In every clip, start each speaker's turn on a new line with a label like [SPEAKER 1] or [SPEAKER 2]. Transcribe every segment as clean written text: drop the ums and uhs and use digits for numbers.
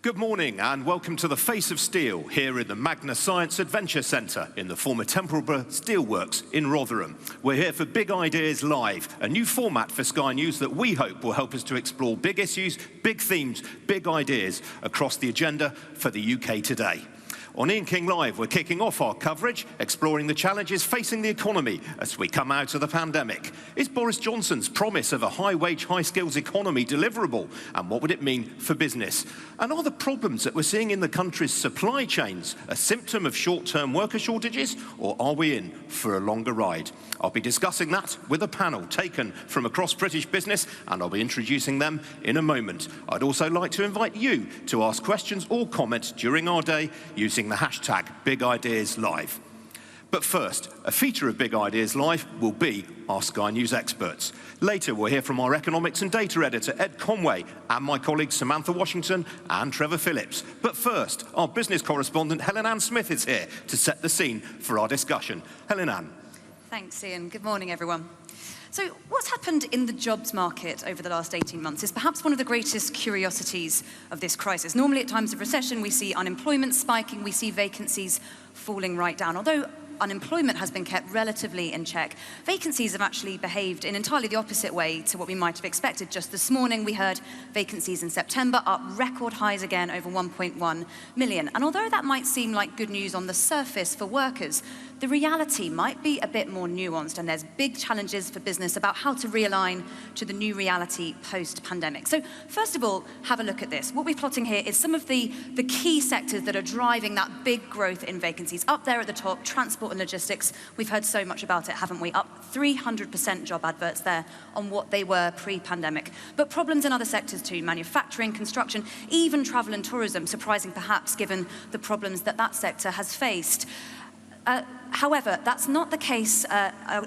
[SPEAKER 1] Good morning and welcome to the Face of Steel here in the Magna Science Adventure Centre in the former Templeborough Steelworks in Rotherham. We're here for Big Ideas Live, a new format for Sky News that we hope will help us to explore big issues, big themes, big ideas across the agenda for the UK today. On Ian King Live, we're kicking off our coverage, exploring the challenges facing the economy as we come out of the pandemic. Is Boris Johnson's promise of a high-wage, high-skills economy deliverable? And what would it mean for business? And are the problems that we're seeing in the country's supply chains a symptom of short-term worker shortages, or are we in for a longer ride? I'll be discussing that with a panel taken from across British business, and I'll be introducing them in a moment. I'd also like to invite you to ask questions or comment during our day using the hashtag #BigIdeasLive. But first, a feature of Big Ideas Live will be our Sky News experts. Later, we'll hear from our economics and data editor, Ed Conway, and my colleagues Samantha Washington and Trevor Phillips. But first, our business correspondent, Helen-Ann Smith, is here to set the scene for our discussion. Helen-Ann.
[SPEAKER 2] Thanks, Ian. Good morning, everyone. So what's happened in the jobs market over the last 18 months is perhaps one of the greatest curiosities of this crisis. Normally at times of recession, we see unemployment spiking, we see vacancies falling right down. Although unemployment has been kept relatively in check, vacancies have actually behaved in entirely the opposite way to what we might have expected. Just this morning, we heard vacancies in September up record highs again, over 1.1 million. And although that might seem like good news on the surface for workers, the reality might be a bit more nuanced, and there's big challenges for business about how to realign to the new reality post-pandemic. So first of all, have a look at this. What we're plotting here is some of the key sectors that are driving that big growth in vacancies. Up there at the top, transport and logistics. We've heard so much about it, haven't we? Up 300% job adverts there on what they were pre-pandemic. But problems in other sectors too, manufacturing, construction, even travel and tourism, surprising perhaps given the problems that that sector has faced. However, that's not the case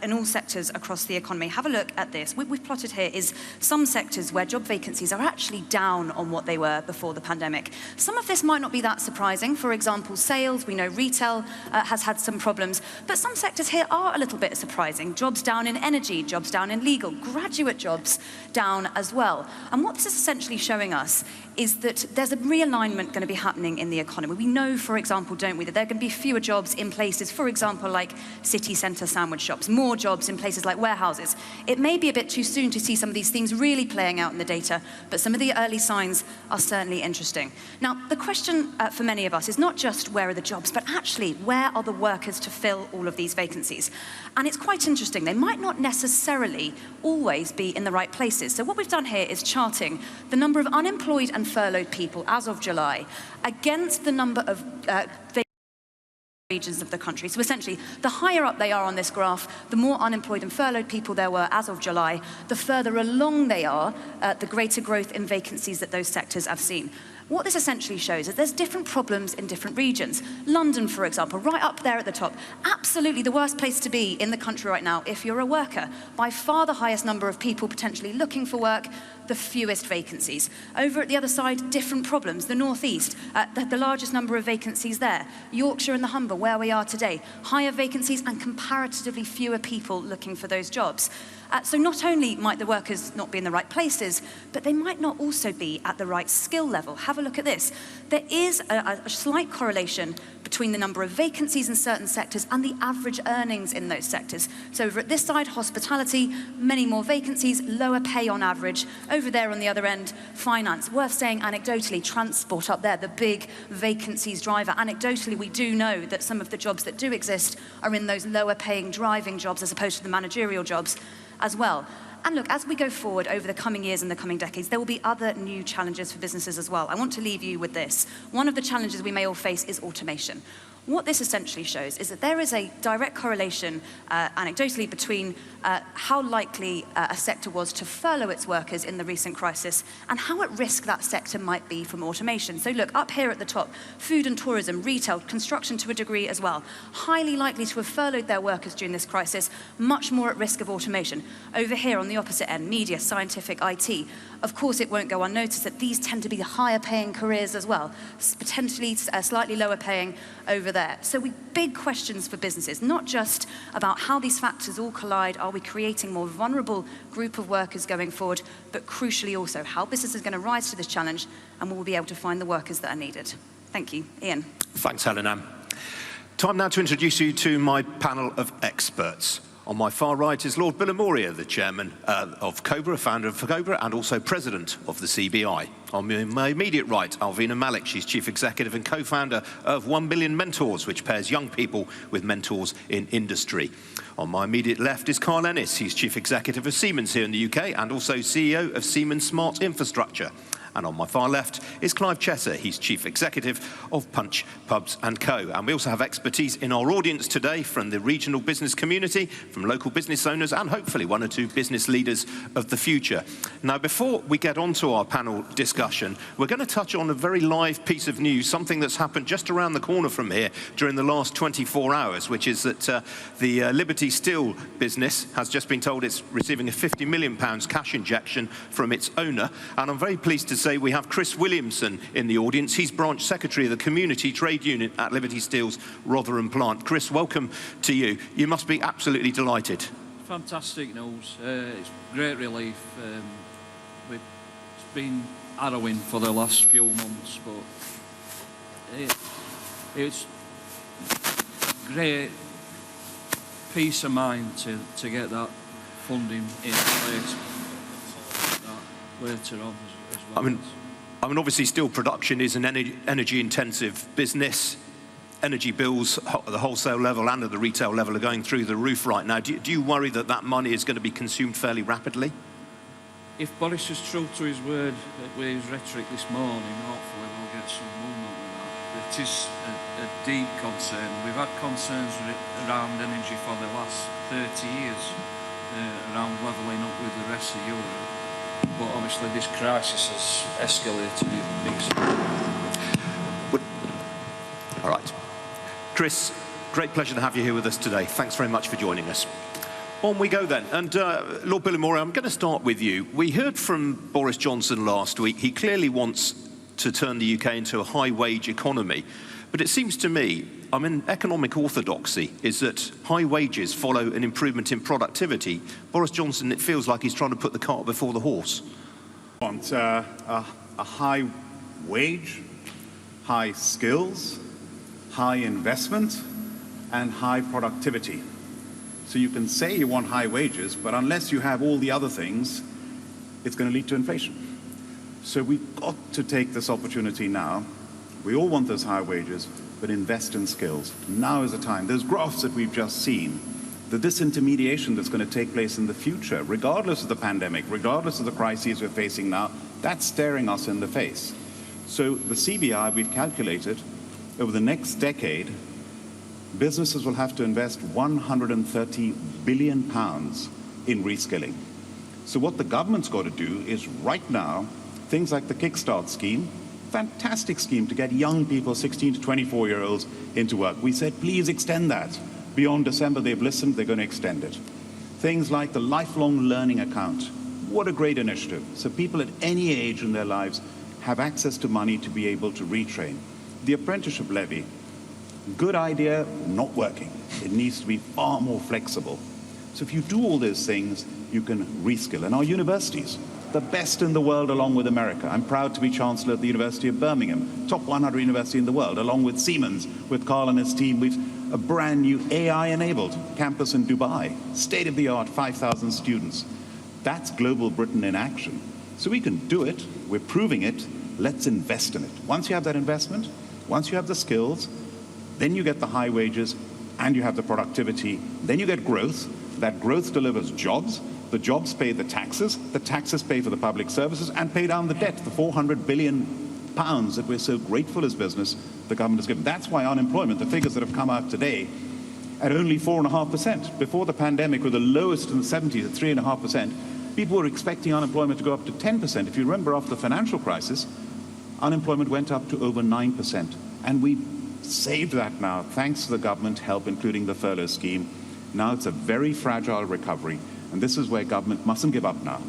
[SPEAKER 2] in all sectors across the economy. Have a look at this. What we've plotted here is some sectors where job vacancies are actually down on what they were before the pandemic. Some of this might not be that surprising. For example, sales, we know retail has had some problems, but some sectors here are a little bit surprising. Jobs down in energy, jobs down in legal, graduate jobs down as well. And what this is essentially showing us is that there's a realignment going to be happening in the economy. We know, for example, don't we, that there are going to be fewer jobs in places, for example, like city centre sandwich shops, more jobs in places like warehouses. It may be a bit too soon to see some of these things really playing out in the data, but some of the early signs are certainly interesting. Now, the question for many of us is not just where are the jobs, but actually where are the workers to fill all of these vacancies? And it's quite interesting. They might not necessarily always be in the right places. So what we've done here is charting the number of unemployed and furloughed people as of July against the number of regions of the country. So essentially, the higher up they are on this graph, the more unemployed and furloughed people there were as of July, the further along they are, the greater growth in vacancies that those sectors have seen. What this essentially shows is there's different problems in different regions. London, for example, right up there at the top, absolutely the worst place to be in the country right now if you're a worker. By far the highest number of people potentially looking for work, the fewest vacancies. Over at the other side, different problems. The North East, the largest number of vacancies there. Yorkshire and the Humber, where we are today, higher vacancies and comparatively fewer people looking for those jobs. So not only might the workers not be in the right places, but they might not also be at the right skill level. Have a look at this. There is a slight correlation between the number of vacancies in certain sectors and the average earnings in those sectors. So over at this side, hospitality, many more vacancies, lower pay on average. Over there on the other end, finance. Worth saying anecdotally, transport up there, the big vacancies driver. Anecdotally, we do know that some of the jobs that do exist are in those lower paying driving jobs as opposed to the managerial jobs as well. And look, as we go forward over the coming years and the coming decades, there will be other new challenges for businesses as well. I want to leave you with this. One of the challenges we may all face is automation. What this essentially shows is that there is a direct correlation, anecdotally, between how likely a sector was to furlough its workers in the recent crisis and how at risk that sector might be from automation. So look, up here at the top, food and tourism, retail, construction to a degree as well, highly likely to have furloughed their workers during this crisis, much more at risk of automation. Over here on the opposite end, media, scientific, IT. Of course, it won't go unnoticed that these tend to be the higher paying careers as well, potentially slightly lower paying over over there. So big questions for businesses, not just about how these factors all collide, are we creating a more vulnerable group of workers going forward, but crucially also how businesses are going to rise to this challenge and will we be able to find the workers that are needed. Thank you. Ian.
[SPEAKER 1] Thanks, Helen-Ann. Time now to introduce you to my panel of experts. On my far right is Lord Billamoria, the chairman of COBRA, founder of COBRA, and also president of the CBI. On my immediate right, Alvina Malik. She's chief executive and co-founder of 1 Billion Mentors, which pairs young people with mentors in industry. On my immediate left is Carl Ennis. He's chief executive of Siemens here in the UK and also CEO of Siemens Smart Infrastructure. And on my far left is Clive Chesser. He's Chief Executive of Punch Pubs & Co. And we also have expertise in our audience today from the regional business community, from local business owners, and hopefully one or two business leaders of the future. Now, before we get on to our panel discussion, we're going to touch on a very live piece of news, something that's happened just around the corner from here during the last 24 hours, which is that the Liberty Steel business has just been told it's receiving a £50 million cash injection from its owner. And I'm very pleased to say we have Chris Williamson in the audience. He's branch secretary of the Community Trade Unit at Liberty Steel's Rotherham plant. Chris, welcome to you. You must be absolutely delighted.
[SPEAKER 3] Fantastic news. It's great relief. It's been harrowing for the last few months, but it's great peace of mind to get that funding in place later on.
[SPEAKER 1] I mean, obviously, steel production is an energy-intensive business. Energy bills at the wholesale level and at the retail level are going through the roof right now. Do you worry that that money is going to be consumed fairly rapidly?
[SPEAKER 3] If Boris is true to his word with his rhetoric this morning, hopefully we'll get some movement with that. It is a deep concern. We've had concerns around energy for the last 30 years, around levelling up with the rest of Europe. But obviously this crisis has escalated it.
[SPEAKER 1] All right. Chris, great pleasure to have you here with us today. Thanks very much for joining us. On we go then. And Lord Billamoria, I'm going to start with you. We heard from Boris Johnson last week. He clearly wants to turn the UK into a high-wage economy. But it seems to me, economic orthodoxy is that high wages follow an improvement in productivity. Boris Johnson, it feels like he's trying to put the cart before the horse.
[SPEAKER 4] We want a high wage, high skills, high investment, and high productivity. So you can say you want high wages, but unless you have all the other things, it's going to lead to inflation. So we've got to take this opportunity now. We all want those high wages, but invest in skills. Now is the time. Those graphs that we've just seen, the disintermediation that's going to take place in the future, regardless of the pandemic, regardless of the crises we're facing now, that's staring us in the face. So the CBI, we've calculated, over the next decade, businesses will have to invest £130 billion in reskilling. So what the government's got to do is right now, things like the Kickstart scheme, fantastic scheme to get young people, 16 to 24-year-olds, into work. We said, please extend that. Beyond December, they've listened, they're going to extend it. Things like the lifelong learning account. What a great initiative. So people at any age in their lives have access to money to be able to retrain. The apprenticeship levy, good idea, not working. It needs to be far more flexible. So if you do all those things, you can reskill. And our universities, the best in the world along with America. I'm proud to be Chancellor at the University of Birmingham, top 100 university in the world, along with Siemens, with Carl and his team. We've a brand new AI-enabled campus in Dubai, state-of-the-art, 5,000 students. That's global Britain in action. So we can do it, we're proving it, let's invest in it. Once you have that investment, once you have the skills, then you get the high wages and you have the productivity, then you get growth. That growth delivers jobs. The jobs pay the taxes pay for the public services and pay down the debt, the £400 billion that we're so grateful as business the government has given. That's why unemployment, the figures that have come out today, at only 4.5%. Before the pandemic, were the lowest in the 70s at 3.5%. People were expecting unemployment to go up to 10%. If you remember, after the financial crisis, unemployment went up to over 9%. And we saved that now, thanks to the government help, including the furlough scheme. Now it's a very fragile recovery. And this is where government mustn't give up now.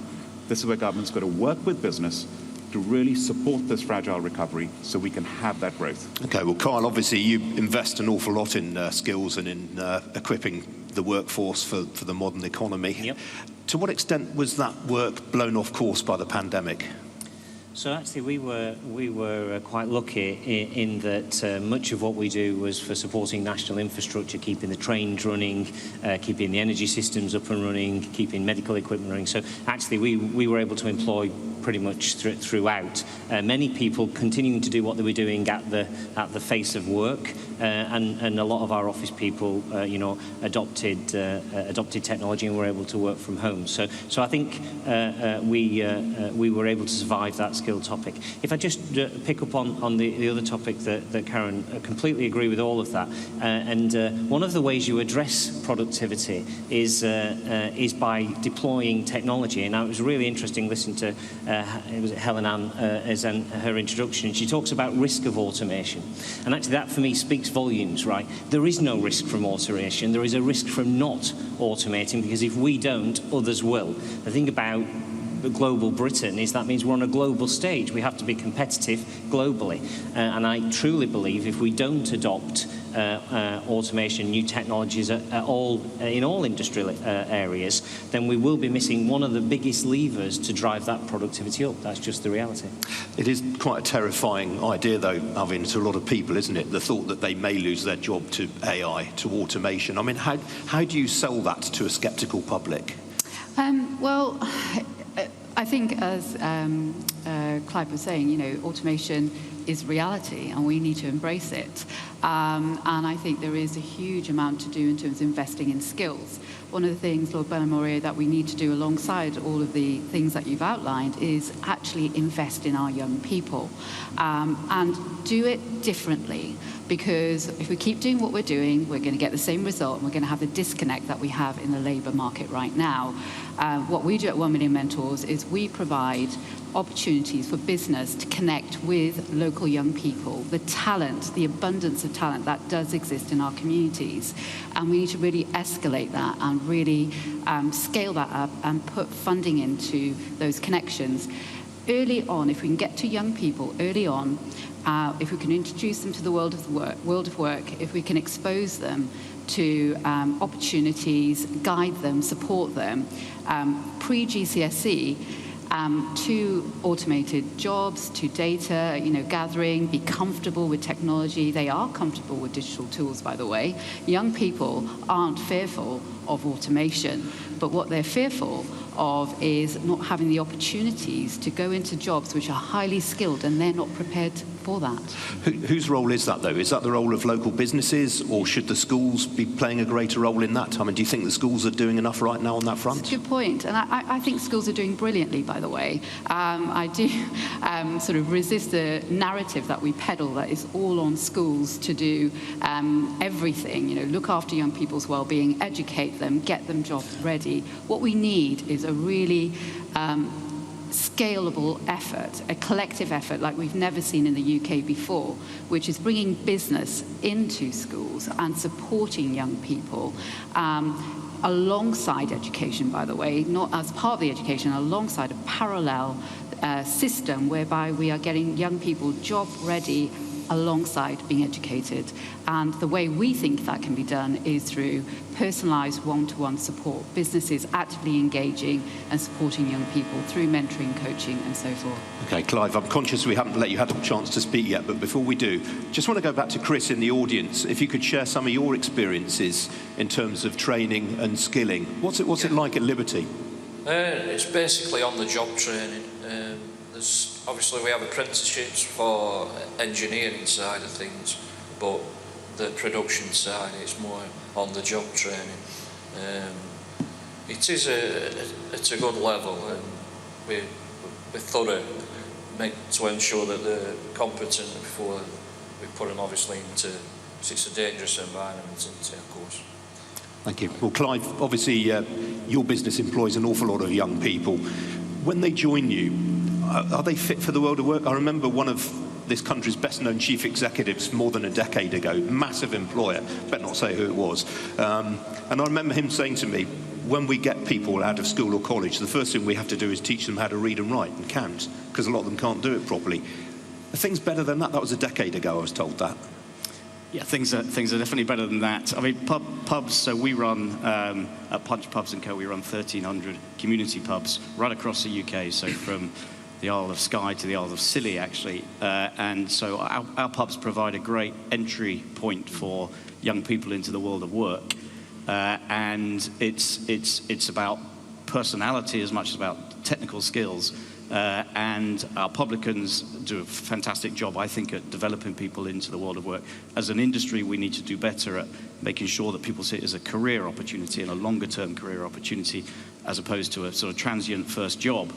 [SPEAKER 4] This is where government's got to work with business to really support this fragile recovery so we can have that growth.
[SPEAKER 1] Okay, well, Kyle, obviously you invest an awful lot in skills and in equipping the workforce for the modern economy.
[SPEAKER 5] Yep.
[SPEAKER 1] To what extent was that work blown off course by the pandemic?
[SPEAKER 5] So actually we were quite lucky in that much of what we do was for supporting national infrastructure, keeping the trains running, keeping the energy systems up and running, keeping medical equipment running. So actually we were able to employ pretty much throughout. Many people continuing to do what they were doing at the face of work, and a lot of our office people, adopted technology and were able to work from home. So I think we were able to survive that skill topic. If I just pick up on the other topic that Karen, I completely agree with all of that. And one of the ways you address productivity is by deploying technology. And it was really interesting listening to it was Helen-Ann as her introduction. And she talks about risk of automation. And actually that for me speaks volumes, right? There is no risk from automation. There is a risk from not automating, because if we don't, others will. The thing about global Britain is that means we're on a global stage. We have to be competitive globally. And I truly believe if we don't adopt automation, new technologies in all industrial areas, then we will be missing one of the biggest levers to drive that productivity up. That's just the reality.
[SPEAKER 1] It is quite a terrifying idea, though, Arvin, to a lot of people, isn't it? The thought that they may lose their job to AI, to automation. I mean, how do you sell that to a sceptical public?
[SPEAKER 6] Well, I think, as Clive was saying, automation is reality and we need to embrace it. And I think there is a huge amount to do in terms of investing in skills. One of the things, Lord Bellamore, that we need to do alongside all of the things that you've outlined is actually invest in our young people and do it differently. Because if we keep doing what we're doing, we're going to get the same result, and we're going to have the disconnect that we have in the labour market right now. What we do at 1 Million Mentors is we provide opportunities for business to connect with local young people, the talent, the abundance of talent that does exist in our communities. And we need to really escalate that and really scale that up and put funding into those connections. Early on, if we can get to young people early on, if we can introduce them to the world of work, if we can expose them to opportunities, guide them, support them, pre-GCSE, to automated jobs, to data, gathering, be comfortable with technology. They are comfortable with digital tools, by the way. Young people aren't fearful of automation, but what they're fearful of is not having the opportunities to go into jobs which are highly skilled, and they're not prepared for that.
[SPEAKER 1] Whose role is that, though? Is that the role of local businesses, or should the schools be playing a greater role in that? I mean, do you think the schools are doing enough right now on that front?
[SPEAKER 6] That's a good point, and I think schools are doing brilliantly, by the way. I do sort of resist the narrative that we peddle that is all on schools to do everything, look after young people's well-being, educate them, get them job ready. What we need is a really scalable effort, a collective effort like we've never seen in the UK before, which is bringing business into schools and supporting young people alongside education, by the way, not as part of the education, alongside a parallel system whereby we are getting young people job ready alongside being educated. And the way we think that can be done is through personalised one-to-one support, businesses actively engaging and supporting young people through mentoring, coaching and so forth.
[SPEAKER 1] Okay, Clive, I'm conscious we haven't let you have a chance to speak yet, but before we do, just want to go back to Chris in the audience. If you could share some of your experiences in terms of training and skilling. What's it like at Liberty?
[SPEAKER 3] It's basically on-the-job training. Obviously we have apprenticeships for engineering side of things, but the production side is more on-the-job training. It's a good level, and we're thorough to ensure that they're competent before we put them obviously into, it's a dangerous environment, of course.
[SPEAKER 1] Thank you. Well, Clive, obviously your business employs an awful lot of young people. When they join you, are they fit for the world of work? I remember one of this country's best-known chief executives more than a decade ago, massive employer, better not say who it was. And I remember him saying to me, when we get people out of school or college, the first thing we have to do is teach them how to read and write and count, because a lot of them can't do it properly. Are things better than that? That was a decade ago, I was told that.
[SPEAKER 7] Yeah, things are definitely better than that. I mean, pubs, so we run, at Punch Pubs & Co, we run 1,300 community pubs right across the UK, so from the Isle of Skye to the Isle of Scilly, actually. And so our pubs provide a great entry point for young people into the world of work. And it's about personality as much as about technical skills. And our publicans do a fantastic job, I think, at developing people into the world of work. As an industry, we need to do better at making sure that people see it as a career opportunity and a longer-term career opportunity, as opposed to a sort of transient first job.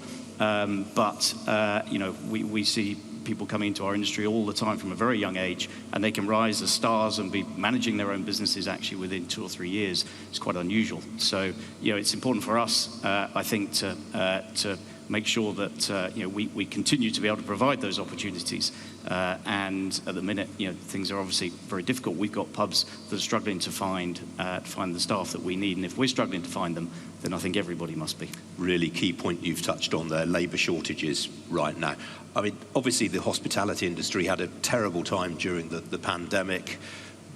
[SPEAKER 7] We see people coming into our industry all the time from a very young age, and they can rise as stars and be managing their own businesses actually within 2 or 3 years. It's quite unusual. So, it's important for us, I think, to make sure that we continue to be able to provide those opportunities. And at the minute, things are obviously very difficult. We've got pubs that are struggling to find the staff that we need, and if we're struggling to find them, then I think everybody must be.
[SPEAKER 1] Really key point you've touched on there, labour shortages right now. I mean, obviously the hospitality industry had a terrible time during the pandemic.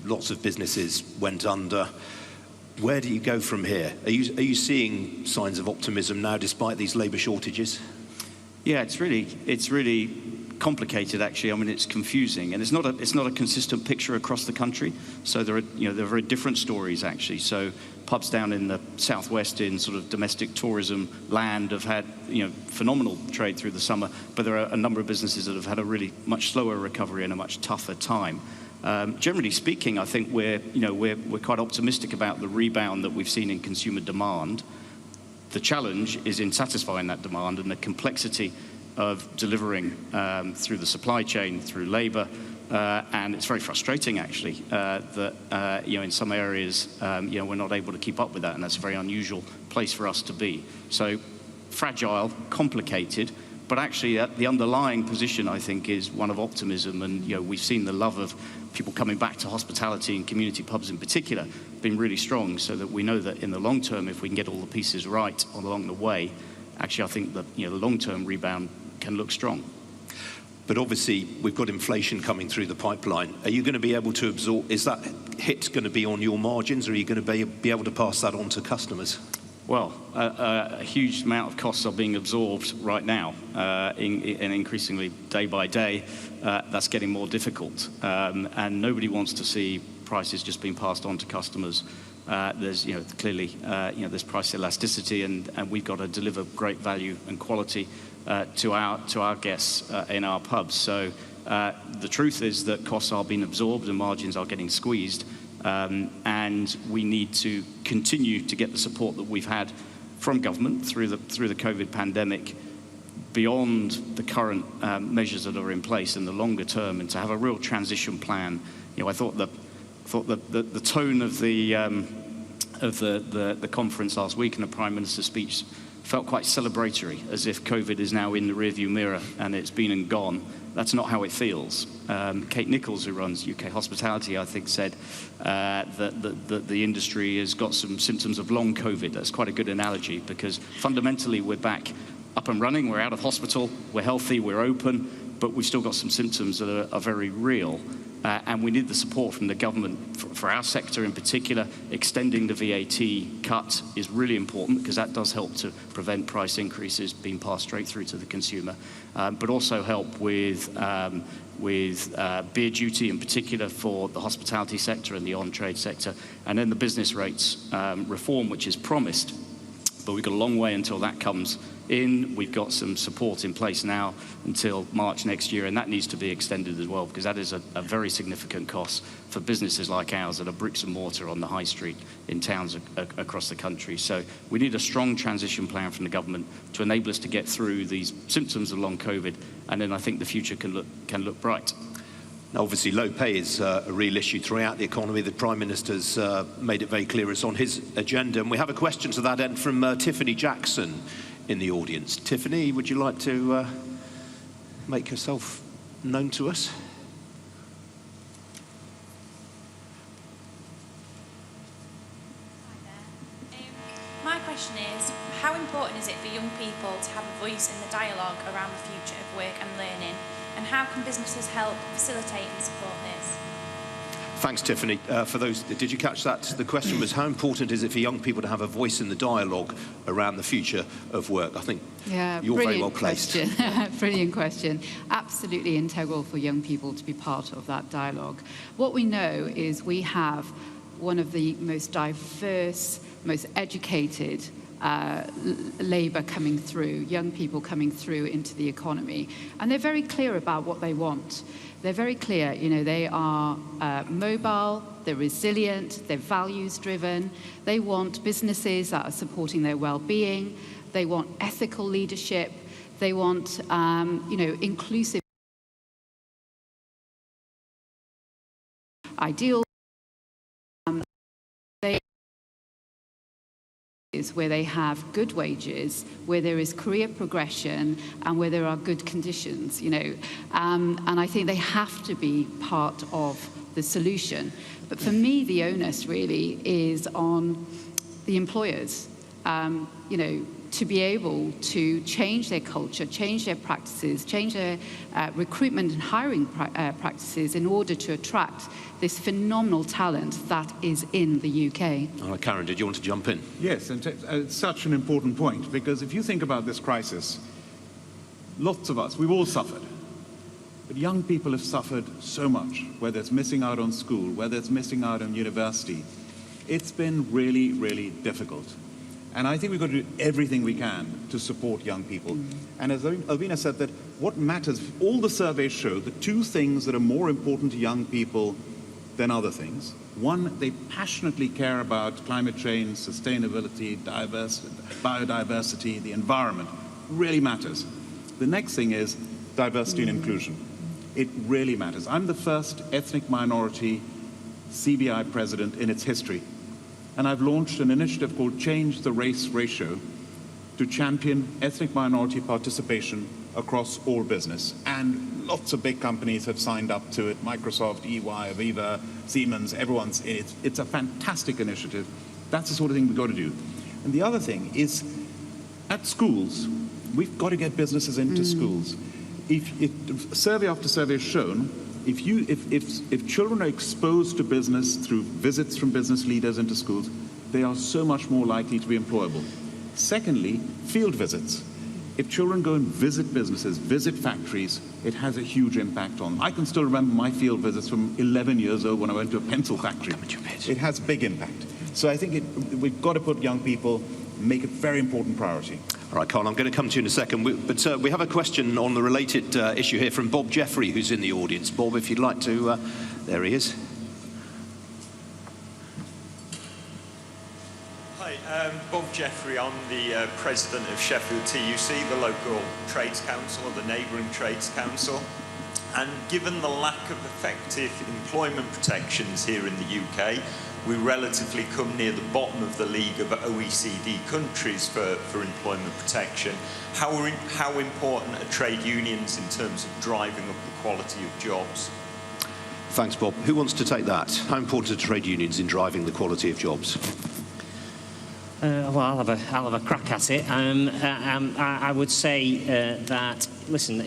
[SPEAKER 1] Lots of businesses went under. Where do you go from here? Are you seeing signs of optimism now despite these labour shortages?
[SPEAKER 7] Yeah, it's really complicated, actually. I mean, it's confusing, and it's not a consistent picture across the country. So there are very different stories, actually. So pubs down in the southwest in sort of domestic tourism land have had phenomenal trade through the summer, but there are a number of businesses that have had a really much slower recovery and a much tougher time. Generally speaking, I think we're quite optimistic about the rebound that we've seen in consumer demand. The challenge is in satisfying that demand and the complexity of delivering through the supply chain, through labour, and it's very frustrating actually that in some areas we're not able to keep up with that, and that's a very unusual place for us to be. So fragile, complicated. But actually, the underlying position, I think, is one of optimism. And we've seen the love of people coming back to hospitality and community pubs in particular being really strong, so that we know that in the long term, if we can get all the pieces right along the way, actually, I think that the long-term rebound can look strong.
[SPEAKER 1] But obviously, we've got inflation coming through the pipeline. Are you going to be able to absorb? Is that hit going to be on your margins, or are you going to be able to pass that on to customers?
[SPEAKER 7] Well, a huge amount of costs are being absorbed right now, and increasingly day by day, that's getting more difficult. And nobody wants to see prices just being passed on to customers. There's, clearly, there's price elasticity, and we've got to deliver great value and quality to our guests in our pubs. So the truth is that costs are being absorbed and margins are getting squeezed. And we need to continue to get the support that we've had from government through the COVID pandemic beyond the current measures that are in place in the longer term, and to have a real transition plan. I thought the tone of the conference last week and the Prime Minister's speech felt quite celebratory, as if COVID is now in the rearview mirror and it's been and gone. That's not how it feels. Kate Nichols, who runs UK Hospitality, I think said that the industry has got some symptoms of long COVID. That's quite a good analogy, because fundamentally we're back up and running, we're out of hospital, we're healthy, we're open, but we've still got some symptoms that are very real. And we need the support from the government for our sector in particular. Extending the VAT cut is really important, because that does help to prevent price increases being passed straight through to the consumer, but also help with beer duty in particular for the hospitality sector and the on-trade sector, and then the business rates reform, which is promised. But we've got a long way until that comes in. We've got some support in place now until March next year, and that needs to be extended as well, because that is a very significant cost for businesses like ours that are bricks and mortar on the high street in towns across the country. So we need a strong transition plan from the government to enable us to get through these symptoms of long COVID, and then I think the future can look bright.
[SPEAKER 1] Now, obviously, low pay is a real issue throughout the economy. The Prime Minister's made it very clear it's on his agenda. And we have a question to that end from Tiffany Jackson in the audience. Tiffany, would you like to make yourself known to us?
[SPEAKER 8] My voice in the dialogue around the future of work and learning? And how can businesses help facilitate and support this?
[SPEAKER 1] Thanks, Tiffany. For those, did you catch that? The question was, how important is it for young people to have a voice in the dialogue around the future of work? I think you're very well placed.
[SPEAKER 6] Brilliant question. Absolutely integral for young people to be part of that dialogue. What we know is we have one of the most diverse, most educated labour coming through, young people coming through into the economy. And they're very clear about what they want. They're very clear, you know, they are mobile, they're resilient, they're values-driven. They want businesses that are supporting their well-being. They want ethical leadership. They want, you know, inclusive ideals. Where they have good wages, where there is career progression, and where there are good conditions, you know. And I think they have to be part of the solution. But for me, the onus really is on the employers, you know, to be able to change their culture, change their practices, change their recruitment and hiring practices in order to attract this phenomenal talent that is in the UK.
[SPEAKER 1] All right, Karen, did you want to jump in?
[SPEAKER 4] Yes, and it's such an important point, because if you think about this crisis, lots of us, we've all suffered. But young people have suffered so much, whether it's missing out on school, whether it's missing out on university. It's been really, really difficult. And I think we've got to do everything we can to support young people. And as Alvina said, that what matters, all the surveys show the two things that are more important to young people than other things. One, they passionately care about climate change, sustainability, biodiversity, the environment. Really matters. The next thing is diversity and inclusion. It really matters. I'm the first ethnic minority CBI president in its history. And I've launched an initiative called Change the Race Ratio to champion ethnic minority participation across all business. And lots of big companies have signed up to it. Microsoft, EY, Aviva, Siemens, everyone's in it. It's a fantastic initiative. That's the sort of thing we've got to do. And the other thing is, at schools, we've got to get businesses into schools. If survey after survey has shown, if children are exposed to business through visits from business leaders into schools, they are so much more likely to be employable. Secondly, field visits. If children go and visit businesses, visit factories, it has a huge impact on them. I can still remember my field visits from 11 years old when I went to a pencil factory. It has big impact. So I think we've got to put young people, make it a very important priority.
[SPEAKER 1] All right, Carl, I'm going to come to you in a second, but we have a question on the related issue here from Bob Jeffrey, who's in the audience. Bob, if you'd like to, there he is.
[SPEAKER 9] Hi, Bob Jeffrey. I'm the president of Sheffield TUC, the local trades council, or the neighbouring trades council. And given the lack of effective employment protections here in the UK, we relatively come near the bottom of the league of OECD countries for employment protection. How important are trade unions in terms of driving up the quality of jobs?
[SPEAKER 1] Thanks, Bob. Who wants to take that? How important are trade unions in driving the quality of jobs?
[SPEAKER 5] Well, I'll have a crack at it. I would say that, listen,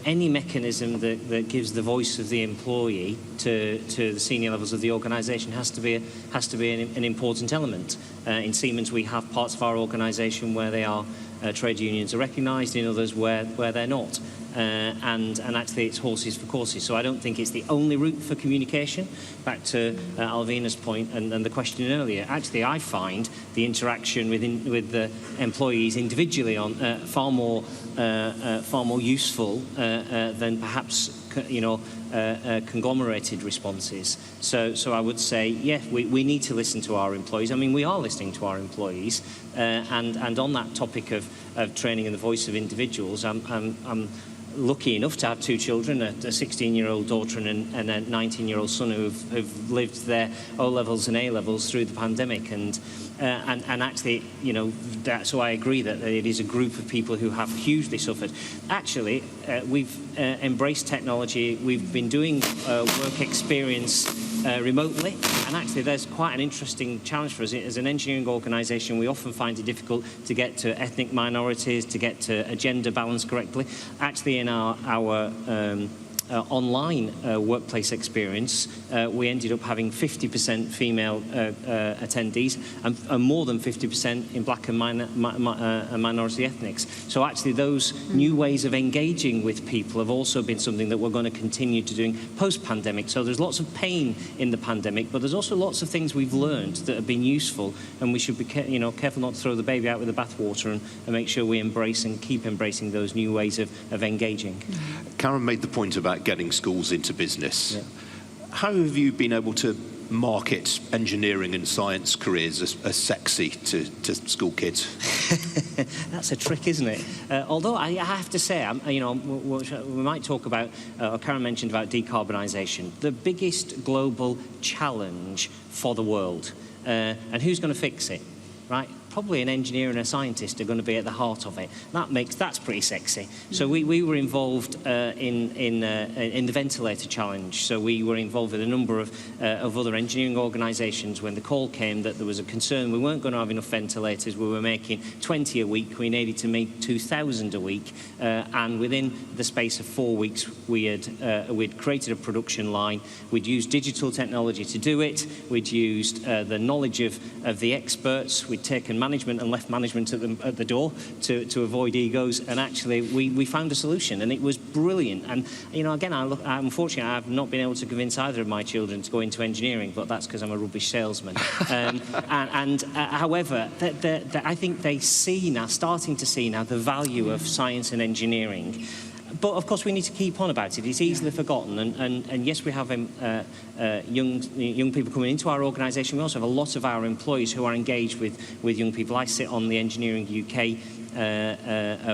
[SPEAKER 5] any mechanism that gives the voice of the employee to the senior levels of the organisation has to be an important element. In Siemens, we have parts of our organisation where they are trade unions are recognised, in others where they're not. And actually it's horses for courses. So I don't think it's the only route for communication. Back to Alvina's point and the question earlier, actually I find the interaction with the employees individually on far more useful than perhaps conglomerated responses. So I would say, yeah, we need to listen to our employees. I mean, we are listening to our employees, and on that topic of training and the voice of individuals, I'm lucky enough to have two children, a 16-year-old daughter and a 19-year-old son who've lived their O-levels and A-levels through the pandemic, and actually, so I agree that it is a group of people who have hugely suffered. Actually, we've embraced technology. We've been doing work experience remotely. And actually, there's quite an interesting challenge for us. As an engineering organisation, we often find it difficult to get to ethnic minorities, to get to a gender balance correctly. Actually, in our online workplace experience, we ended up having 50% female attendees and more than 50% in black and minority ethnics. So actually those new ways of engaging with people have also been something that we're going to continue to doing post-pandemic. So there's lots of pain in the pandemic, but there's also lots of things we've learned that have been useful, and we should be careful not to throw the baby out with the bathwater, and make sure we embrace and keep embracing those new ways of engaging.
[SPEAKER 1] Karen made the point about getting schools into business. Yeah. How have you been able to market engineering and science careers as sexy to school kids?
[SPEAKER 5] That's a trick, isn't it? Although I have to say, we might talk about, Karen mentioned about decarbonisation, the biggest global challenge for the world. And who's going to fix it, right? Probably an engineer and a scientist are going to be at the heart of it. That's pretty sexy. So we were involved in the ventilator challenge. So we were involved with a number of other engineering organisations when the call came that there was a concern we weren't going to have enough ventilators. We were making 20 a week. We needed to make 2,000 a week. And within the space of 4 weeks, we'd created a production line. We'd used digital technology to do it. We'd used the knowledge of the experts. We'd taken management and left management at the door to avoid egos, and actually we found a solution, and it was brilliant. And again, unfortunately I've not been able to convince either of my children to go into engineering, but that's because I'm a rubbish salesman. However, I think they starting to see now the value of science and engineering. But of course we need to keep on about it. It's easily forgotten, and yes, we have young people coming into our organisation. We also have a lot of our employees who are engaged with young people. I sit on the Engineering UK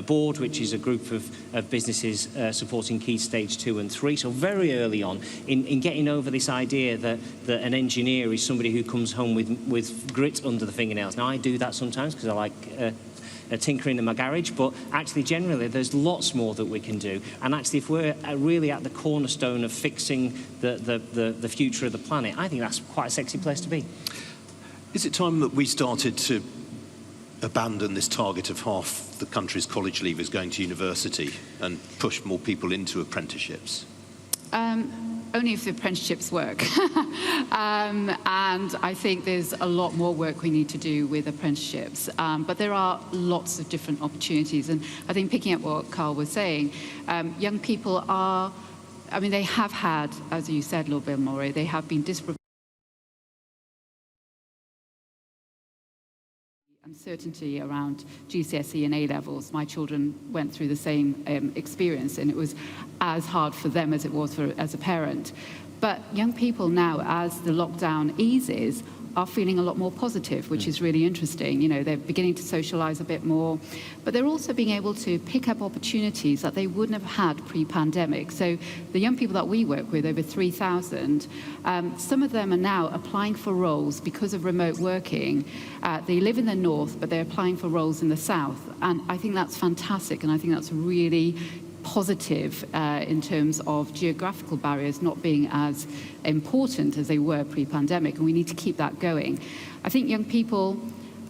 [SPEAKER 5] board, which is a group of businesses supporting Key Stage 2 and 3. So very early on in getting over this idea that an engineer is somebody who comes home with grit under the fingernails. Now I do that sometimes because I like tinkering in my garage, but actually generally there's lots more that we can do. And actually if we're really at the cornerstone of fixing the future of the planet, I think that's quite a sexy place to be.
[SPEAKER 1] Is it time that we started to abandon this target of half the country's college leavers going to university and push more people into apprenticeships?
[SPEAKER 6] Only if the apprenticeships work. And I think there's a lot more work we need to do with apprenticeships. But there are lots of different opportunities. And I think picking up what Carl was saying, young people they have had, as you said, Lord Bill-Murray, they have been disproportionately uncertainty around GCSE and A-levels. My children went through the same experience, and it was as hard for them as it was as a parent. But young people now, as the lockdown eases, are feeling a lot more positive, which is really interesting. They're beginning to socialise a bit more, but they're also being able to pick up opportunities that they wouldn't have had pre-pandemic. So the young people that we work with, over 3,000, some of them are now applying for roles because of remote working. They live in the north, but they're applying for roles in the south. And I think that's fantastic, and I think that's really positive in terms of geographical barriers not being as important as they were pre-pandemic, and we need to keep that going. I think young people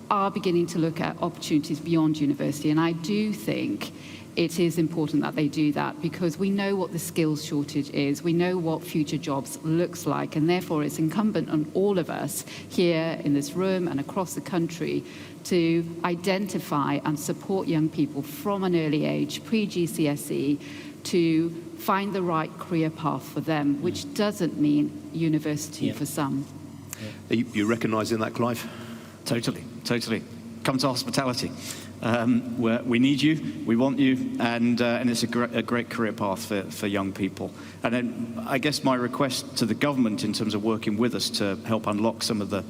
[SPEAKER 6] are beginning to look at opportunities beyond university, and I do think it is important that they do that, because we know what the skills shortage is, we know what future jobs looks like, and therefore it's incumbent on all of us here in this room and across the country to identify and support young people from an early age, pre-GCSE, to find the right career path for them, which doesn't mean university for some.
[SPEAKER 1] Are you recognising that, Clive?
[SPEAKER 7] Totally. Come to hospitality. We need you, we want you, and it's a great career path for young people. And then I guess my request to the government in terms of working with us to help unlock some of the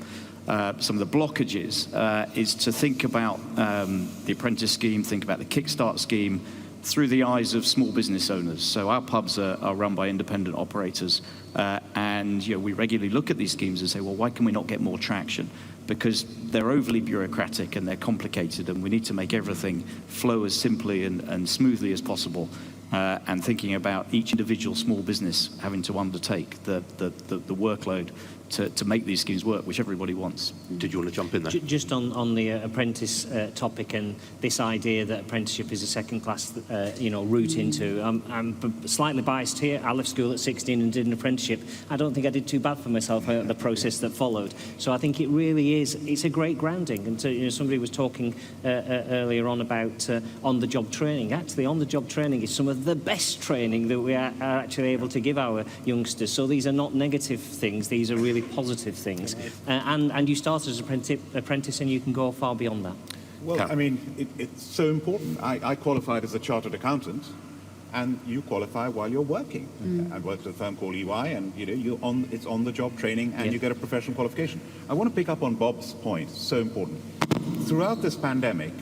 [SPEAKER 7] blockages is to think about the apprentice scheme, think about the Kickstart scheme through the eyes of small business owners. So our pubs are run by independent operators, and we regularly look at these schemes and say, well, why can we not get more traction? Because they're overly bureaucratic and they're complicated, and we need to make everything flow as simply and smoothly as possible and thinking about each individual small business having to undertake the workload to make these schemes work, which everybody wants.
[SPEAKER 1] Did you want to jump in there?
[SPEAKER 5] Just on the apprentice topic and this idea that apprenticeship is a second-class, route into. I'm slightly biased here. I left school at 16 and did an apprenticeship. I don't think I did too bad for myself the process that followed. So I think it really is. It's a great grounding. And somebody was talking earlier on about on-the-job training. Actually, on-the-job training is some of the best training that we are actually able to give our youngsters. So these are not negative things. These are really positive things, and you start as an apprentice and you can go far beyond that.
[SPEAKER 4] Well, I mean, it's so important. I qualified as a chartered accountant, and you qualify while you're working. I worked at a firm called EY, and it's on-the-job training, and you get a professional qualification. I want to pick up on Bob's point. So important. Throughout this pandemic,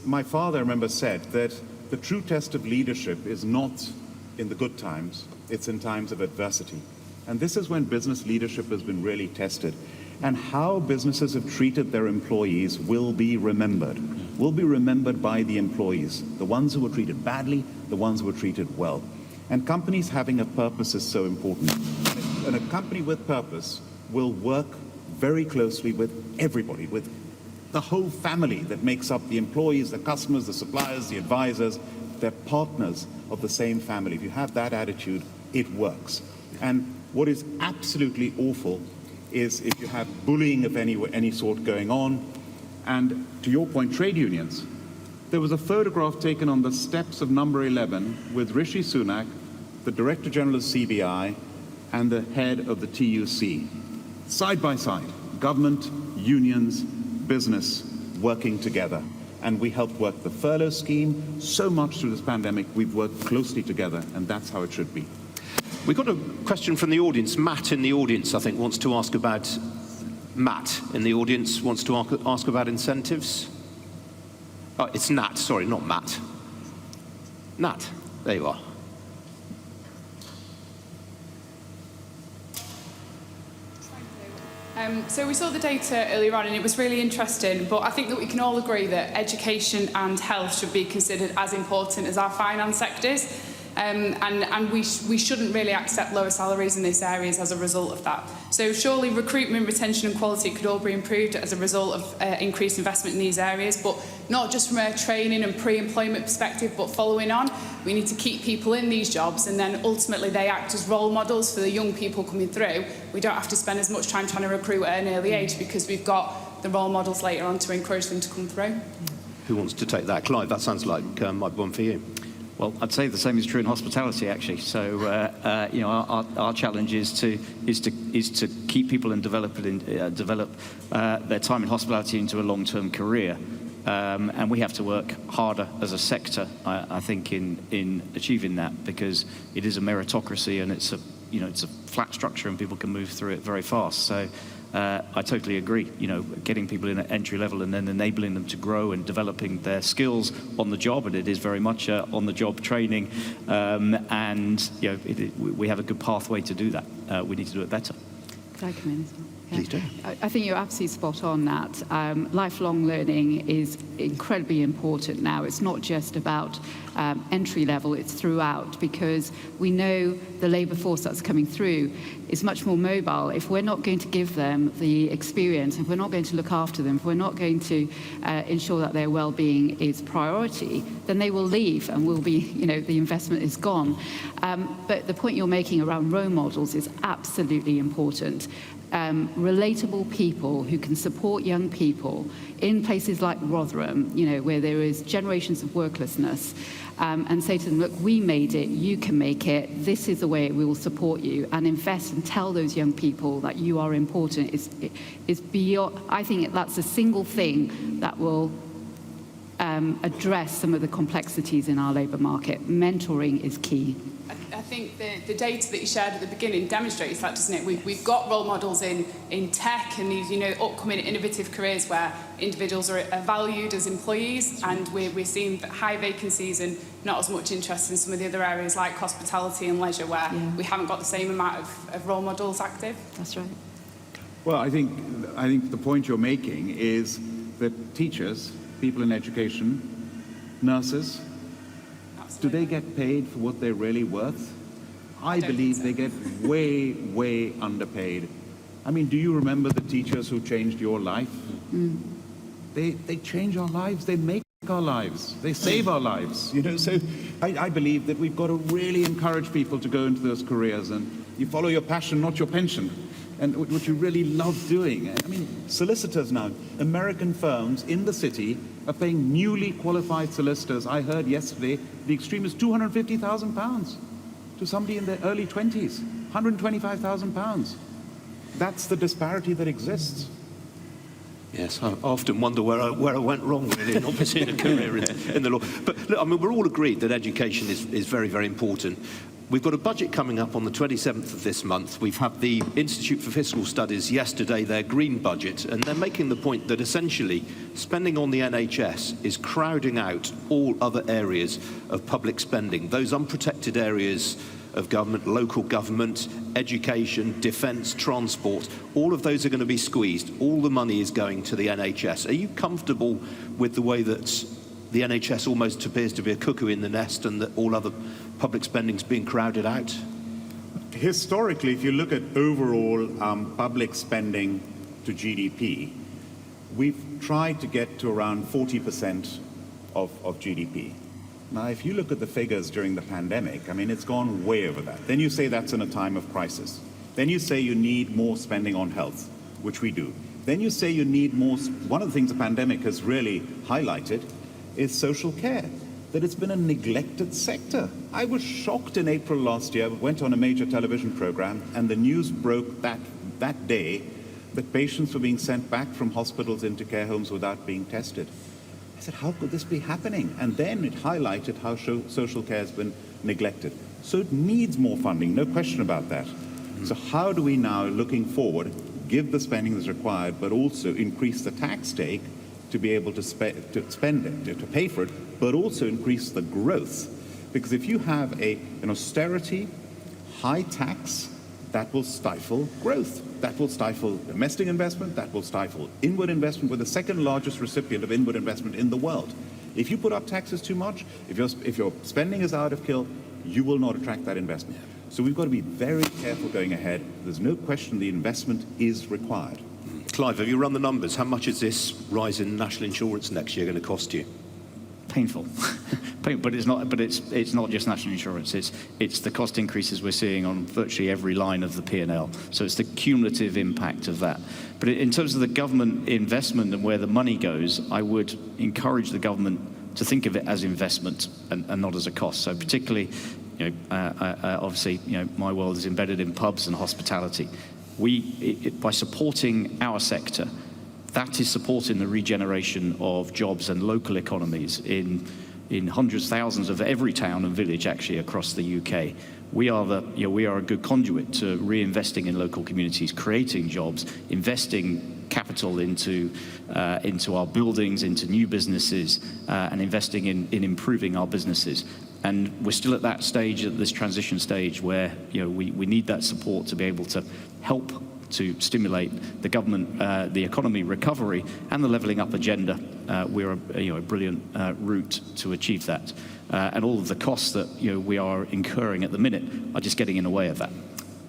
[SPEAKER 4] my father, I remember, said that the true test of leadership is not in the good times; it's in times of adversity. And this is when business leadership has been really tested. And how businesses have treated their employees will be remembered. Will be remembered by the employees, the ones who were treated badly, the ones who were treated well. And companies having a purpose is so important. And a company with purpose will work very closely with everybody, with the whole family that makes up the employees, the customers, the suppliers, the advisors. They're partners of the same family. If you have that attitude, it works. And what is absolutely awful is if you have bullying of any sort going on. And to your point, trade unions. There was a photograph taken on the steps of number 11 with Rishi Sunak, the Director General of CBI, and the head of the TUC. Side by side, government, unions, business working together. And we helped work the furlough scheme. So much through this pandemic, we've worked closely together, and that's how it should be.
[SPEAKER 1] We've got a question from the audience. Matt in the audience, I think, wants to ask about... Matt in the audience wants to ask about incentives. Oh, it's Nat, sorry, not Matt. Nat, there you are.
[SPEAKER 10] So we saw the data earlier on and it was really interesting, but I think that we can all agree that education and health should be considered as important as our finance sectors. And we shouldn't really accept lower salaries in these areas as a result of that. So surely recruitment, retention and quality could all be improved as a result of increased investment in these areas, but not just from a training and pre-employment perspective, but following on. We need to keep people in these jobs and then ultimately they act as role models for the young people coming through. We don't have to spend as much time trying to recruit at an early age because we've got the role models later on to encourage them to come through.
[SPEAKER 1] Who wants to take that? Clive, that sounds like might be one for you.
[SPEAKER 7] Well, I'd say the same is true in hospitality, actually. So, our challenge is to keep people and develop their time in hospitality into a long-term career, and we have to work harder as a sector, I think, in achieving that, because it is a meritocracy and it's a flat structure and people can move through it very fast. So. I totally agree, getting people in at entry level and then enabling them to grow and developing their skills on the job, and it is very much on the job training, and we have a good pathway to do that. We need to do it better.
[SPEAKER 6] Could I come in as well?
[SPEAKER 1] Please do.
[SPEAKER 6] I think you're absolutely spot on that. Lifelong learning is incredibly important now. It's not just about entry level, it's throughout, because we know the labour force that's coming through is much more mobile. If we're not going to give them the experience, if we're not going to look after them, if we're not going to ensure that their well-being is priority, then they will leave and will be, the investment is gone. But the point you're making around role models is absolutely important. Relatable people who can support young people in places like Rotherham, where there is generations of worklessness, and say to them, look, we made it, you can make it, this is the way we will support you, and invest and tell those young people that you are important is beyond. I think that's a single thing that will address some of the complexities in our labour market. Mentoring is key.
[SPEAKER 10] I think the data that you shared at the beginning demonstrates that, doesn't it? We've got role models in tech and these, upcoming innovative careers where individuals are valued as employees, and we're seeing high vacancies and not as much interest in some of the other areas like hospitality and leisure where we haven't got the same amount of role models active.
[SPEAKER 6] That's right.
[SPEAKER 4] Well, I think the point you're making is that teachers, people in education, nurses, Do they get paid for what they're really worth? I believe they get way, way underpaid. I mean, do you remember the teachers who changed your life? They change our lives, they make our lives, they save our lives, you know. So I believe that we've got to really encourage people to go into those careers, and you follow your passion, not your pension, and what you really love doing. I mean, solicitors now, American firms in the city are paying newly qualified solicitors. I heard yesterday the extreme is £250,000 to somebody in their early 20s, £125,000. That's the disparity that exists.
[SPEAKER 1] Yes, I often wonder where I went wrong, really, not pursuing a career in the law. But look, I mean, we're all agreed that education is very, very important. We've got a budget coming up on the 27th of this month. We've had the Institute for Fiscal Studies yesterday, their green budget, and they're making the point that essentially spending on the NHS is crowding out all other areas of public spending, those unprotected areas of government, local government, education, defence, transport, all of those are going to be squeezed. All the money is going to the NHS. Are you comfortable with the way that the NHS almost appears to be a cuckoo in the nest and that all other public spending is being crowded out?
[SPEAKER 4] Historically, if you look at overall public spending to GDP, we've tried to get to around 40% of GDP. Now, if you look at the figures during the pandemic, I mean, it's gone way over that. Then you say that's in a time of crisis. Then you say you need more spending on health, which we do. Then you say you need more. One of the things the pandemic has really highlighted is social care, that it's been a neglected sector. I was shocked in April last year, went on a major television program, and the news broke that day that patients were being sent back from hospitals into care homes without being tested. I said, how could this be happening? And then it highlighted how social care has been neglected. So it needs more funding, no question about that. So how do we now, looking forward, give the spending that's required, but also increase the tax take to be able to spend it, to pay for it, but also increase the growth? Because if you have an austerity, high tax, that will stifle growth. That will stifle domestic investment. That will stifle inward investment. We're the second largest recipient of inward investment in the world. If you put up taxes too much, if your spending is out of kill, you will not attract that investment. So we've got to be very careful going ahead. There's no question the investment is required.
[SPEAKER 1] Clive, have you run the numbers? How much is this rise in national insurance next year going to cost you?
[SPEAKER 7] Painful. But it's not just national insurance. It's the cost increases we're seeing on virtually every line of the P&L. So it's the cumulative impact of that. But in terms of the government investment and where the money goes, I would encourage the government to think of it as investment and not as a cost. So particularly, obviously, my world is embedded in pubs and hospitality. By supporting our sector, that is supporting the regeneration of jobs and local economies in hundreds, thousands of every town and village actually across the UK. We are a good conduit to reinvesting in local communities, creating jobs, investing capital into our buildings, into new businesses, and investing in improving our businesses. And we're still at that stage, at this transition stage, where we need that support to be able to help to stimulate the government, the economy recovery, and the levelling up agenda. We're a brilliant route to achieve that, and all of the costs that we are incurring at the minute are just getting in the way of that.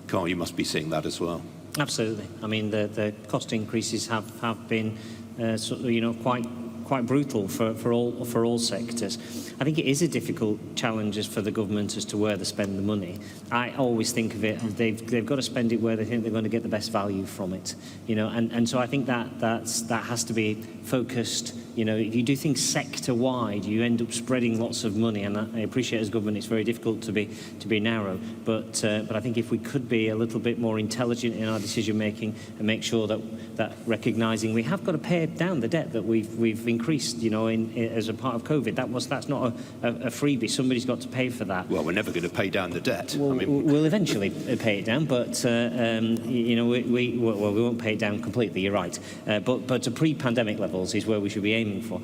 [SPEAKER 1] Carl, you must be seeing that as well.
[SPEAKER 5] Absolutely. I mean, the cost increases have been quite brutal for all sectors. I think it is a difficult challenge for the government as to where they spend the money. I always think of it as they've got to spend it where they think they're going to get the best value from it, and so I think that has to be focused. If you do things sector-wide, you end up spreading lots of money, and I appreciate as government it's very difficult to be narrow, but I think if we could be a little bit more intelligent in our decision-making and make sure that recognising we have got to pay down the debt that we've increased, as a part of COVID, that's not a freebie. Somebody's got to pay for that.
[SPEAKER 1] Well, we're never going to pay down the debt.
[SPEAKER 5] Well, we'll eventually pay it down, but we won't pay it down completely. You're right, but to pre-pandemic levels is where we should be aiming. aiming for.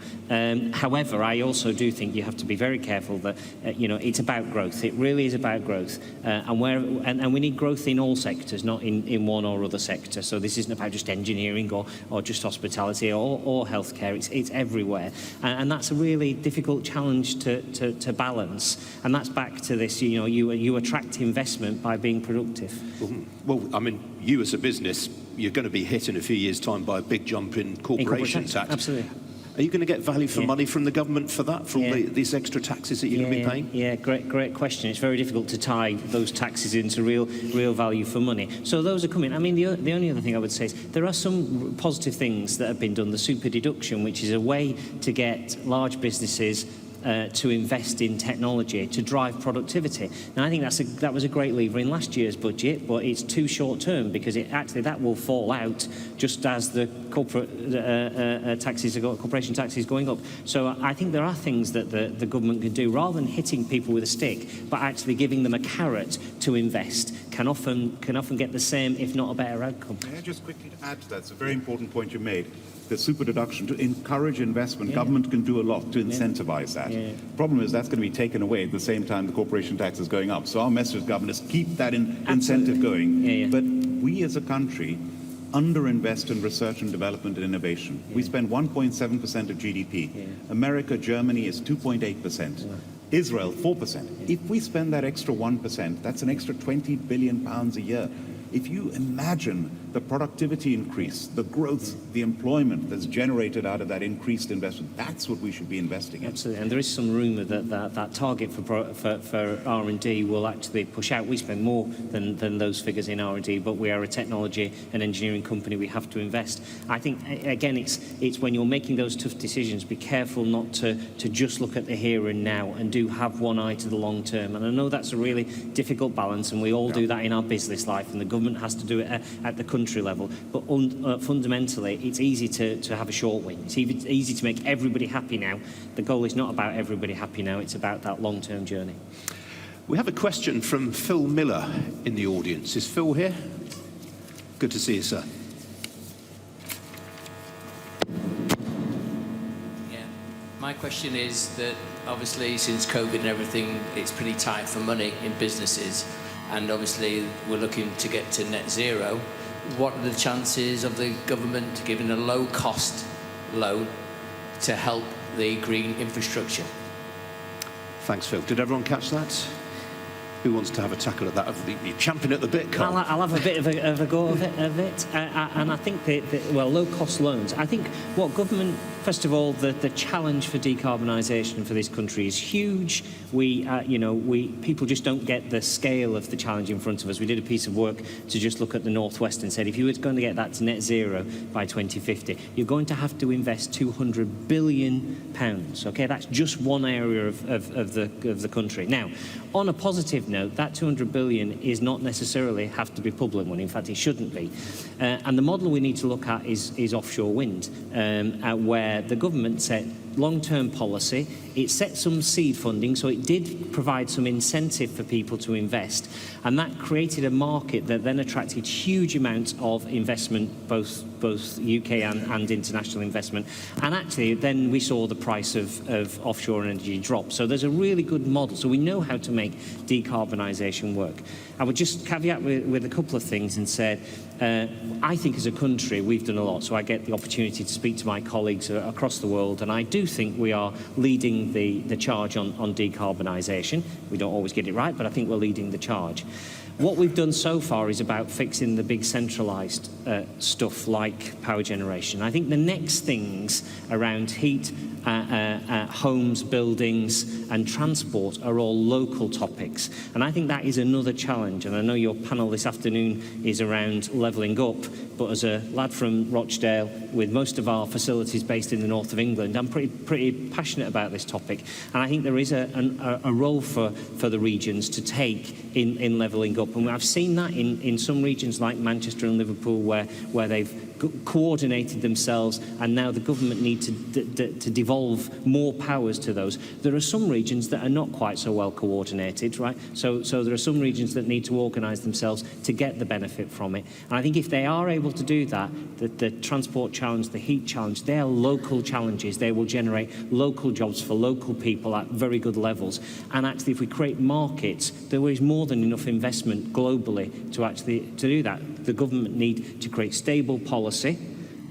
[SPEAKER 5] However, I also do think you have to be very careful that it's about growth. It really is about growth, and we need growth in all sectors, not in one or other sector. So this isn't about just engineering or just hospitality or healthcare. It's everywhere, and that's a really difficult challenge to balance. And that's back to this. You attract investment by being productive.
[SPEAKER 1] Well, I mean, you as a business, you're going to be hit in a few years' time by a big jump in corporation tax.
[SPEAKER 5] Absolutely.
[SPEAKER 1] Are you going to get value for money from the government for that, for all these extra taxes that you're going to be paying?
[SPEAKER 5] Yeah, great question. It's very difficult to tie those taxes into real value for money. So those are coming. I mean, the only other thing I would say is there are some positive things that have been done. The super deduction, which is a way to get large businesses to invest in technology to drive productivity. Now, I think that was a great lever in last year's budget, but it's too short term because that will fall out just as the corporation tax is going up. So I think there are things that the government can do rather than hitting people with a stick, but actually giving them a carrot to invest can often get the same, if not a better outcome.
[SPEAKER 4] May I just quickly add to that? It's a very important point you made. The super deduction to encourage investment, government can do a lot to incentivize that. Problem is that's going to be taken away at the same time the corporation tax is going up. So our message to government is keep that incentive going. But we as a country underinvest in research and development and innovation. We spend 1.7% of GDP. America, Germany is 2.8%. Israel, 4%. If we spend that extra 1%, that's an extra £20 billion a year. If you imagine the productivity increase, the growth, the employment that's generated out of that increased investment, that's what we should be investing in.
[SPEAKER 5] Absolutely, and there is some rumour that target for R&D will actually push out. We spend more than those figures in R&D, but we are a technology and engineering company. We have to invest. I think, again, it's when you're making those tough decisions, be careful not to just look at the here and now and do have one eye to the long term. And I know that's a really difficult balance, and we all do that in our business life, and the government has to do it at the country level. But fundamentally, it's easy to have a short win. It's easy to make everybody happy now. The goal is not about everybody happy now. It's about that long-term journey.
[SPEAKER 1] We have a question from Phil Miller in the audience. Is Phil here? Good to see you, sir.
[SPEAKER 11] Yeah. My question is that obviously since COVID and everything, it's pretty tight for money in businesses. And obviously we're looking to get to net zero. What are the chances of the government giving a low-cost loan to help the green infrastructure?
[SPEAKER 1] Thanks, Phil. Did everyone catch that? Who wants to have a tackle at that? You're champing at the bit, Carl.
[SPEAKER 5] I'll have a bit of a go of it. And I think low-cost loans. I think what government, first of all, the challenge for decarbonisation for this country is huge. People just don't get the scale of the challenge in front of us. We did a piece of work to just look at the Northwest and said, if you were going to get that to net zero by 2050, you're going to have to invest £200 billion. Okay, that's just one area of the country. Now, on a positive note, that 200 billion is not necessarily have to be public money. In fact, it shouldn't be. And the model we need to look at is offshore wind, where the government set long-term policy. It set some seed funding, so it did provide some incentive for people to invest. And that created a market that then attracted huge amounts of investment, both UK and international investment. And actually, then we saw the price of offshore energy drop. So there's a really good model. So we know how to make decarbonisation work. I would just caveat with a couple of things and said, I think as a country, we've done a lot. So I get the opportunity to speak to my colleagues across the world, and I do think we are leading the charge on decarbonisation. We don't always get it right, but I think we're leading the charge. What we've done so far is about fixing the big centralised stuff like power generation. I think the next things around heat, homes, buildings and transport are all local topics. And I think that is another challenge. And I know your panel this afternoon is around levelling up, but as a lad from Rochdale with most of our facilities based in the north of England, I'm pretty passionate about this topic. And I think there is a role for the regions to take in levelling up. And I've seen that in some regions like Manchester and Liverpool where they've coordinated themselves, and now the government need to devolve more powers to those. There are some regions that are not quite so well coordinated, right? So there are some regions that need to organise themselves to get the benefit from it. And I think if they are able to do that, the transport challenge, the heat challenge, they are local challenges. They will generate local jobs for local people at very good levels. And actually, if we create markets, there is more than enough investment globally to do that. The government need to create stable policy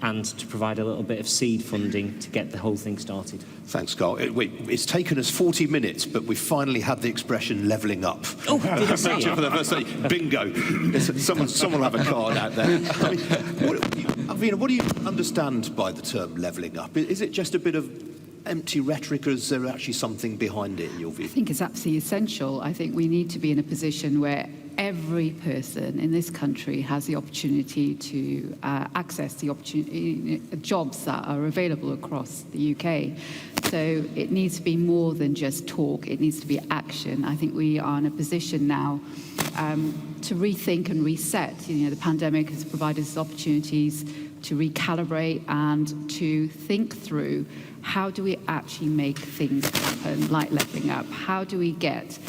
[SPEAKER 5] and to provide a little bit of seed funding to get the whole thing started.
[SPEAKER 1] Thanks, Carl. It's taken us 40 minutes, but we finally had the expression levelling up.
[SPEAKER 5] Oh, did I say it?
[SPEAKER 1] For the first time. Bingo. Someone will have a card out there. What do you understand by the term levelling up? Is it just a bit of empty rhetoric, or is there actually something behind it, in your view?
[SPEAKER 6] I think it's absolutely essential. I think we need to be in a position where every person in this country has the opportunity to access the jobs that are available across the UK. So it needs to be more than just talk, it needs to be action. I think we are in a position now to rethink and reset. The pandemic has provided us opportunities to recalibrate and to think through how do we actually make things happen, like levelling up? How do we get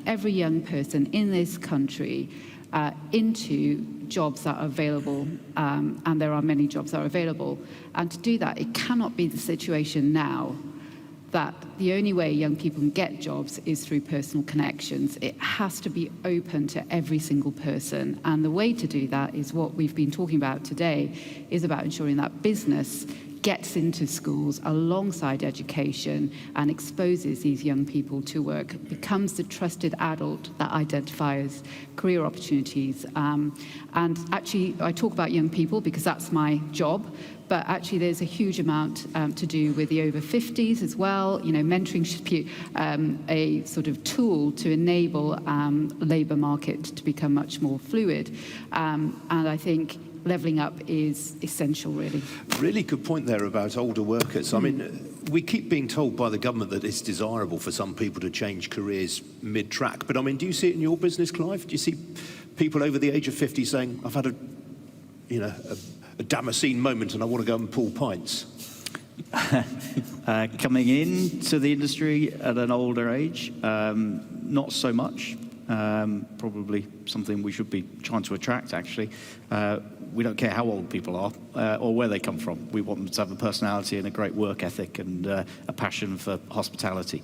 [SPEAKER 6] every young person in this country into jobs that are available, and there are many jobs that are available. And to do that, it cannot be the situation now that the only way young people can get jobs is through personal connections. It has to be open to every single person. And the way to do that is what we've been talking about today, is about ensuring that business gets into schools alongside education and exposes these young people to work, becomes the trusted adult that identifies career opportunities. And actually, I talk about young people because that's my job, but actually there's a huge amount to do with the over 50s as well. Mentoring should be a sort of tool to enable labour market to become much more fluid. And I think levelling up is essential, really.
[SPEAKER 1] Really good point there about older workers. I mean, we keep being told by the government that it's desirable for some people to change careers mid-track. But I mean, do you see it in your business, Clive? Do you see people over the age of 50 saying, I've had a Damascene moment and I want to go and pull pints?
[SPEAKER 7] Coming into the industry at an older age, not so much. Probably something we should be trying to attract, actually. We don't care how old people are or where they come from. We want them to have a personality and a great work ethic and a passion for hospitality.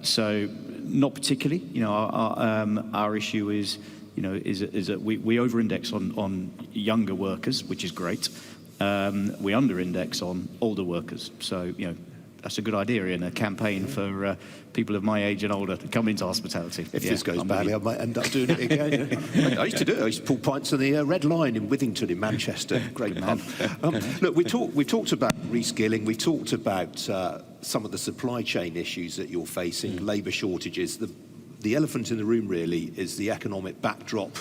[SPEAKER 7] So not particularly. Our issue is that we over-index on younger workers, which is great. We under-index on older workers. So, that's a good idea in a campaign for people of my age and older to come into hospitality.
[SPEAKER 1] If this goes badly, I might end up doing it again. I used to do it. I used to pull pints on the Red Line in Withington in Manchester. Great pub. Look, we've talked about reskilling. We've talked about some of the supply chain issues that you're facing, labour shortages. The elephant in the room, really, is the economic backdrop,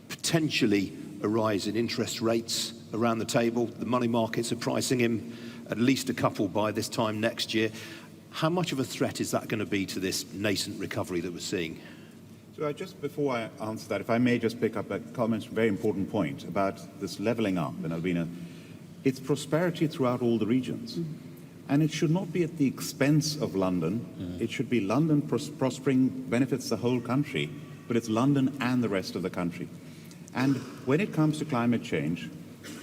[SPEAKER 1] potentially a rise in interest rates around the table. The money markets are pricing in at least a couple by this time next year. How much of a threat is that going to be to this nascent recovery that we're seeing?
[SPEAKER 4] So just before I answer that, if I may just pick up a comment, a very important point about this levelling up. And Albina, it's prosperity throughout all the regions. And it should not be at the expense of London. It should be London prospering benefits the whole country, but it's London and the rest of the country. And when it comes to climate change,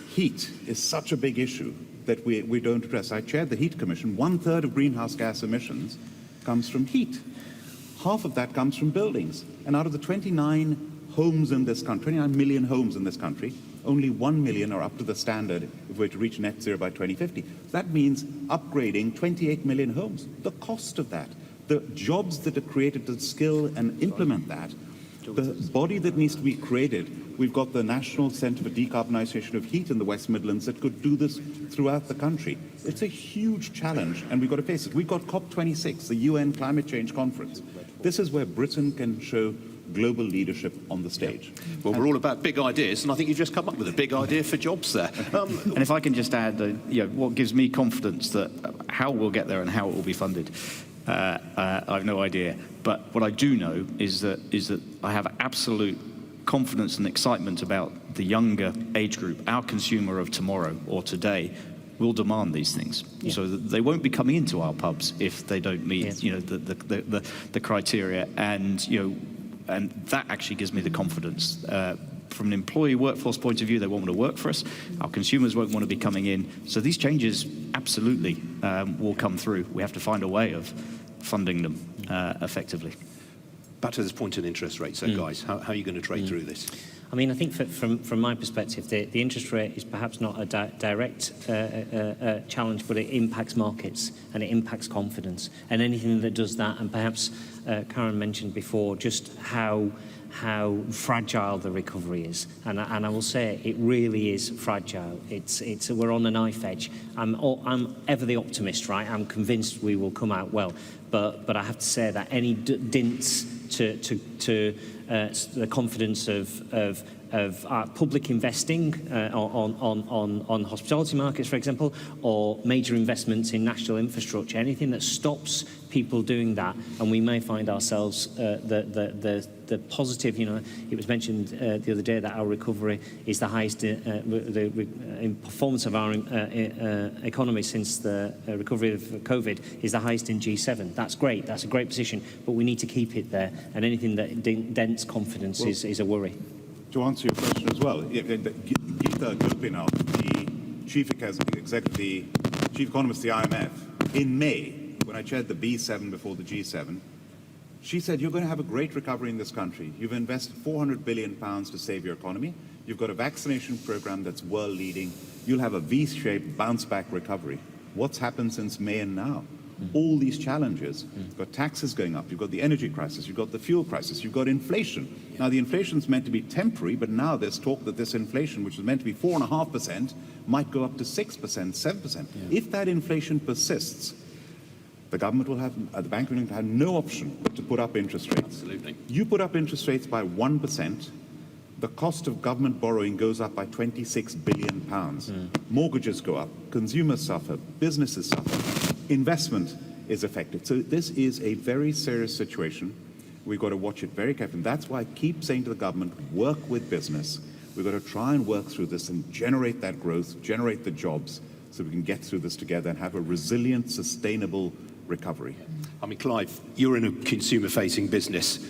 [SPEAKER 4] heat is such a big issue that we don't address. I chaired the Heat Commission. 1/3 of greenhouse gas emissions comes from heat. Half of that comes from buildings. And out of the 29 homes in this country, 29 million homes in this country, only 1 million are up to the standard if we're to reach net zero by 2050. That means upgrading 28 million homes. The cost of that, the jobs that are created to skill and implement that, the body that needs to be created. We've got the National Centre for Decarbonisation of Heat in the West Midlands that could do this throughout the country. It's a huge challenge, and we've got to face it. We've got COP26, the UN Climate Change Conference. This is where Britain can show global leadership on the stage.
[SPEAKER 1] Well, we're all about big ideas, and I think you've just come up with a big idea for jobs there.
[SPEAKER 7] And if I can just add, what gives me confidence that how we'll get there and how it will be funded, I have no idea. But what I do know is that I have absolute confidence and excitement about the younger age group, our consumer of tomorrow or today, will demand these things. Yeah. So that they won't be coming into our pubs if they don't meet, you know, the criteria, and and that actually gives me the confidence. From an employee workforce point of view, they won't want to work for us. Our consumers won't want to be coming in. So these changes absolutely will come through. We have to find a way of funding them effectively.
[SPEAKER 1] Back to this point on interest rates, so guys, how are you going to trade through this?
[SPEAKER 5] I mean, I think from my perspective, the interest rate is perhaps not a direct challenge, but it impacts markets and it impacts confidence. And anything that does that, and perhaps Karen mentioned before, just how fragile the recovery is, and I will say it really is fragile. We're on a knife edge. I'm ever the optimist, right? I'm convinced we will come out well, but I have to say that any dints to the confidence of public investing on hospitality markets, for example, or major investments in national infrastructure, anything that stops people doing that, and we may find ourselves the positive. It was mentioned the other day that our recovery is the highest in performance of our economy since the recovery of COVID is the highest in G7. That's great. That's a great position, but we need to keep it there. And anything that dents confidence is a worry.
[SPEAKER 4] To answer your question as well, Geeta Gopinath, the chief economist of the IMF, in May, when I chaired the B7 before the G7, she said, you're going to have a great recovery in this country. You've invested £400 billion to save your economy. You've got a vaccination program that's world leading. You'll have a V-shaped bounce back recovery. What's happened since May and now? All these challenges. You've got taxes going up, you've got the energy crisis, you've got the fuel crisis, you've got inflation. Now the inflation's meant to be temporary, but now there's talk that this inflation, which was meant to be 4.5%, might go up to 6%, 7%. If that inflation persists, the government will have, the Bank will have no option but to put up interest rates.
[SPEAKER 1] Absolutely.
[SPEAKER 4] You put up interest rates by 1%, the cost of government borrowing goes up by £26 billion. Mortgages go up, consumers suffer, businesses suffer, investment is affected. So this is a very serious situation. We've got to watch it very carefully. That's why I keep saying to the government, work with business. We've got to try and work through this and generate that growth, generate the jobs, so we can get through this together and have a resilient, sustainable recovery.
[SPEAKER 1] I mean, Clive, you're in a consumer-facing business.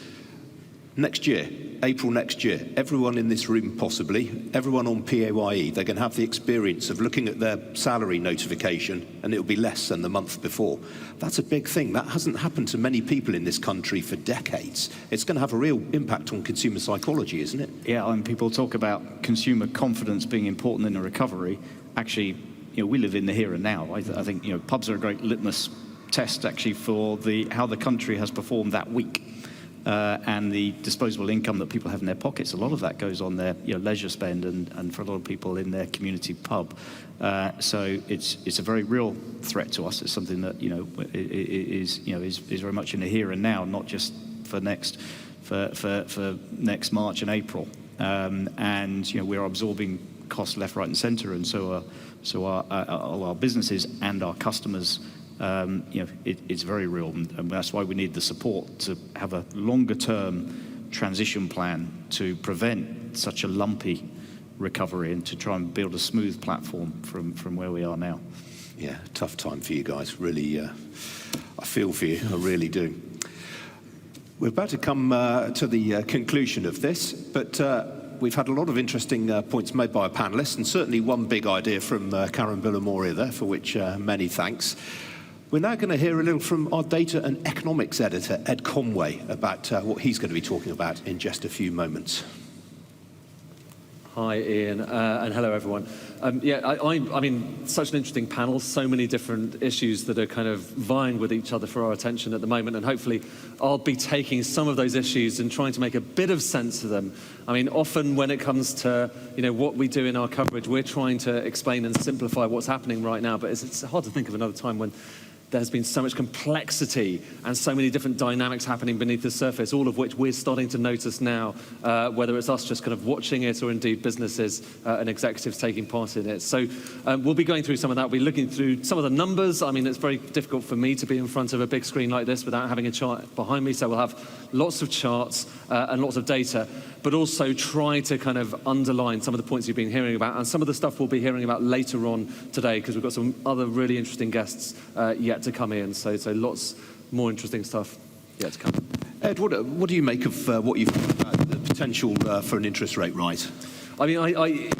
[SPEAKER 1] Next year, April next year, everyone in this room possibly, everyone on PAYE, they're going to have the experience of looking at their salary notification and it'll be less than the month before. That's a big thing. That hasn't happened to many people in this country for decades. It's going to have a real impact on consumer psychology, isn't it?
[SPEAKER 7] Yeah, and people talk about consumer confidence being important in a recovery. Actually, we live in the here and now. I think, pubs are a great litmus test actually for how the country has performed that week. And the disposable income that people have in their pockets, a lot of that goes on their leisure spend and for a lot of people in their community pub. So it's a very real threat to us. It's something that is very much in the here and now, not just for next March and April. And we're absorbing costs left, right, and centre, and so are all our businesses and our customers. It's very real, and that's why we need the support to have a longer-term transition plan to prevent such a lumpy recovery and to try and build a smooth platform from where we are now.
[SPEAKER 1] Yeah, tough time for you guys. Really, I feel for you. I really do. We're about to come to the conclusion of this, but we've had a lot of interesting points made by our panellists, and certainly one big idea from Karen Villamoria there, for which many thanks. We're now going to hear a little from our data and economics editor, Ed Conway, about what he's going to be talking about in just a few moments.
[SPEAKER 12] Hi, Ian, and hello, everyone. I mean, such an interesting panel, so many different issues that are kind of vying with each other for our attention at the moment, and hopefully I'll be taking some of those issues and trying to make a bit of sense of them. I mean, often when it comes to, what we do in our coverage, we're trying to explain and simplify what's happening right now, but it's hard to think of another time when there's been so much complexity and so many different dynamics happening beneath the surface, all of which we're starting to notice now, whether it's us just kind of watching it or indeed businesses and executives taking part in it. So we'll be going through some of that. We'll be looking through some of the numbers. I mean, it's very difficult for me to be in front of a big screen like this without having a chart behind me. So we'll have lots of charts and lots of data, but also try to kind of underline some of the points you've been hearing about and some of the stuff we'll be hearing about later on today, because we've got some other really interesting guests yet to come in. So lots more interesting stuff yet to come.
[SPEAKER 1] Ed, what do you make of what you've heard about the potential for an interest rate rise?
[SPEAKER 12] I mean,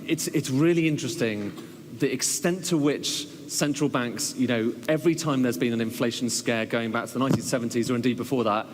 [SPEAKER 12] it's really interesting the extent to which central banks, you know, every time there's been an inflation scare going back to the 1970s or indeed before that,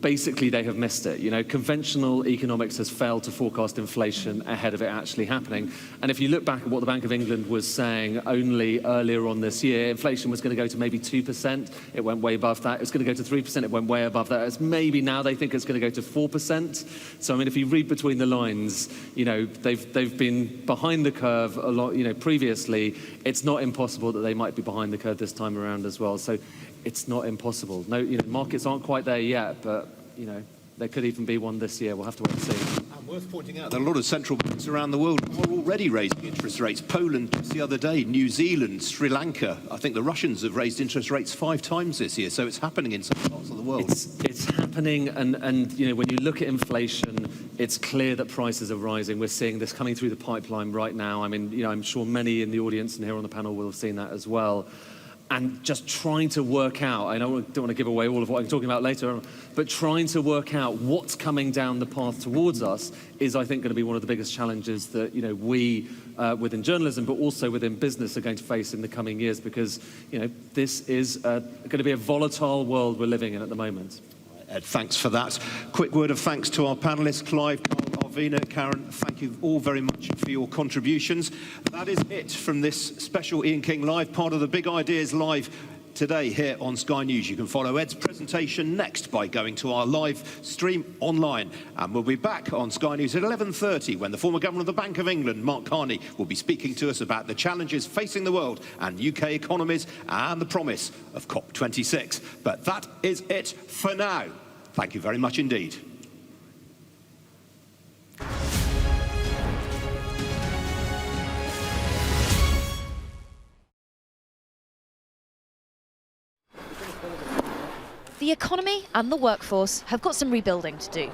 [SPEAKER 12] basically they have missed it. You know, conventional economics has failed to forecast inflation ahead of it actually happening. And if you look back at what the Bank of England was saying only earlier on this year, inflation was going to go to maybe 2%. It went way above that. It was going to go to 3%. It went way above that. It's maybe now they think it's going to go to 4%. So, I mean, if you read between the lines, you know, they've been behind the curve a lot, you know, previously. It's not impossible that they might be behind the curve this time around as well. So it's not impossible. No, you know, markets aren't quite there yet, but, you know, there could even be one this year. We'll have to wait and see.
[SPEAKER 1] And worth pointing out that a lot of central banks around the world are already raising interest rates. Poland just the other day, New Zealand, Sri Lanka. I think the Russians have raised interest rates 5 times this year, so it's happening in some parts of the world.
[SPEAKER 12] It's happening, and you know, when you look at inflation, it's clear that prices are rising. We're seeing this coming through the pipeline right now. I mean, you know, I'm sure many in the audience and here on the panel will have seen that as well. And just trying to work out, I don't want to give away all of what I'm talking about later, but trying to work out what's coming down the path towards us is, I think, going to be one of the biggest challenges that, you know, we within journalism, but also within business are going to face in the coming years, because, you know, this is going to be a volatile world we're living in at the moment.
[SPEAKER 1] Ed, thanks for that. Quick word of thanks to our panellists, Clive, Arvina, Karen. Thank you all very much for your contributions. That is it from this special Ian King Live, part of the Big Ideas Live today here on Sky News. You can follow Ed's presentation next by going to our live stream online. And we'll be back on Sky News at 11:30 when the former Governor of the Bank of England, Mark Carney, will be speaking to us about the challenges facing the world and UK economies and the promise of COP26. But that is it for now. Thank you very much indeed.
[SPEAKER 13] The economy and the workforce have got some rebuilding to do.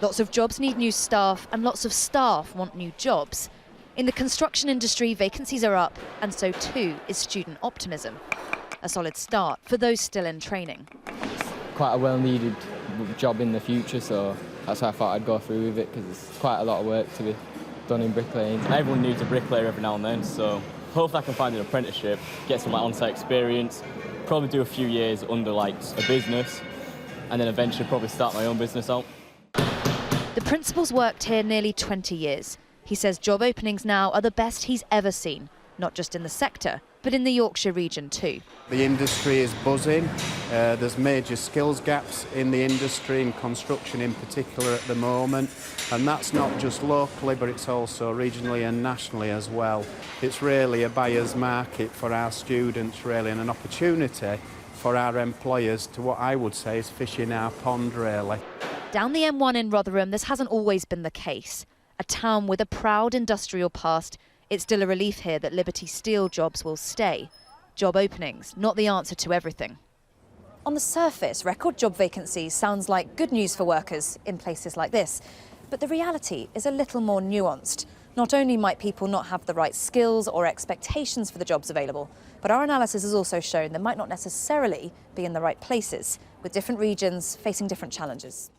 [SPEAKER 13] Lots of jobs need new staff and lots of staff want new jobs. In the construction industry, vacancies are up, and so too is student optimism. A solid start for those still in training.
[SPEAKER 14] Quite a well-needed job in the future, so that's why I thought I'd go through with it, because there's quite a lot of work to be done in bricklaying.
[SPEAKER 15] Everyone needs a bricklayer every now and then, so hopefully I can find an apprenticeship, get some on-site experience, probably do a few years under a business, and then eventually probably start my own business out.
[SPEAKER 13] The principal's worked here nearly 20 years. He says job openings now are the best he's ever seen, not just in the sector, but in the Yorkshire region too.
[SPEAKER 16] The industry is buzzing. There's major skills gaps in the industry, in construction in particular at the moment. And that's not just locally, but it's also regionally and nationally as well. It's really a buyer's market for our students, really, and an opportunity for our employers to, what I would say, is fish in our pond, really.
[SPEAKER 13] Down the M1 in Rotherham, this hasn't always been the case. A town with a proud industrial past, it's still a relief here that Liberty Steel jobs will stay. Job openings, not the answer to everything. On the surface, record job vacancies sounds like good news for workers in places like this. But the reality is a little more nuanced. Not only might people not have the right skills or expectations for the jobs available, but our analysis has also shown they might not necessarily be in the right places, with different regions facing different challenges.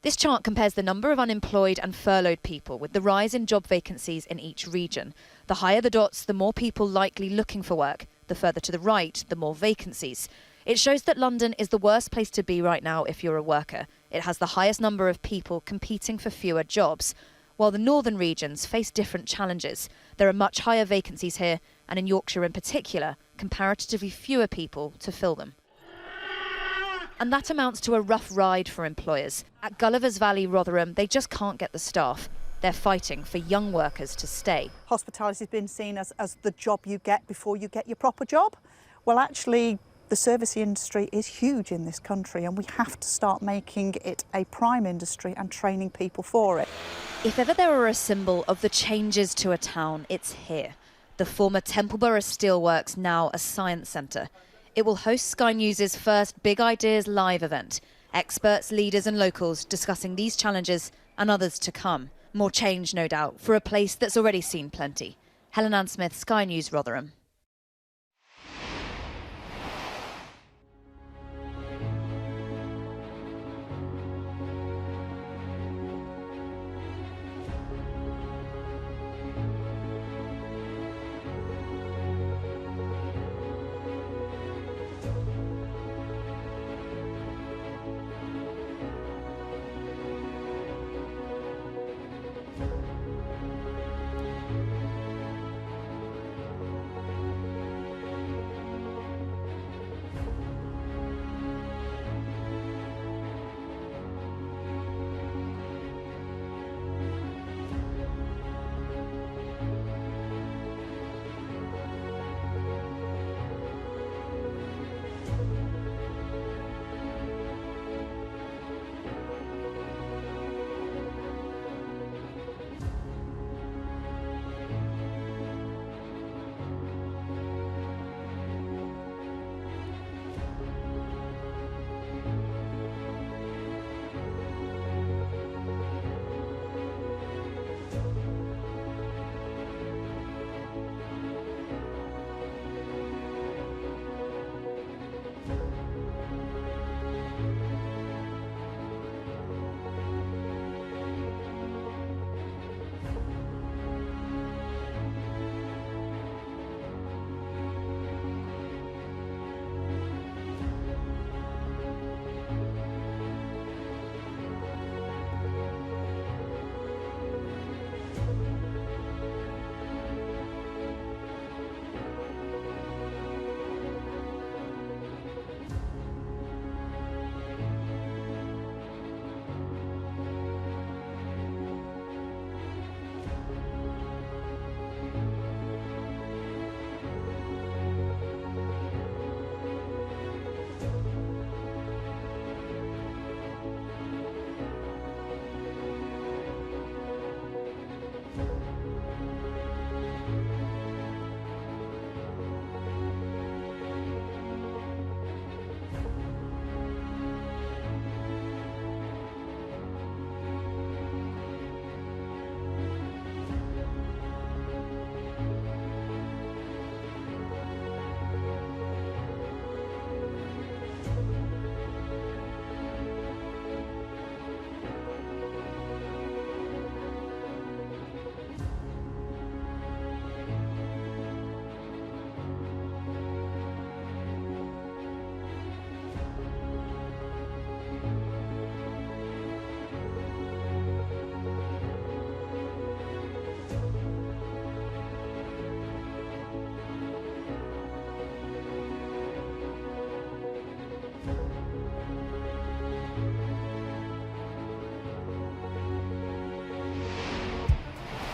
[SPEAKER 13] This chart compares the number of unemployed and furloughed people with the rise in job vacancies in each region. The higher the dots, the more people likely looking for work. The further to the right, the more vacancies. It shows that London is the worst place to be right now if you're a worker. It has the highest number of people competing for fewer jobs, while the northern regions face different challenges. There are much higher vacancies here, and in Yorkshire in particular, comparatively fewer people to fill them. And that amounts to a rough ride for employers. At Gulliver's Valley, Rotherham, they just can't get the staff. They're fighting for young workers to stay.
[SPEAKER 17] Hospitality has been seen as the job you get before you get your proper job. Well, actually, the service industry is huge in this country, and we have to start making it a prime industry and training people for it.
[SPEAKER 13] If ever there were a symbol of the changes to a town, it's here. The former Templeborough Steelworks, now a science centre. It will host Sky News' first Big Ideas Live event. Experts, leaders and locals discussing these challenges and others to come. More change, no doubt, for a place that's already seen plenty. Helen-Ann Smith, Sky News, Rotherham.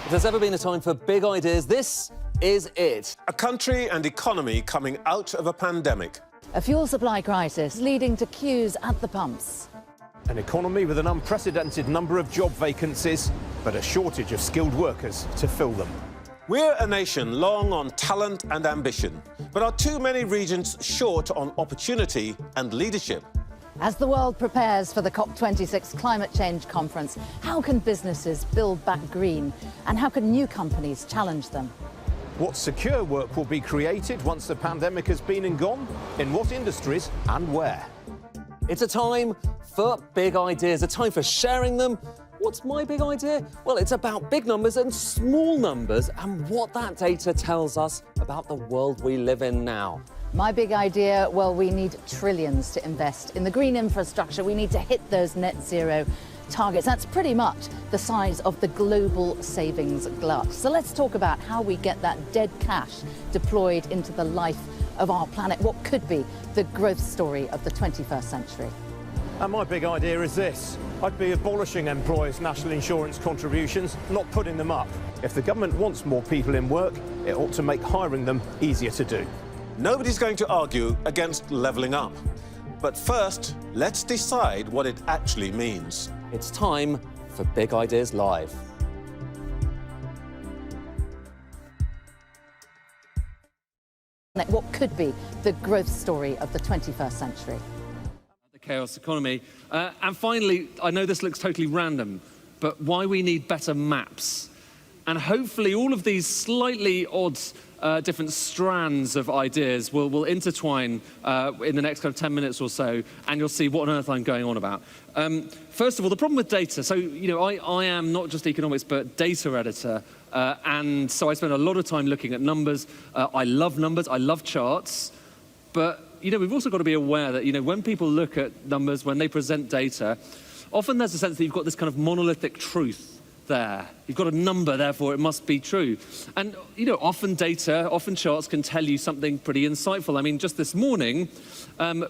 [SPEAKER 18] If there's ever been a time for big ideas, this is it.
[SPEAKER 19] A country and economy coming out of a pandemic.
[SPEAKER 20] A fuel supply crisis leading to queues at the pumps.
[SPEAKER 1] An economy with an unprecedented number of job vacancies, but a shortage of skilled workers to fill them.
[SPEAKER 19] We're a nation long on talent and ambition, but are too many regions short on opportunity and leadership?
[SPEAKER 20] As the world prepares for the COP26 climate change conference, how can businesses build back green? And how can new companies challenge them?
[SPEAKER 1] What secure work will be created once the pandemic has been and gone? In what industries and where?
[SPEAKER 18] It's a time for big ideas, a time for sharing them. What's my big idea? Well, it's about big numbers and small numbers and what that data tells us about the world we live in now.
[SPEAKER 20] My big idea, well, we need trillions to invest in the green infrastructure. We need to hit those net zero targets. That's pretty much the size of the global savings glut. So let's talk about how we get that dead cash deployed into the life of our planet, what could be the growth story of the 21st century.
[SPEAKER 1] And my big idea is this. I'd be abolishing employers' national insurance contributions, not putting them up. If the government wants more people in work, it ought to make hiring them easier to do.
[SPEAKER 19] Nobody's going to argue against levelling up. But first, let's decide what it actually means.
[SPEAKER 18] It's time for Big Ideas Live.
[SPEAKER 20] What could be the growth story of the 21st century.
[SPEAKER 12] The chaos economy. And finally, I know this looks totally random, but why we need better maps. And hopefully all of these slightly odd different strands of ideas will intertwine in the next kind of 10 minutes or so, and you'll see what on earth I'm going on about. First of all, the problem with data. So, you know, I am not just economics, but data editor. And so I spend a lot of time looking at numbers. I love numbers, I love charts. But, you know, we've also got to be aware that, you know, when people look at numbers, when they present data, often there's a sense that you've got this kind of monolithic truth there. You've got a number, therefore it must be true. And, you know, often data, often charts can tell you something pretty insightful. I mean, just this morning,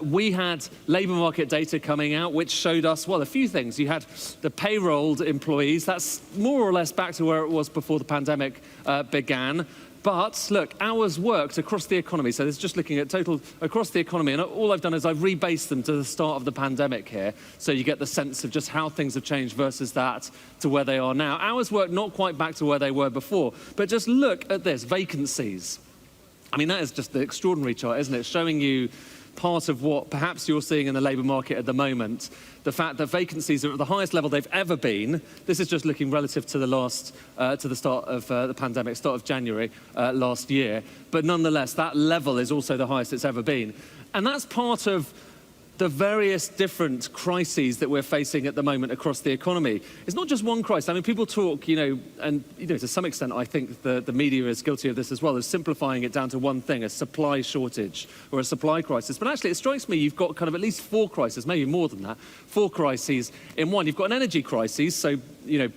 [SPEAKER 12] we had labour market data coming out, which showed us, well, a few things. You had the payrolled employees. That's more or less back to where it was before the pandemic began. But look, hours worked across the economy. So this is just looking at total across the economy. And all I've done is I've rebased them to the start of the pandemic here. So you get the sense of just how things have changed versus that to where they are now. Hours worked not quite back to where they were before. But just look at this, vacancies. I mean, that is just the extraordinary chart, isn't it? Showing you part of what perhaps you're seeing in the labour market at the moment. The fact that vacancies are at the highest level they've ever been. This is just looking relative to the last, to the start of the pandemic, start of January last year. But nonetheless, that level is also the highest it's ever been. And that's part of the various different crises that we're facing at the moment across the economy. It's not just one crisis. I mean, people talk, you know, and, you know, to some extent, I think the media is guilty of this as well, of simplifying it down to one thing, a supply shortage or a supply crisis. But actually, it strikes me you've got kind of at least 4 crises, maybe more than that, 4 crises in one. You've got an energy crisis, so, you know,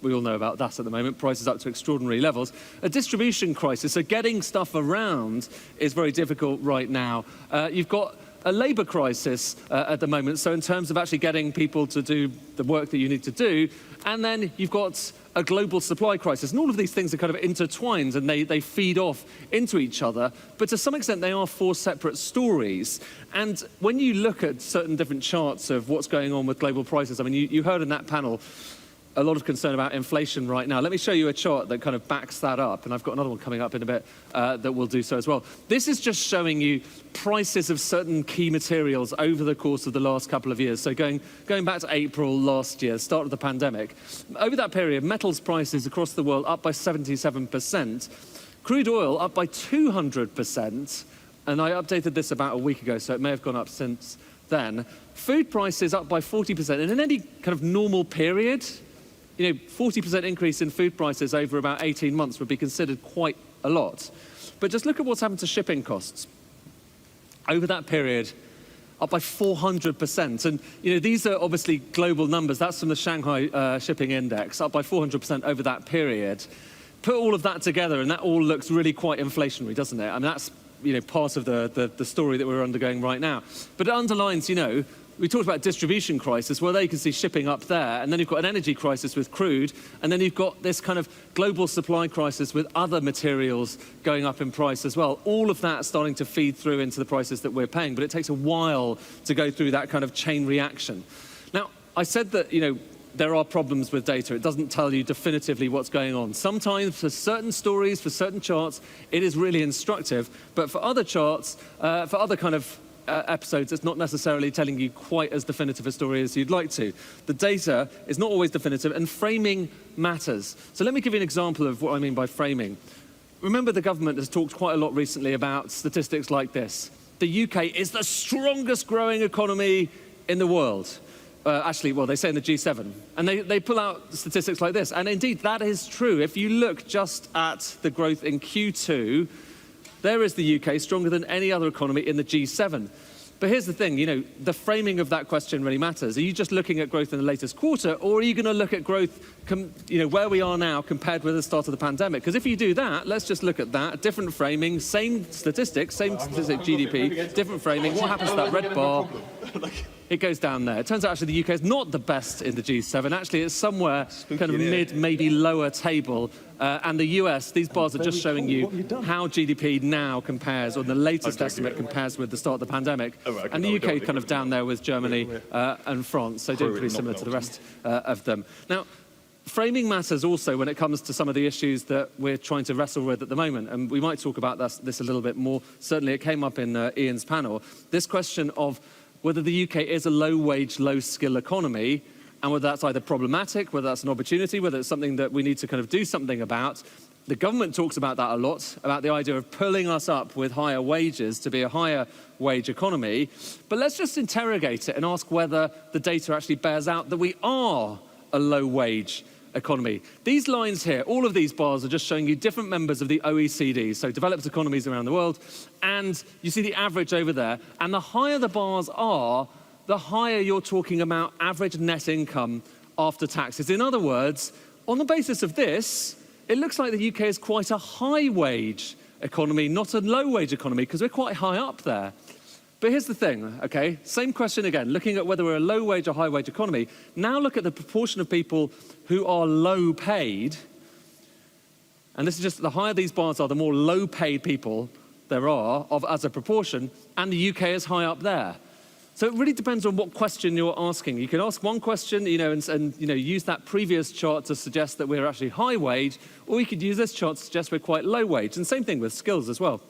[SPEAKER 12] we all know about that at the moment, prices up to extraordinary levels. A distribution crisis, so getting stuff around is very difficult right now. You've got a labour crisis at the moment, so in terms of actually getting people to do the work that you need to do, and then you've got a global supply crisis, and all of these things are kind of intertwined and they feed off into each other, but to some extent they are 4 separate stories. And when you look at certain different charts of what's going on with global prices, I mean, you heard in that panel a lot of concern about inflation right now. Let me show you a chart that kind of backs that up, and I've got another one coming up in a bit that will do so as well. This is just showing you prices of certain key materials over the course of the last couple of years. So going back to April last year, start of the pandemic. Over that period, metals prices across the world up by 77%, crude oil up by 200%, and I updated this about a week ago, so it may have gone up since then. Food prices up by 40%, and in any kind of normal period, you know, 40% increase in food prices over about 18 months would be considered quite a lot. But just look at what's happened to shipping costs. Over that period, up by 400%. And, you know, these are obviously global numbers. That's from the Shanghai Shipping Index, up by 400% over that period. Put all of that together, and that all looks really quite inflationary, doesn't it? I mean, that's, you know, part of the story that we're undergoing right now. But it underlines, you know, we talked about distribution crisis, well, there you can see shipping up there, and then you've got an energy crisis with crude, and then you've got this kind of global supply crisis with other materials going up in price as well. All of that starting to feed through into the prices that we're paying, but it takes a while to go through that kind of chain reaction. Now, I said that, you know, there are problems with data. It doesn't tell you definitively what's going on. Sometimes for certain stories, for certain charts, it is really instructive, but for other charts, for other kind of episodes, it's not necessarily telling you quite as definitive a story as you'd like to. The data is not always definitive, and framing matters. So let me give you an example of what I mean by framing. Remember, the government has talked quite a lot recently about statistics like this. The UK is the strongest growing economy in the world. Actually, well, they say in the G7. And they pull out statistics like this. And indeed, that is true. If you look just at the growth in Q2, there is the UK stronger than any other economy in the G7. But here's the thing, you know, the framing of that question really matters. Are you just looking at growth in the latest quarter, or are you going to look at growth, you know, where we are now compared with the start of the pandemic? Because if you do that, let's just look at that. Different framing, same statistic, GDP, different framing. What happens to that red bar? It goes down there. It turns out actually the UK is not the best in the G7. Actually, it's somewhere kind of mid, maybe lower table. And the US, these bars are just showing you how GDP now compares, or the latest estimate compares with the start of the pandemic. And the UK kind of down there with Germany and France, so doing pretty similar to the rest of them. Now, framing matters also when it comes to some of the issues that we're trying to wrestle with at the moment. And we might talk about this a little bit more. Certainly, it came up in Ian's panel. This question of, whether the UK is a low-wage, low-skill economy, and whether that's either problematic, whether that's an opportunity, whether it's something that we need to kind of do something about. The government talks about that a lot, about the idea of pulling us up with higher wages to be a higher wage economy. But let's just interrogate it and ask whether the data actually bears out that we are a low-wage economy. These lines here, all of these bars are just showing you different members of the OECD, so developed economies around the world, and you see the average over there. And the higher the bars are, the higher you're talking about average net income after taxes. In other words, on the basis of this, it looks like the UK is quite a high-wage economy, not a low-wage economy, because we're quite high up there. But here's the thing, okay? Same question again, looking at whether we're a low-wage or high-wage economy. Now look at the proportion of people who are low-paid. And this is just, the higher these bars are, the more low-paid people there are as a proportion, and the UK is high up there. So it really depends on what question you're asking. You can ask one question, and use that previous chart to suggest that we're actually high wage, or you could use this chart to suggest we're quite low wage. And same thing with skills as well.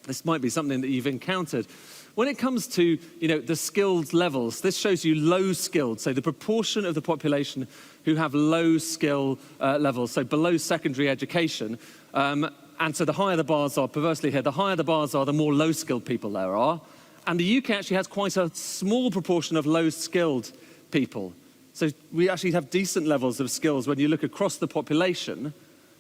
[SPEAKER 12] This might be something that you've encountered. When it comes to, the skilled levels, this shows you low skilled, so the proportion of the population who have low skill levels, so below secondary education. And so the higher the bars are, perversely here, the higher the bars are, the more low skilled people there are. And the UK actually has quite a small proportion of low-skilled people. So we actually have decent levels of skills when you look across the population.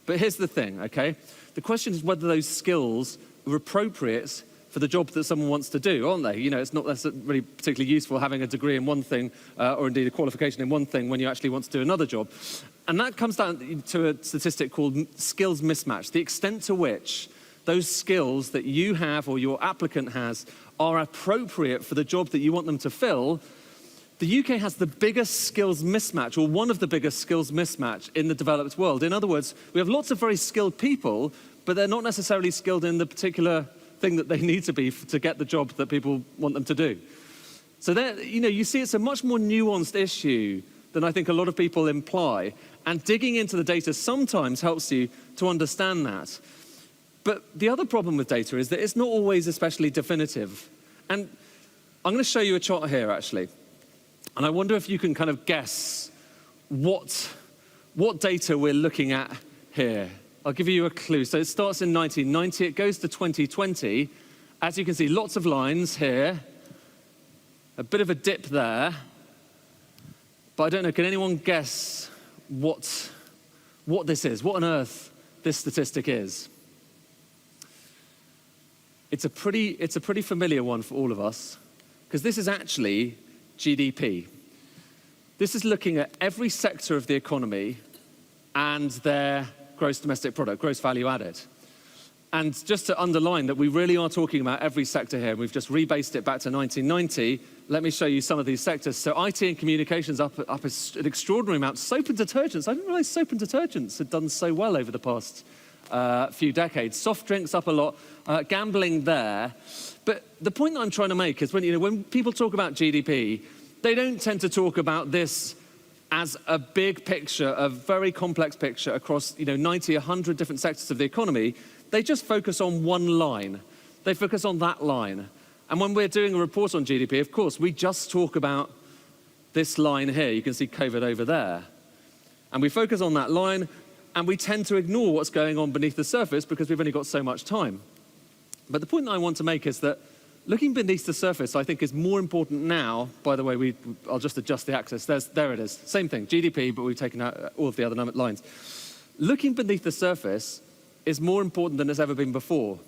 [SPEAKER 12] But here's the thing, okay? The question is whether those skills are appropriate for the job that someone wants to do, aren't they? It's not really particularly useful having a degree in one thing, or indeed a qualification in one thing when you actually want to do another job. And that comes down to a statistic called skills mismatch, the extent to which those skills that you have or your applicant has are appropriate for the job that you want them to fill. The UK has the biggest skills mismatch, or one of the biggest skills mismatch in the developed world. In other words, we have lots of very skilled people, but they're not necessarily skilled in the particular thing that they need to be to get the job that people want them to do. So there, you see it's a much more nuanced issue than I think a lot of people imply. And digging into the data sometimes helps you to understand that. But the other problem with data is that it's not always especially definitive. And I'm going to show you a chart here, actually. And I wonder if you can kind of guess what data we're looking at here. I'll give you a clue. So it starts in 1990, it goes to 2020. As you can see, lots of lines here. A bit of a dip there. But I don't know, can anyone guess what this is? What on earth this statistic is? It's a pretty familiar one for all of us, because this is actually GDP. This is looking at every sector of the economy and their gross domestic product, gross value added. And just to underline that we really are talking about every sector here, we've just rebased it back to 1990. Let me show you some of these sectors. So IT and communications up an extraordinary amount. Soap and detergents. I didn't realize soap and detergents had done so well over the past few decades. Soft drinks up a lot, gambling there. But the point that I'm trying to make is when people talk about GDP, they don't tend to talk about this as a big picture, a very complex picture across 90, 100 different sectors of the economy. They just focus on one line. They focus on that line. And when we're doing a report on GDP, of course, we just talk about this line here. You can see COVID over there. And we focus on that line, and we tend to ignore what's going on beneath the surface because we've only got so much time. But the point that I want to make is that looking beneath the surface, I think, is more important now. By the way, I'll just adjust the axis. There it is. Same thing, GDP, but we've taken out all of the other lines. Looking beneath the surface is more important than it's ever been before.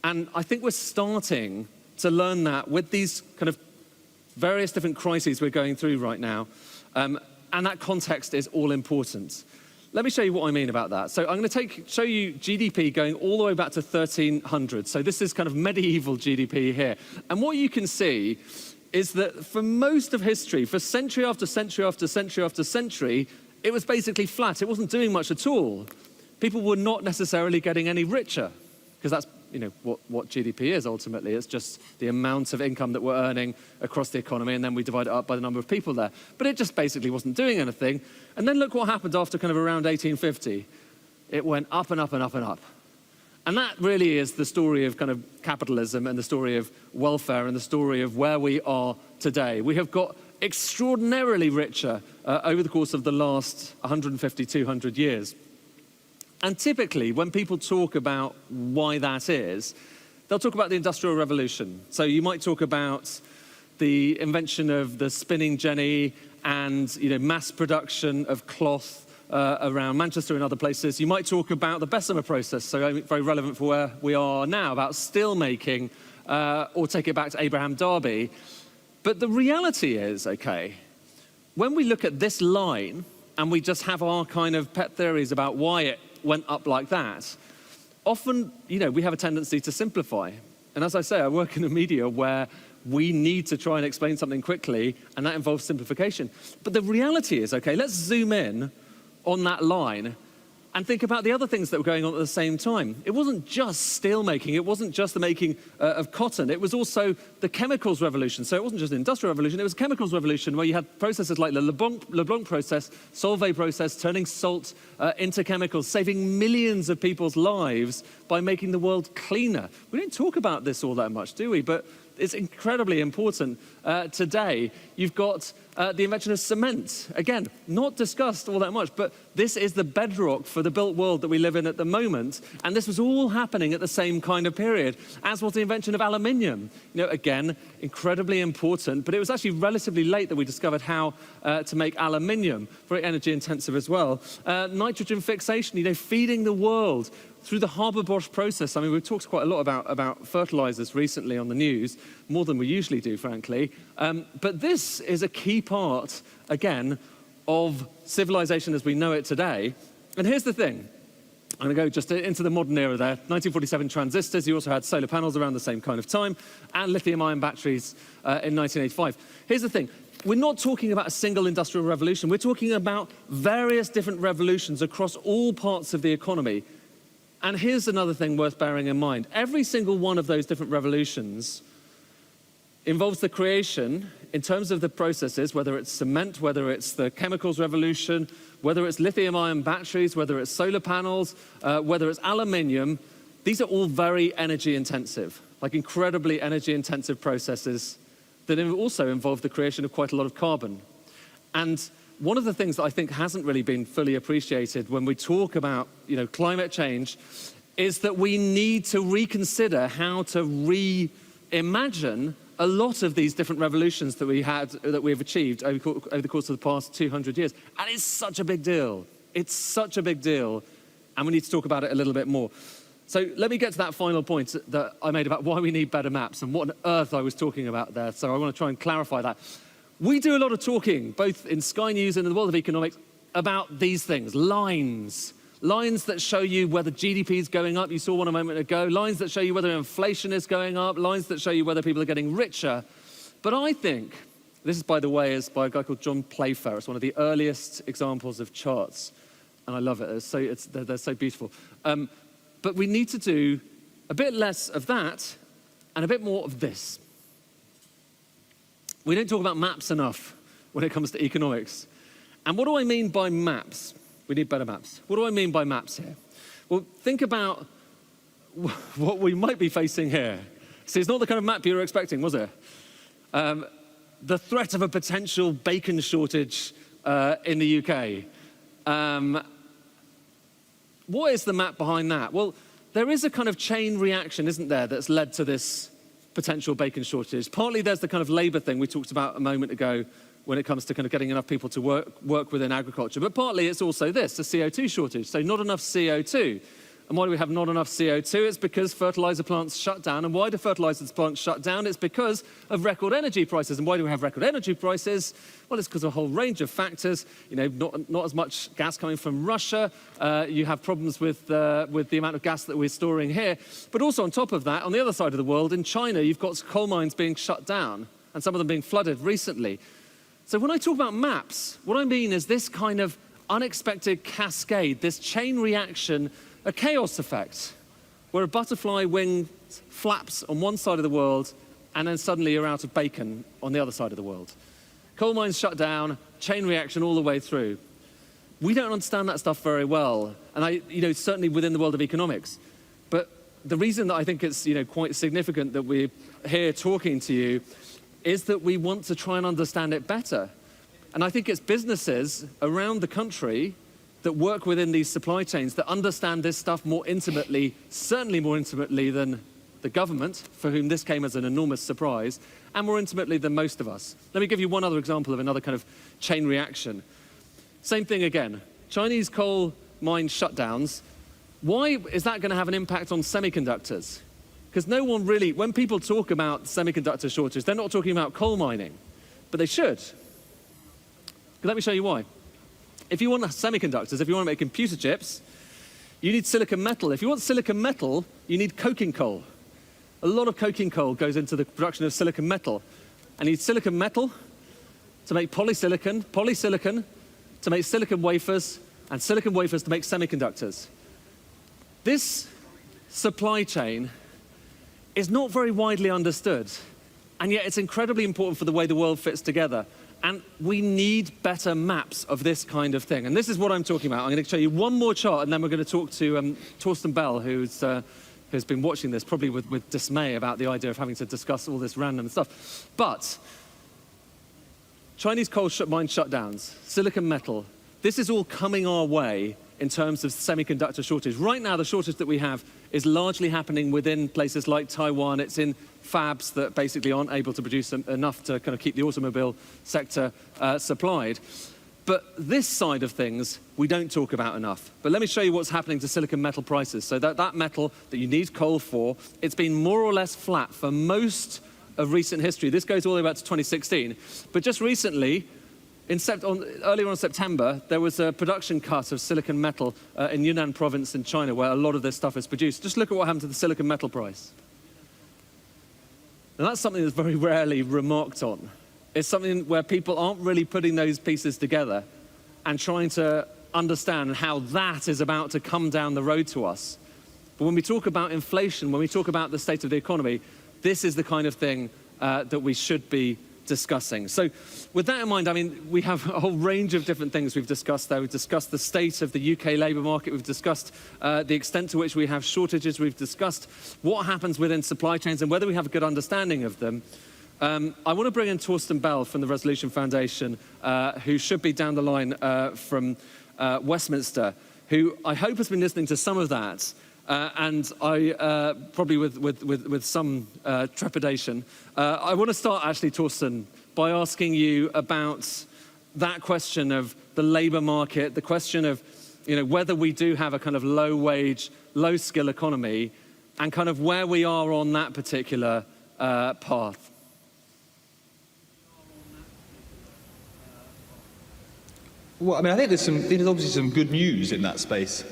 [SPEAKER 12] And I think we're starting to learn that with these kind of various different crises we're going through right now. And that context is all important. Let me show you what I mean about that. So I'm going to show you GDP going all the way back to 1300. So this is kind of medieval GDP here. And what you can see is that for most of history, for century after century after century after century, it was basically flat. It wasn't doing much at all. People were not necessarily getting any richer, because that's what GDP is ultimately. It's just the amount of income that we're earning across the economy, and then we divide it up by the number of people there. But it just basically wasn't doing anything. And then look what happened after kind of around 1850. It went up and up and up and up. And that really is the story of kind of capitalism and the story of welfare and the story of where we are today. We have got extraordinarily richer over the course of the last 150, 200 years. And typically, when people talk about why that is, they'll talk about the Industrial Revolution. So you might talk about the invention of the spinning jenny and mass production of cloth around Manchester and other places. You might talk about the Bessemer process, so very relevant for where we are now, about steel making, or take it back to Abraham Darby. But the reality is, okay, when we look at this line and we just have our kind of pet theories about why it went up like that, often, we have a tendency to simplify. And as I say, I work in a media where we need to try and explain something quickly, and that involves simplification. But the reality is, okay, let's zoom in on that line and think about the other things that were going on at the same time. It wasn't just steel making, it wasn't just the making of cotton, it was also the chemicals revolution. So it wasn't just the industrial revolution, it was a chemicals revolution where you had processes like the LeBlanc process, Solvay process, turning salt into chemicals, saving millions of people's lives by making the world cleaner. We don't talk about this all that much, do we? But it's incredibly important today. You've got the invention of cement. Again, not discussed all that much, but this is the bedrock for the built world that we live in at the moment. And this was all happening at the same kind of period, as was the invention of aluminium. Again, incredibly important, but it was actually relatively late that we discovered how to make aluminium, very energy intensive as well. Nitrogen fixation, feeding the world through the Haber-Bosch process. I mean, we've talked quite a lot about fertilizers recently on the news, more than we usually do, frankly. But this is a key part, again, of civilization as we know it today. And here's the thing. I'm going to go just into the modern era there. 1947 transistors. You also had solar panels around the same kind of time, and lithium-ion batteries in 1985. Here's the thing. We're not talking about a single industrial revolution. We're talking about various different revolutions across all parts of the economy. And here's another thing worth bearing in mind. Every single one of those different revolutions involves the creation, in terms of the processes, whether it's cement, whether it's the chemicals revolution, whether it's lithium-ion batteries, whether it's solar panels, whether it's aluminium, these are all very energy intensive, like incredibly energy intensive processes that also involve the creation of quite a lot of carbon. And one of the things that I think hasn't really been fully appreciated when we talk about, climate change is that we need to reconsider how to reimagine a lot of these different revolutions that we've achieved over the course of the past 200 years. And it's such a big deal. It's such a big deal. And we need to talk about it a little bit more. So let me get to that final point that I made about why we need better maps and what on earth I was talking about there. So I want to try and clarify that. We do a lot of talking, both in Sky News and in the world of economics, about these things, lines. Lines that show you whether GDP is going up, you saw one a moment ago, lines that show you whether inflation is going up, lines that show you whether people are getting richer. But I think, this is by the way, is by a guy called John Playfair. It's one of the earliest examples of charts. And I love it, they're so beautiful. But we need to do a bit less of that and a bit more of this. We don't talk about maps enough when it comes to economics. And what do I mean by maps? We need better maps. What do I mean by maps here? Well, think about what we might be facing here. See, it's not the kind of map you were expecting, was it? The threat of a potential bacon shortage in the UK. What is the map behind that? Well, there is a kind of chain reaction, isn't there, that's led to this potential bacon shortage. Partly there's the kind of labour thing we talked about a moment ago when it comes to kind of getting enough people to work within agriculture. But partly it's also this, the CO2 shortage. So not enough CO2. And why do we have not enough CO2? It's because fertilizer plants shut down. And why do fertilizer plants shut down? It's because of record energy prices. And why do we have record energy prices? Well, it's because of a whole range of factors. Not as much gas coming from Russia. You have problems with the amount of gas that we're storing here. But also on top of that, on the other side of the world, in China, you've got coal mines being shut down and some of them being flooded recently. So when I talk about maps, what I mean is this kind of unexpected cascade, this chain reaction, a chaos effect, where a butterfly wing flaps on one side of the world and then suddenly you're out of bacon on the other side of the world. Coal mines shut down, chain reaction all the way through. We don't understand that stuff very well, and certainly within the world of economics. But the reason that I think it's quite significant that we're here talking to you is that we want to try and understand it better. And I think it's businesses around the country that work within these supply chains that understand this stuff more intimately, certainly more intimately than the government, for whom this came as an enormous surprise, and more intimately than most of us. Let me give you one other example of another kind of chain reaction. Same thing again. Chinese coal mine shutdowns. Why is that going to have an impact on semiconductors? Because no one really, when people talk about semiconductor shortage, they're not talking about coal mining, but they should. Let me show you why. If you want semiconductors, if you want to make computer chips, you need silicon metal. If you want silicon metal, you need coking coal. A lot of coking coal goes into the production of silicon metal. And you need silicon metal to make polysilicon, polysilicon to make silicon wafers, and silicon wafers to make semiconductors. This supply chain is not very widely understood, and yet it's incredibly important for the way the world fits together. And we need better maps of this kind of thing. And this is what I'm talking about. I'm going to show you one more chart, and then we're going to talk to Torsten Bell, who's been watching this, probably with dismay about the idea of having to discuss all this random stuff. But Chinese coal mine shutdowns, silicon metal, this is all coming our way in terms of semiconductor shortage. Right now, the shortage that we have is largely happening within places like Taiwan. It's in fabs that basically aren't able to produce enough to kind of keep the automobile sector supplied. But this side of things, we don't talk about enough. But let me show you what's happening to silicon metal prices. So that metal that you need coal for, it's been more or less flat for most of recent history. This goes all the way back to 2016. But just recently, earlier on September, there was a production cut of silicon metal in Yunnan province in China, where a lot of this stuff is produced. Just look at what happened to the silicon metal price. And that's something that's very rarely remarked on. It's something where people aren't really putting those pieces together and trying to understand how that is about to come down the road to us. But when we talk about inflation, when we talk about the state of the economy, this is the kind of thing that we should be discussing. So with that in mind, I mean, we have a whole range of different things we've discussed there. We've discussed the state of the UK labour market. We've discussed the extent to which we have shortages. We've discussed what happens within supply chains and whether we have a good understanding of them. I want to bring in Torsten Bell from the Resolution Foundation, who should be down the line from Westminster, who I hope has been listening to some of that. And I, probably with some trepidation, I want to start actually, Torsten, by asking you about that question of the labour market, the question of whether we do have a kind of low-wage, low-skill economy, and kind of where we are on that particular path.
[SPEAKER 21] Well, I mean, I think there's obviously some good news in that space,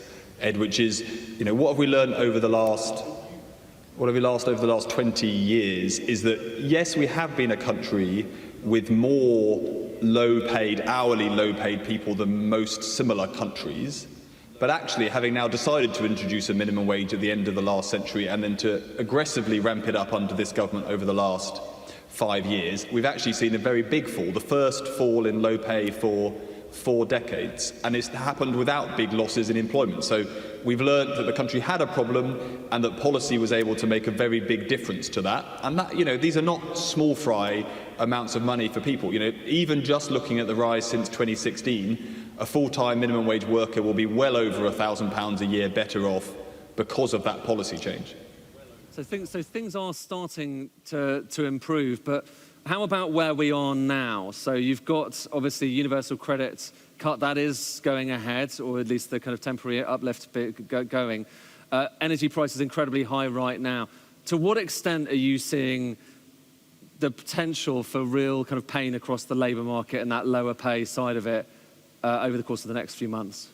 [SPEAKER 21] Ed, which is, what have we learned over the last 20 years is that, yes, we have been a country with more hourly low-paid people than most similar countries, but actually having now decided to introduce a minimum wage at the end of the last century and then to aggressively ramp it up under this government over the last 5 years, we've actually seen a very big fall, the first fall in low pay for 4 decades, and it's happened without big losses in employment. So we've learned that the country had a problem and that policy was able to make a very big difference to that. And that, these are not small fry amounts of money for people. Even just looking at the rise since 2016, a full-time minimum wage worker will be well over £1,000 a year better off because of that policy change.
[SPEAKER 12] So things are starting to improve, but how about where we are now? So you've got, obviously, universal credit cut. That is going ahead, or at least the kind of temporary uplift bit going. Energy prices incredibly high right now. To what extent are you seeing the potential for real kind of pain across the labour market and that lower pay side of it over the course of the next few months?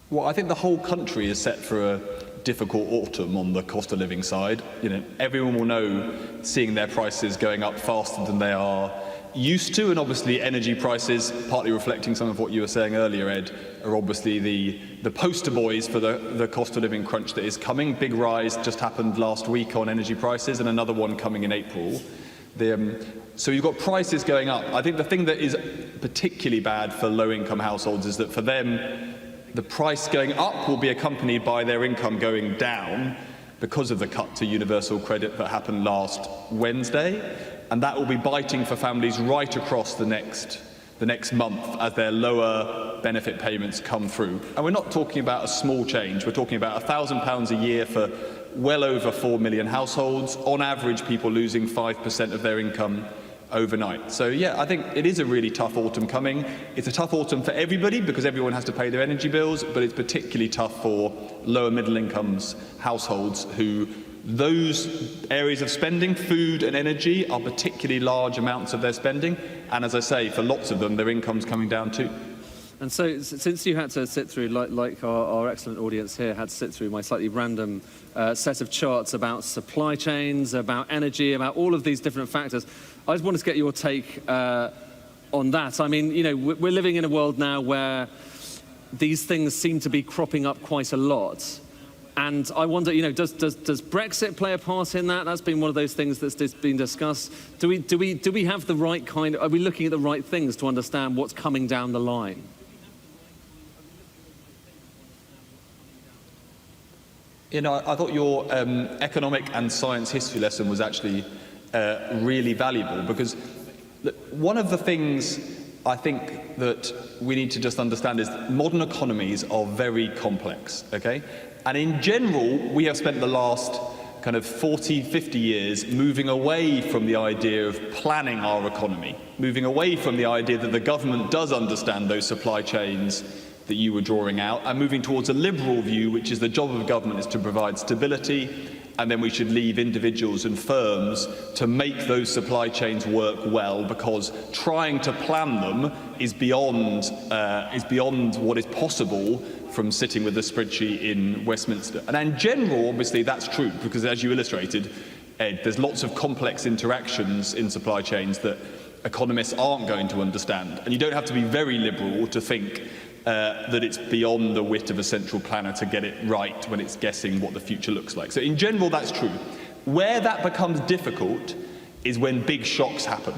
[SPEAKER 21] Well, I think the whole country is set for a difficult autumn on the cost of living side. Everyone will know seeing their prices going up faster than they are used to, and obviously energy prices, partly reflecting some of what you were saying earlier, Ed, are obviously the poster boys for the cost of living crunch that is coming. Big rise just happened last week on energy prices, and another one coming in April. So you've got prices going up. I think the thing that is particularly bad for low-income households is that for them, the price going up will be accompanied by their income going down because of the cut to universal credit that happened last Wednesday, and that will be biting for families right across the next month as their lower benefit payments come through. And we're not talking about a small change. We're talking about £1,000 a year for well over 4 million households, on average people losing 5% of their income overnight. So yeah, I think it is a really tough autumn coming. It's a tough autumn for everybody because everyone has to pay their energy bills, but it's particularly tough for lower middle incomes households who those areas of spending, food and energy, are particularly large amounts of their spending. And as I say, for lots of them, their income's coming down too.
[SPEAKER 12] And so, since you had to sit through, like our excellent audience here had to sit through my slightly random set of charts about supply chains, about energy, about all of these different factors, I just wanted to get your take on that. I mean, you know, we're living in a world now where these things seem to be cropping up quite a lot. And I wonder, you know, does Brexit play a part in that? That's been one of those things that's been discussed. Do we have the right kind? Are we looking at the right things to understand what's coming down the line?
[SPEAKER 21] You know, I thought your economic and science history lesson was actually really valuable because one of the things I think that we need to just understand is that modern economies are very complex, okay? And in general, we have spent the last kind of 40, 50 years moving away from the idea of planning our economy, moving away from the idea that the government does understand those supply chains that you were drawing out, and moving towards a liberal view, which is the job of government is to provide stability, and then we should leave individuals and firms to make those supply chains work well, because trying to plan them is beyond what is possible from sitting with a spreadsheet in Westminster. And in general, obviously, that's true, because as you illustrated, Ed, there's lots of complex interactions in supply chains that economists aren't going to understand. And you don't have to be very liberal to think that it's beyond the wit of a central planner to get it right when it's guessing what the future looks like. So in general, that's true. Where that becomes difficult is when big shocks happen,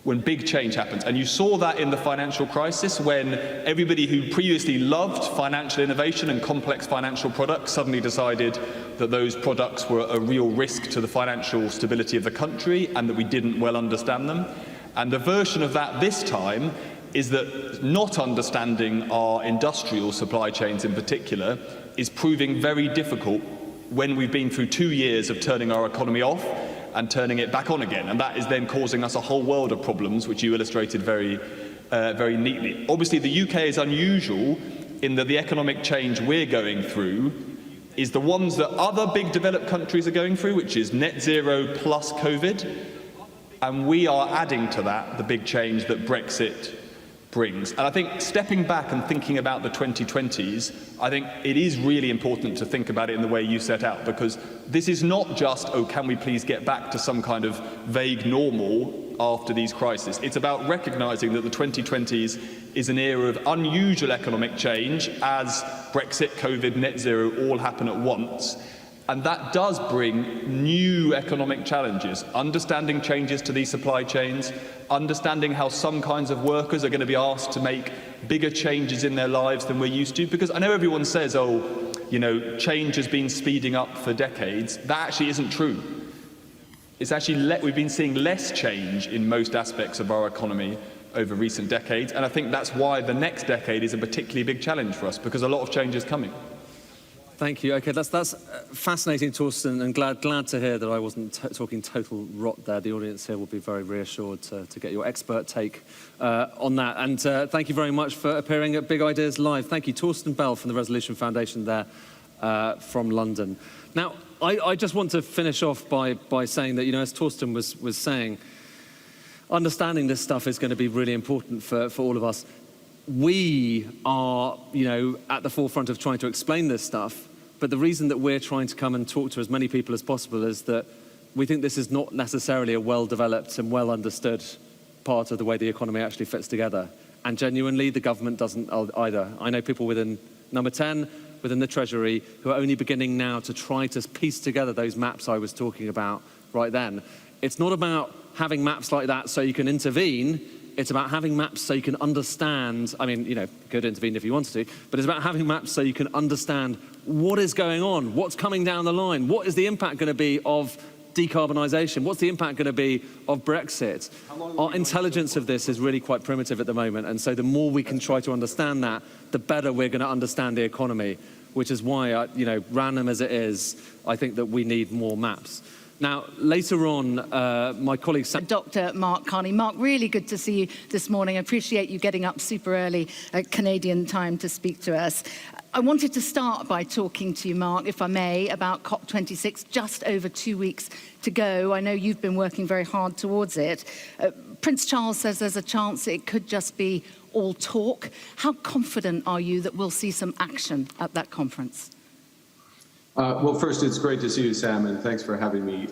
[SPEAKER 21] when big change happens. And you saw that in the financial crisis when everybody who previously loved financial innovation and complex financial products suddenly decided that those products were a real risk to the financial stability of the country and that we didn't well understand them. And the version of that this time is that not understanding our industrial supply chains in particular is proving very difficult when we've been through 2 years of turning our economy off and turning it back on again. And that is then causing us a whole world of problems, which you illustrated very neatly. Obviously, the UK is unusual in that the economic change we're going through is the ones that other big developed countries are going through, which is net zero plus COVID. And we are adding to that the big change that Brexit brings. And I think stepping back and thinking about the 2020s, I think it is really important to think about it in the way you set out, because this is not just, oh, can we please get back to some kind of vague normal after these crises. It's about recognizing that the 2020s is an era of unusual economic change as Brexit, COVID, net zero all happen at once. And that does bring new economic challenges, understanding changes to these supply chains, understanding how some kinds of workers are going to be asked to make bigger changes in their lives than we're used to. Because I know everyone says, oh, you know, change has been speeding up for decades. That actually isn't true. It's actually, we've been seeing less change in most aspects of our economy over recent decades. And I think that's why the next decade is a particularly big challenge for us, because a lot of change is coming.
[SPEAKER 12] Thank you. Okay, that's fascinating, Torsten, and glad to hear that I wasn't talking total rot there. The audience here will be very reassured to get your expert take on that. And thank you very much for appearing at Big Ideas Live. Thank you, Torsten Bell from the Resolution Foundation there from London. Now, I just want to finish off by saying that, you know, as Torsten was saying, understanding this stuff is going to be really important for all of us. We are, you know, at the forefront of trying to explain this stuff. But the reason that we're trying to come and talk to as many people as possible is that we think this is not necessarily a well-developed and well-understood part of the way the economy actually fits together. And genuinely, the government doesn't either. I know people within Number 10, within the Treasury, who are only beginning now to try to piece together those maps I was talking about right then. It's not about having maps like that so you can intervene. It's about having maps so you can understand, I mean, you know, could intervene if you wanted to, but it's about having maps so you can understand what is going on, what's coming down the line, what is the impact going to be of decarbonisation, what's the impact going to be of Brexit. Our intelligence of this is really quite primitive at the moment, and so the more we can try to understand that, the better we're going to understand the economy, which is why, you know, random as it is, I think that we need more maps. Now, later on, my colleague...
[SPEAKER 20] Dr. Mark Carney. Mark, really good to see you this morning. I appreciate you getting up super early at Canadian time to speak to us. I wanted to start by talking to you, Mark, if I may, about COP26, just over 2 weeks to go. I know you've been working very hard towards it. Prince Charles says there's a chance it could just be all talk. How confident are you that we'll see some action at that conference?
[SPEAKER 2] Well, first, it's great to see you, Sam, and thanks for having me.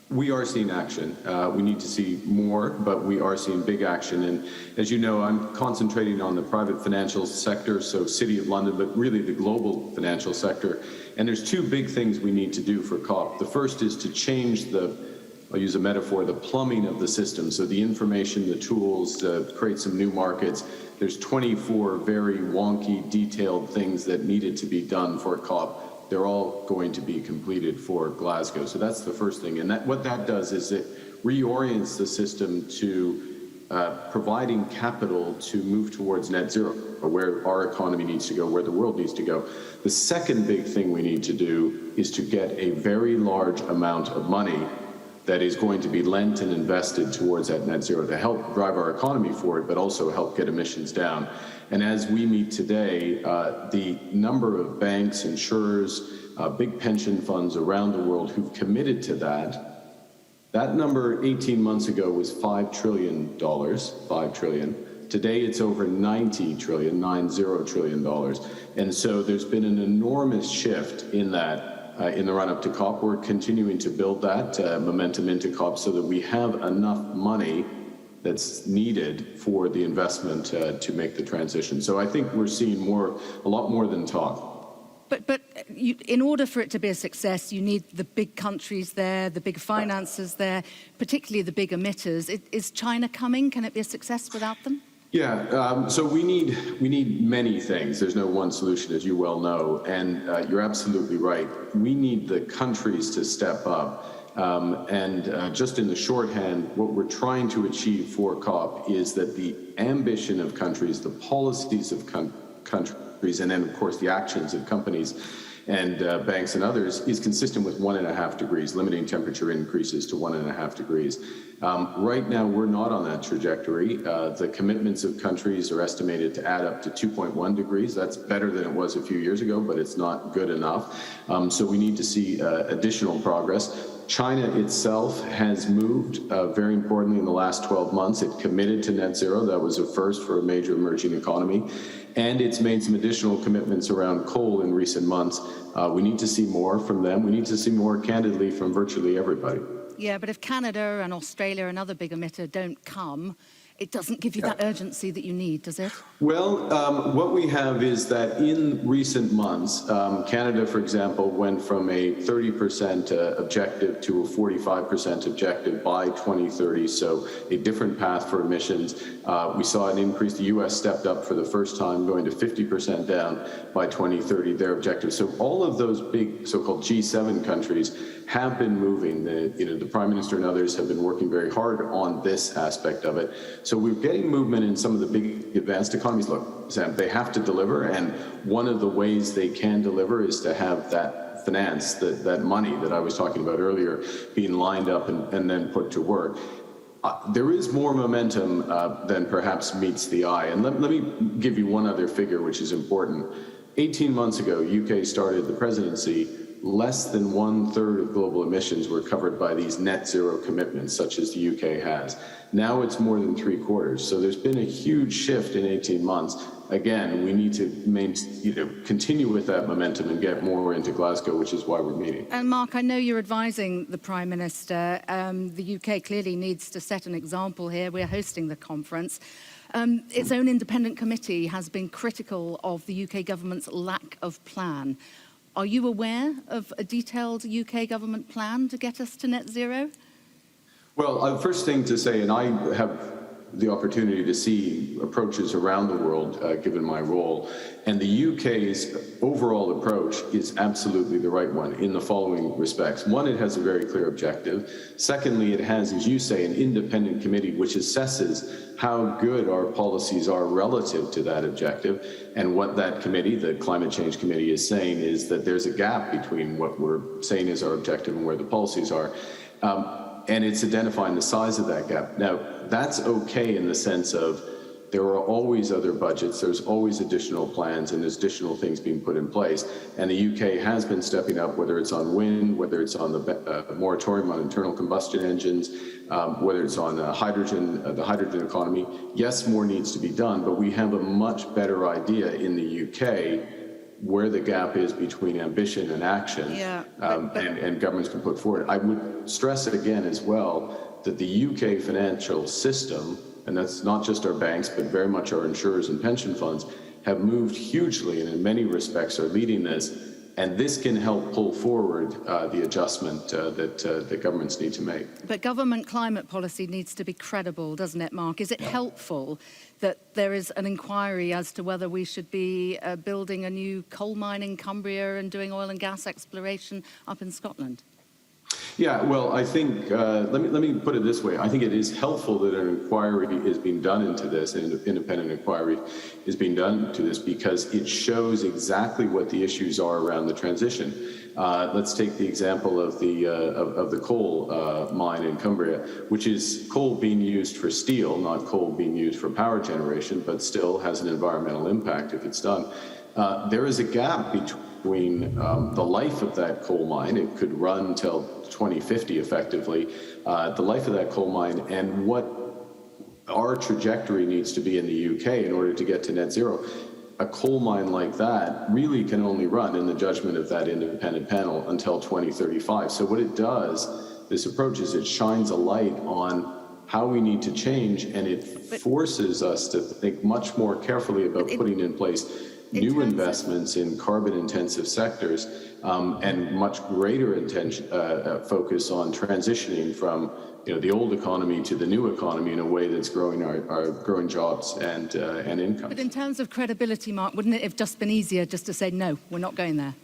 [SPEAKER 2] We are seeing action. We need to see more, but we are seeing big action. And as you know, I'm concentrating on the private financial sector, so City of London, but really the global financial sector. And there's two big things we need to do for COP. The first is to change the, I'll use a metaphor, the plumbing of the system. So the information, the tools, create some new markets. There's 24 very wonky, detailed things that needed to be done for COP. They're all going to be completed for Glasgow. So that's the first thing. And what that does is it reorients the system to providing capital to move towards net zero, or where our economy needs to go, where the world needs to go. The second big thing we need to do is to get a very large amount of money that is going to be lent and invested towards that net zero to help drive our economy forward, but also help get emissions down. And as we meet today, the number of banks, insurers, big pension funds around the world who've committed to that number 18 months ago was $5 trillion, $5 trillion. Today it's over $90 trillion, $90 trillion. And so there's been an enormous shift in that. In the run-up to COP, we're continuing to build that momentum into COP so that we have enough money that's needed for the investment to make the transition. So I think we're seeing a lot more than talk.
[SPEAKER 20] But in order for it to be a success, you need the big countries there, the big financiers there, particularly the big emitters. Is China coming? Can it be a success without them?
[SPEAKER 2] Yeah, so we need many things. There's no one solution, as you well know, and you're absolutely right. We need the countries to step up. Just in the shorthand, what we're trying to achieve for COP is that the ambition of countries, the policies of countries, and then, of course, the actions of companies and banks and others is consistent with 1.5 degrees, limiting temperature increases to 1.5 degrees. Right now, we're not on that trajectory. The commitments of countries are estimated to add up to 2.1 degrees. That's better than it was a few years ago, but it's not good enough. So we need to see additional progress. China itself has moved, very importantly, in the last 12 months. It committed to net zero. That was a first for a major emerging economy. And it's made some additional commitments around coal in recent months. We need to see more from them. We need to see more, candidly, from virtually everybody.
[SPEAKER 20] Yeah, but if Canada and Australia, another big emitter, don't come, it doesn't give you that urgency that you need, does it?
[SPEAKER 2] Well, what we have is that in recent months, Canada, for example, went from a 30% objective to a 45% objective by 2030, so a different path for emissions. We saw an increase. The U.S. stepped up for the first time, going to 50% down by 2030, their objective. So all of those big so-called G7 countries have been moving. The Prime Minister and others have been working very hard on this aspect of it. So we're getting movement in some of the big advanced economies. Look, Sam, they have to deliver, and one of the ways they can deliver is to have that finance, that money that I was talking about earlier, being lined up and then put to work. There is more momentum than perhaps meets the eye. And let me give you one other figure, which is important. 18 months ago, UK started the presidency. Less than 1/3 of global emissions were covered by these net zero commitments, such as the UK has. Now it's more than 3/4. So there's been a huge shift in 18 months. Again, we need to continue with that momentum and get more into Glasgow, which is why we're meeting.
[SPEAKER 20] And Mark, I know you're advising the Prime Minister. The UK clearly needs to set an example here. We're hosting the conference. Its own independent committee has been critical of the UK government's lack of plan. Are you aware of a detailed UK government plan to get us to net zero?
[SPEAKER 2] Well, first thing to say, and I have the opportunity to see approaches around the world, given my role. And the UK's overall approach is absolutely the right one in the following respects. One, it has a very clear objective. Secondly, it has, as you say, an independent committee which assesses how good our policies are relative to that objective. And what that committee, the Climate Change Committee, is saying is that there's a gap between what we're saying is our objective and where the policies are. And it's identifying the size of that gap. Now, that's okay in the sense of there are always other budgets, there's always additional plans, and there's additional things being put in place. And the UK has been stepping up, whether it's on wind, whether it's on the moratorium on internal combustion engines, whether it's on hydrogen, the hydrogen economy. Yes, more needs to be done, but we have a much better idea in the UK where the gap is between ambition and action, and governments can put forward. I would stress it again as well that the UK financial system, and that's not just our banks, but very much our insurers and pension funds, have moved hugely and in many respects are leading this. And this can help pull forward the adjustment that governments need to make.
[SPEAKER 20] But government climate policy needs to be credible, doesn't it, Mark? Is it helpful that there is an inquiry as to whether we should be building a new coal mine in Cumbria and doing oil and gas exploration up in Scotland?
[SPEAKER 2] Yeah, well, I think, let me put it this way. I think it is helpful that an inquiry is being done into this, an independent inquiry is being done into this, because it shows exactly what the issues are around the transition. Let's take the example of the coal mine in Cumbria, which is coal being used for steel, not coal being used for power generation, but still has an environmental impact if it's done. There is a gap between the life of that coal mine, it could run till 2050 effectively, the life of that coal mine, and what our trajectory needs to be in the UK in order to get to net zero. A coal mine like that really can only run, in the judgment of that independent panel, until 2035. So what it does, this approach, is it shines a light on how we need to change, and it forces us to think much more carefully about putting in place new investments in carbon-intensive sectors, and much greater focus on transitioning from the old economy to the new economy in a way that's growing our growing jobs and income.
[SPEAKER 20] But in terms of credibility, Mark, wouldn't it have just been easier just to say, no, we're not going there?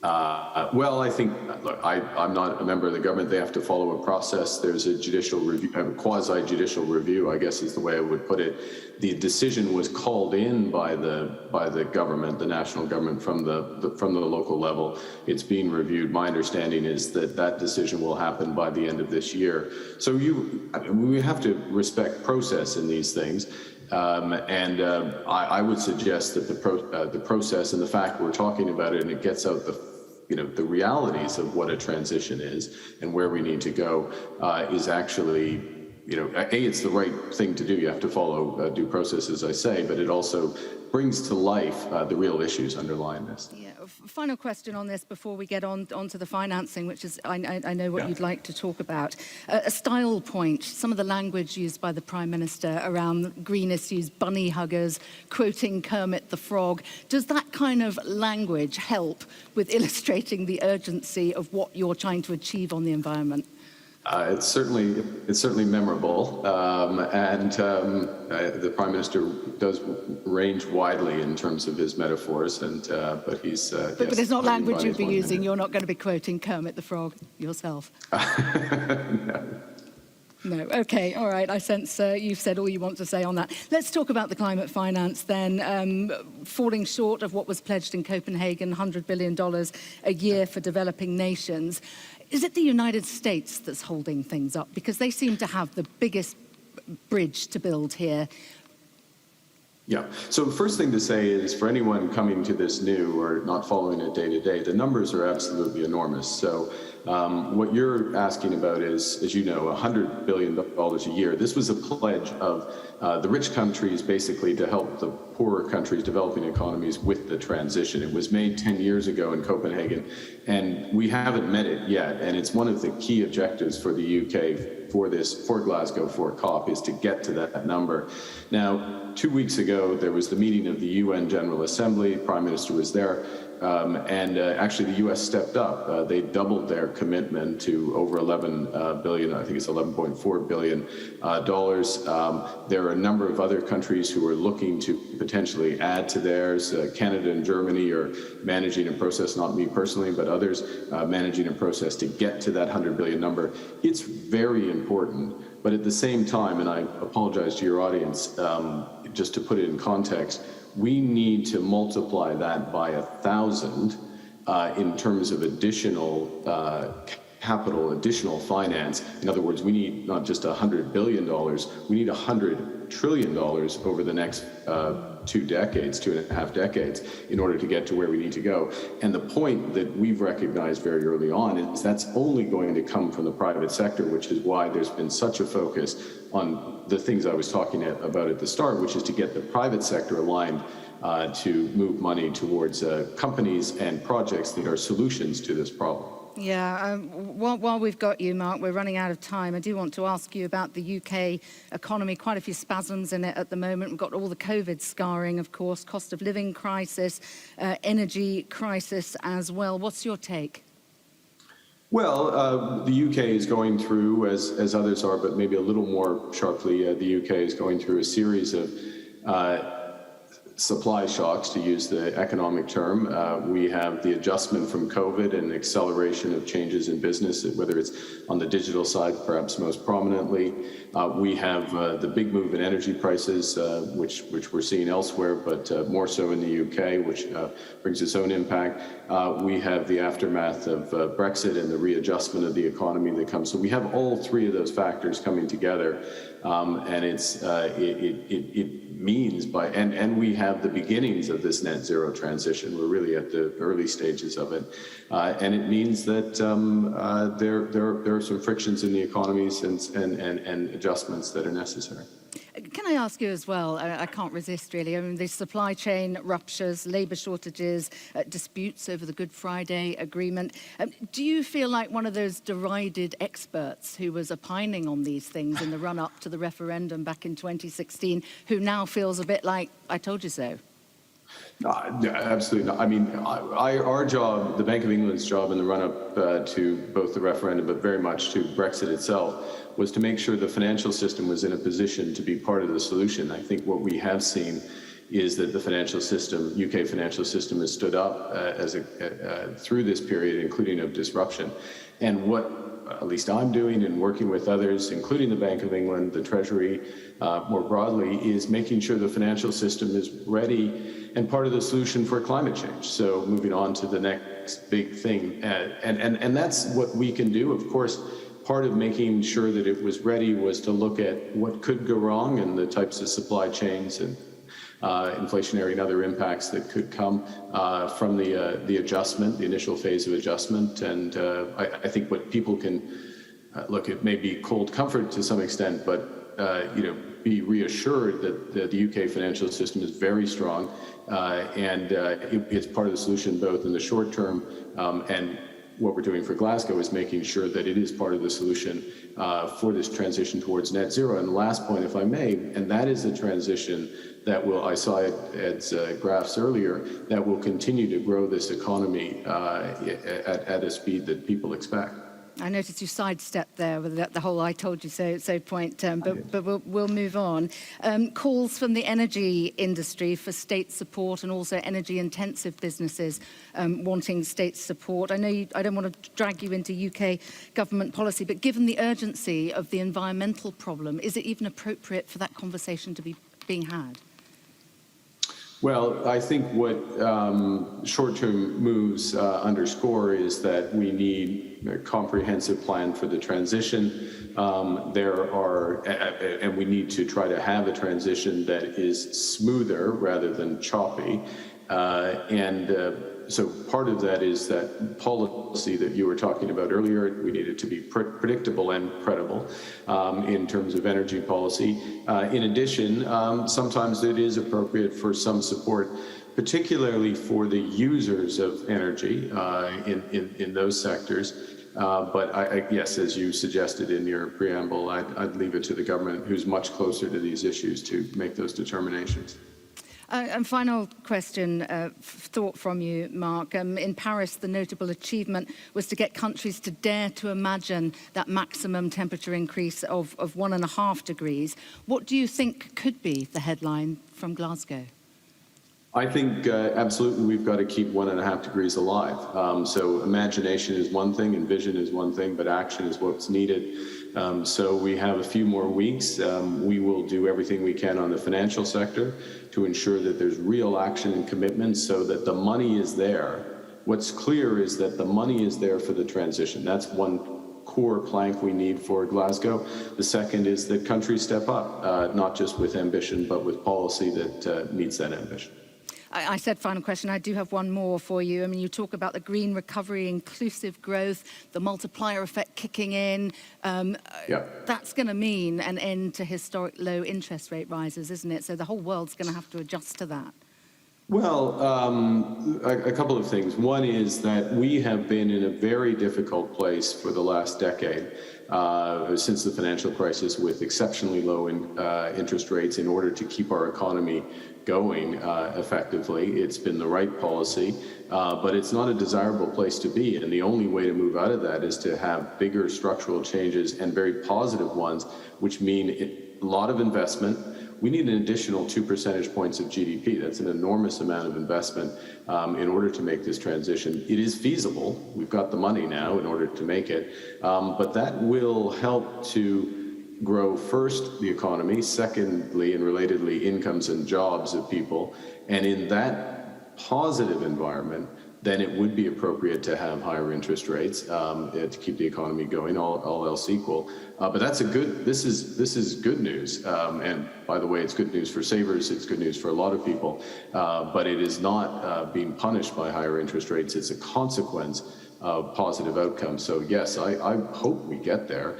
[SPEAKER 2] Well, I think, look, I'm not a member of the government. They have to follow a process. There's a judicial review, a quasi-judicial review, I guess is the way I would put it. The decision was called in by the government, the national government, from the local level. It's being reviewed. My understanding is that decision will happen by the end of this year. So we have to respect process in these things. I would suggest that the process and the fact we're talking about it and it gets out the realities of what a transition is and where we need to go is actually, it's the right thing to do. You have to follow due process, as I say, but it also brings to life the real issues underlying this.
[SPEAKER 20] Yeah. Final question on this before we get on to the financing, which is, I know what you'd like to talk about. A style point, some of the language used by the Prime Minister around green issues, bunny huggers, quoting Kermit the Frog. Does that kind of language help with illustrating the urgency of what you're trying to achieve on the environment?
[SPEAKER 2] It's certainly memorable, and the Prime Minister does range widely in terms of his metaphors, but he's.
[SPEAKER 20] But it's not language you'd be using. You're not going to be quoting Kermit the Frog yourself. No. Okay. All right. I sense you've said all you want to say on that. Let's talk about the climate finance then. Falling short of what was pledged in Copenhagen, $100 billion a year for developing nations. Is it the United States that's holding things up? Because they seem to have the biggest bridge to build here.
[SPEAKER 2] Yeah. So the first thing to say is, for anyone coming to this new or not following it day to day, the numbers are absolutely enormous. So what you're asking about is, as you know, $100 billion a year. This was a pledge of the rich countries basically to help the poorer countries, developing economies, with the transition. It was made 10 years ago in Copenhagen, and we haven't met it yet. And it's one of the key objectives for the UK for Glasgow, for COP, is to get to that number. Now, 2 weeks ago, there was the meeting of the UN General Assembly. Prime Minister was there. Actually, the U.S. stepped up. They doubled their commitment to over 11 billion. I think it's 11.4 billion dollars. There are a number of other countries who are looking to potentially add to theirs. Canada and Germany are managing a process, not me personally, but others managing a process to get to that 100 billion number. It's very important, but at the same time, and I apologize to your audience, just to put it in context, we need to multiply that by 1,000 in terms of additional capital, additional finance. In other words, we need not just $100 billion, we need $100 trillion over the next 2 decades, 2.5 decades, in order to get to where we need to go. And the point that we've recognized very early on is that's only going to come from the private sector, which is why there's been such a focus on the things I was talking about at the start, which is to get the private sector aligned to move money towards companies and projects that are solutions to this problem.
[SPEAKER 20] Yeah, while we've got you, Mark, we're running out of time. I do want to ask you about the UK economy. Quite a few spasms in it at the moment. We've got all the COVID scarring, of course, cost of living crisis, energy crisis as well. What's your take?
[SPEAKER 2] Well, the UK is going through, as others are, but maybe a little more sharply, the UK is going through a series of supply shocks, to use the economic term. We have the adjustment from COVID and acceleration of changes in business, whether it's on the digital side, perhaps most prominently. We have the big move in energy prices, which we're seeing elsewhere, but more so in the UK, which brings its own impact. We have the aftermath of Brexit and the readjustment of the economy that comes. So we have all three of those factors coming together, and it means and we have the beginnings of this net zero transition. We're really at the early stages of it, and it means that there are some frictions in the economies and adjustments that are necessary.
[SPEAKER 20] Can I ask you as well, I can't resist really, I mean, the supply chain ruptures, labour shortages, disputes over the Good Friday Agreement. Do you feel like one of those derided experts who was opining on these things in the run-up to the referendum back in 2016, who now feels a bit like, I told you so?
[SPEAKER 2] No, absolutely not. I mean, our job, the Bank of England's job in the run-up to both the referendum, but very much to Brexit itself, was to make sure the financial system was in a position to be part of the solution. I think what we have seen is that the financial system, UK financial system, has stood up through this period, including of disruption. And what at least I'm doing and working with others, including the Bank of England, the Treasury, more broadly, is making sure the financial system is ready and part of the solution for climate change. So moving on to the next big thing. And that's what we can do. Of course, part of making sure that it was ready was to look at what could go wrong and the types of supply chains and inflationary and other impacts that could come from the adjustment, the initial phase of adjustment. And I think what people can look at may be cold comfort to some extent, but be reassured that the UK financial system is very strong, and it's part of the solution both in the short term and what we're doing for Glasgow is making sure that it is part of the solution for this transition towards net zero. And the last point, if I may, and that is a transition that will, I saw Ed's graphs earlier, that will continue to grow this economy at a speed that people expect.
[SPEAKER 20] I noticed you sidestepped there with the whole "I told you so" point, but we'll move on. Calls from the energy industry for state support and also energy-intensive businesses wanting state support. I know I don't want to drag you into UK government policy, but given the urgency of the environmental problem, is it even appropriate for that conversation to be being had?
[SPEAKER 2] Well, I think what short-term moves underscore is that we need a comprehensive plan for the transition. And we need to try to have a transition that is smoother rather than choppy. So part of that is that policy that you were talking about earlier. We need it to be predictable and credible in terms of energy policy. In addition, sometimes it is appropriate for some support, particularly for the users of energy in those sectors. But yes, as you suggested in your preamble, I'd leave it to the government, who's much closer to these issues, to make those determinations.
[SPEAKER 20] And final question, thought from you, Mark. In Paris, the notable achievement was to get countries to dare to imagine that maximum temperature increase of 1.5 degrees. What do you think could be the headline from Glasgow?
[SPEAKER 2] I think absolutely we've got to keep 1.5 degrees alive. So imagination is one thing and vision is one thing, but action is what's needed. So we have a few more weeks. We will do everything we can on the financial sector to ensure that there's real action and commitment so that the money is there. What's clear is that the money is there for the transition. That's one core plank we need for Glasgow. The second is that countries step up, not just with ambition, but with policy that meets that ambition.
[SPEAKER 20] I said final question. I do have one more for you. I mean, you talk about the green recovery, inclusive growth, the multiplier effect kicking in. That's going to mean an end to historic low interest rate rises, isn't it? So the whole world's going to have to adjust to that.
[SPEAKER 2] Well, a couple of things. One is that we have been in a very difficult place for the last decade, since the financial crisis, with exceptionally low interest rates in order to keep our economy going effectively. It's been the right policy, but it's not a desirable place to be. And the only way to move out of that is to have bigger structural changes and very positive ones, which mean a lot of investment. We need an additional 2 percentage points of GDP. That's an enormous amount of investment in order to make this transition. It is feasible. We've got the money now in order to make it. But that will help to grow, first, the economy, secondly, and relatedly, incomes and jobs of people. And in that positive environment, then it would be appropriate to have higher interest rates to keep the economy going, all else equal. But that's this is good news. And by the way, it's good news for savers. It's good news for a lot of people. But it is not being punished by higher interest rates. It's a consequence of positive outcomes. So yes, I hope we get there.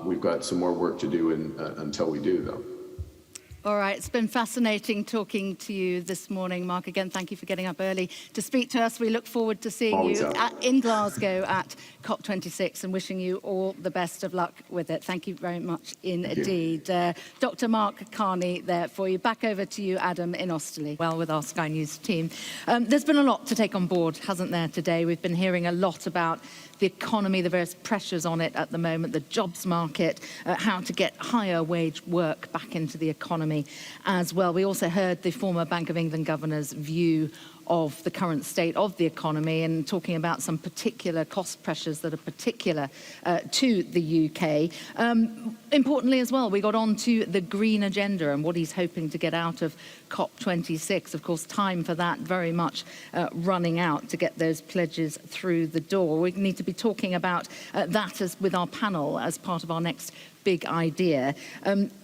[SPEAKER 2] We've got some more work to do until we do, though.
[SPEAKER 20] All right, it's been fascinating talking to you this morning, Mark. Again, thank you for getting up early to speak to us. We look forward to seeing you in Glasgow at COP26 and wishing you all the best of luck with it. Thank you very much indeed. Dr. Mark Carney there for you. Back over to you, Adam, in Osterley. Well, with our Sky News team. There's been a lot to take on board, hasn't there, today? We've been hearing a lot about the economy, the various pressures on it at the moment, the jobs market, how to get higher wage work back into the economy as well. We also heard the former Bank of England governor's view of the current state of the economy and talking about some particular cost pressures that are particular to the UK. Importantly as well, we got on to the green agenda and what he's hoping to get out of COP26. Of course, time for that very much running out to get those pledges through the door. We need to be talking about that with our panel as part of our next big idea.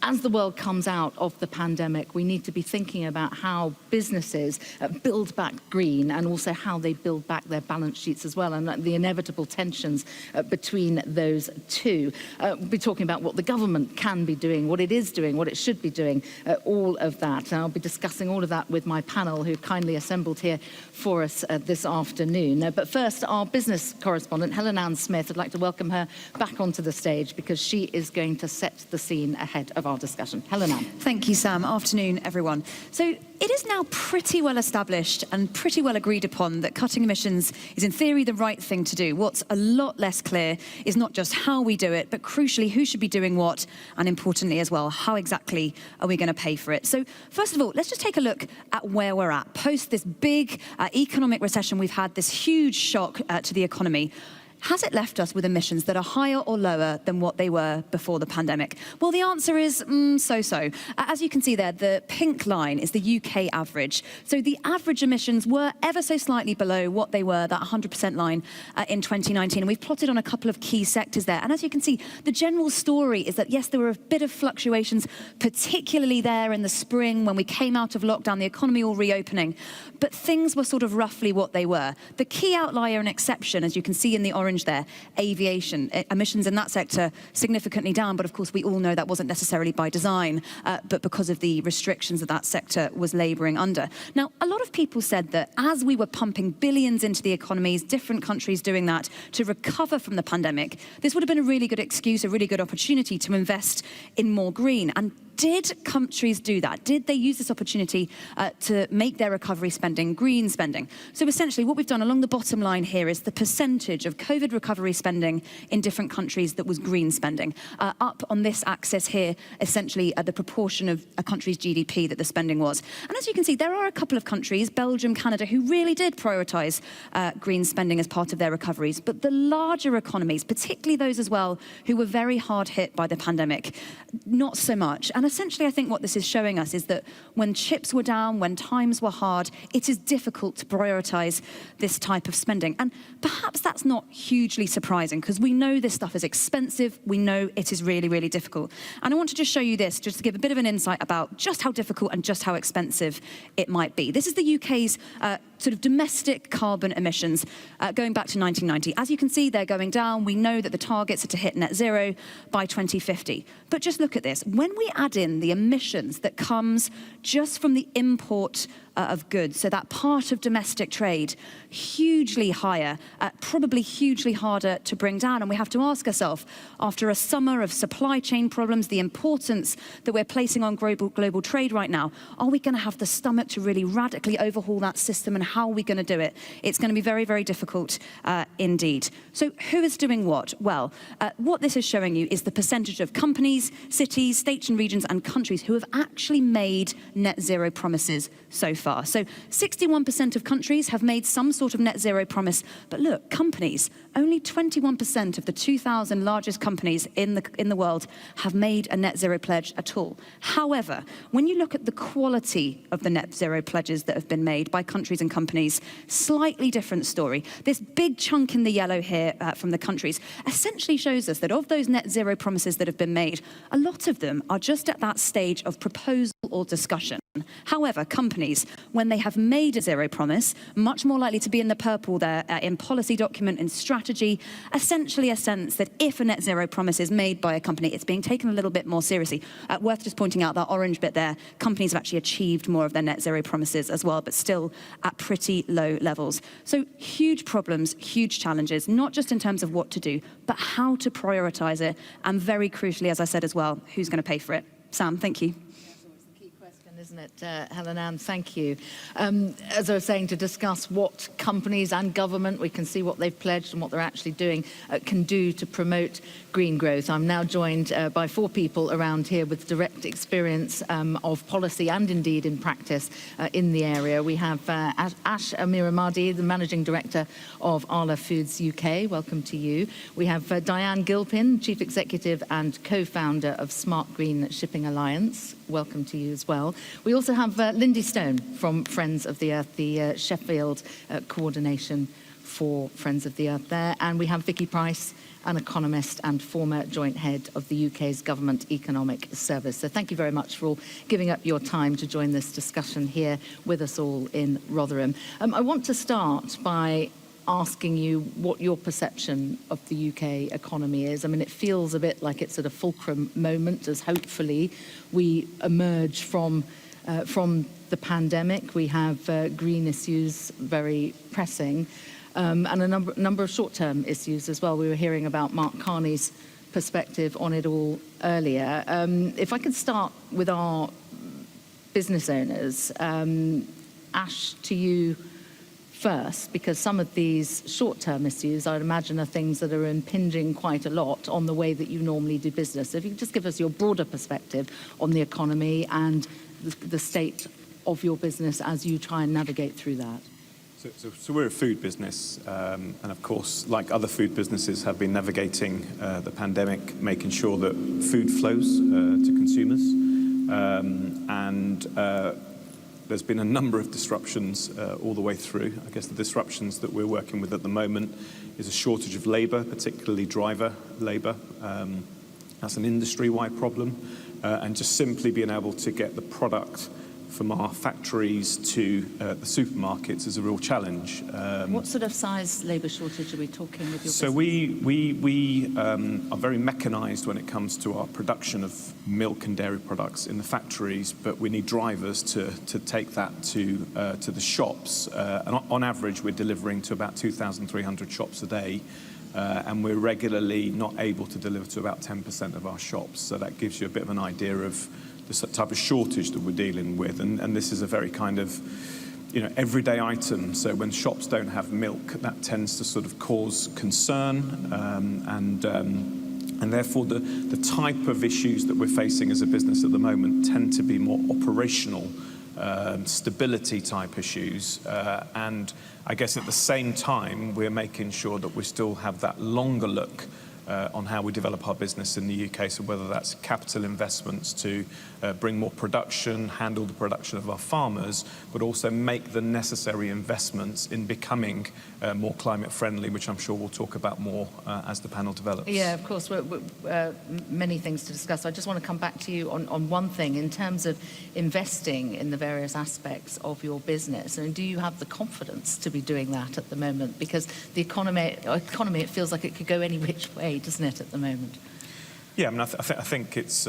[SPEAKER 20] As the world comes out of the pandemic, we need to be thinking about how businesses build back green and also how they build back their balance sheets as well, and the inevitable tensions between those two. We'll be talking about what the government can be doing, what it is doing, what it should be doing, all of that. And I'll be discussing all of that with my panel who kindly assembled here for us this afternoon. But first, our business correspondent, Helen-Ann Smith, I'd like to welcome her back onto the stage because she is going to set the scene ahead of our discussion. Helen-Ann.
[SPEAKER 3] Thank you, Sam. Afternoon, everyone. So it is now pretty well established and pretty well agreed upon that cutting emissions is in theory the right thing to do. What's a lot less clear is not just how we do it, but crucially who should be doing what, and importantly as well, how exactly are we going to pay for it? So first of all, let's just take a look at where we're at. Post this big economic recession we've had, this huge shock to the economy. Has it left us with emissions that are higher or lower than what they were before the pandemic? Well, the answer is so-so. As you can see there, the pink line is the UK average. So the average emissions were ever so slightly below what they were, that 100% line in 2019. And we've plotted on a couple of key sectors there. And as you can see, the general story is that, yes, there were a bit of fluctuations, particularly there in the spring when we came out of lockdown, the economy all reopening. But things were sort of roughly what they were. The key outlier and exception, as you can see in the orange there, aviation. Emissions in that sector significantly down, but of course we all know that wasn't necessarily by design, but because of the restrictions that sector was labouring under. Now, a lot of people said that as we were pumping billions into the economies, different countries doing that to recover from the pandemic, this would have been a really good excuse, a really good opportunity to invest in more green. And did countries do that? Did they use this opportunity to make their recovery spending green spending? So essentially what we've done along the bottom line here is the percentage of COVID recovery spending in different countries that was green spending. Up on this axis here, essentially the proportion of a country's GDP that the spending was. And as you can see, there are a couple of countries, Belgium, Canada, who really did prioritise green spending as part of their recoveries. But the larger economies, particularly those as well who were very hard hit by the pandemic, not so much. And essentially, I think what this is showing us is that when chips were down, when times were hard, it is difficult to prioritise this type of spending. And perhaps that's not hugely surprising because we know this stuff is expensive. We know it is really, really difficult. And I want to just show you this, just to give a bit of an insight about just how difficult and just how expensive it might be. This is the UK's sort of domestic carbon emissions going back to 1990. As you can see, they're going down. We know that the targets are to hit net zero by 2050. But just look at this. When we add in the emissions that comes just from the import of goods, so that part of domestic trade, hugely higher, probably hugely harder to bring down. And we have to ask ourselves, after a summer of supply chain problems, the importance that we're placing on global trade right now, are we going to have the stomach to really radically overhaul that system, and how are we going to do it? It's going to be very, very difficult indeed. So who is doing what? Well, what this is showing you is the percentage of companies, cities, states and regions and countries who have actually made net zero promises so far. So 61% of countries have made some sort of net zero promise. But look, companies, only 21% of the 2,000 largest companies in the world have made a net zero pledge at all. However, when you look at the quality of the net zero pledges that have been made by countries and companies, slightly different story. This big chunk in the yellow here from the countries essentially shows us that of those net zero promises that have been made, a lot of them are just at that stage of proposal or discussion. However, companies, when they have made a zero promise, much more likely to be in the purple there, in policy document, in strategy, essentially a sense that if a net zero promise is made by a company, it's being taken a little bit more seriously. Worth just pointing out that orange bit there, companies have actually achieved more of their net zero promises as well, but still at pretty low levels. So huge problems, huge challenges, not just in terms of what to do, but how to prioritise it. And very crucially, as I said as well, who's going to pay for it? Sam, thank you.
[SPEAKER 20] Isn't it, Helen-Ann? Thank you. As I was saying, to discuss what companies and government, we can see what they've pledged and what they're actually doing, can do to promote green growth. I'm now joined by 4 people around here with direct experience of policy and indeed in practice in the area. We have Ash Amiramadi, the Managing Director of Arla Foods UK. Welcome to you. We have Diane Gilpin, Chief Executive and Co-Founder of Smart Green Shipping Alliance. Welcome to you as well. We also have Lindy Stone from Friends of the Earth, the Sheffield coordination for Friends of the Earth there. And we have Vicky Price, an economist and former joint head of the UK's Government Economic Service. So thank you very much for all giving up your time to join this discussion here with us all in Rotherham. I want to start by asking you what your perception of the UK economy is. I mean, it feels a bit like it's at a fulcrum moment as hopefully we emerge from the pandemic. We have green issues very pressing and a number of short-term issues as well. We were hearing about Mark Carney's perspective on it all earlier. If I could start with our business owners, Ash, to you first, because some of these short-term issues, I'd imagine, are things that are impinging quite a lot on the way that you normally do business. If you could just give us your broader perspective on the economy and the state of your business as you try and navigate through that.
[SPEAKER 21] So we're a food business, and of course, like other food businesses, have been navigating the pandemic, making sure that food flows to consumers, and there's been a number of disruptions all the way through. I guess the disruptions that we're working with at the moment is a shortage of labour, particularly driver labour. That's an industry-wide problem. And just simply being able to get the product from our factories to the supermarkets is a real challenge.
[SPEAKER 20] What sort of size labour shortage are we talking with your
[SPEAKER 21] So
[SPEAKER 20] business?
[SPEAKER 21] we are very mechanised when it comes to our production of milk and dairy products in the factories, but we need drivers to take that to the shops. And on average, we're delivering to about 2,300 shops a day. And we're regularly not able to deliver to about 10% of our shops. So that gives you a bit of an idea of
[SPEAKER 1] type of shortage that we're dealing with, and this is a very kind of everyday item. So when shops don't have milk, that tends to sort of cause concern, and therefore the type of issues that we're facing as a business at the moment tend to be more operational, stability type issues, and I guess at the same time we're making sure that we still have that longer look on how we develop our business in the UK. So whether that's capital investments to bring more production, handle the production of our farmers, but also make the necessary investments in becoming more climate friendly, which I'm sure we'll talk about more as the panel develops.
[SPEAKER 20] Yeah, of course, many things to discuss. I just want to come back to you on one thing in terms of investing in the various aspects of your business. And do you have the confidence to be doing that at the moment? Because the economy, it feels like it could go any which way, doesn't it, at the moment?
[SPEAKER 1] Yeah, I mean, I think it's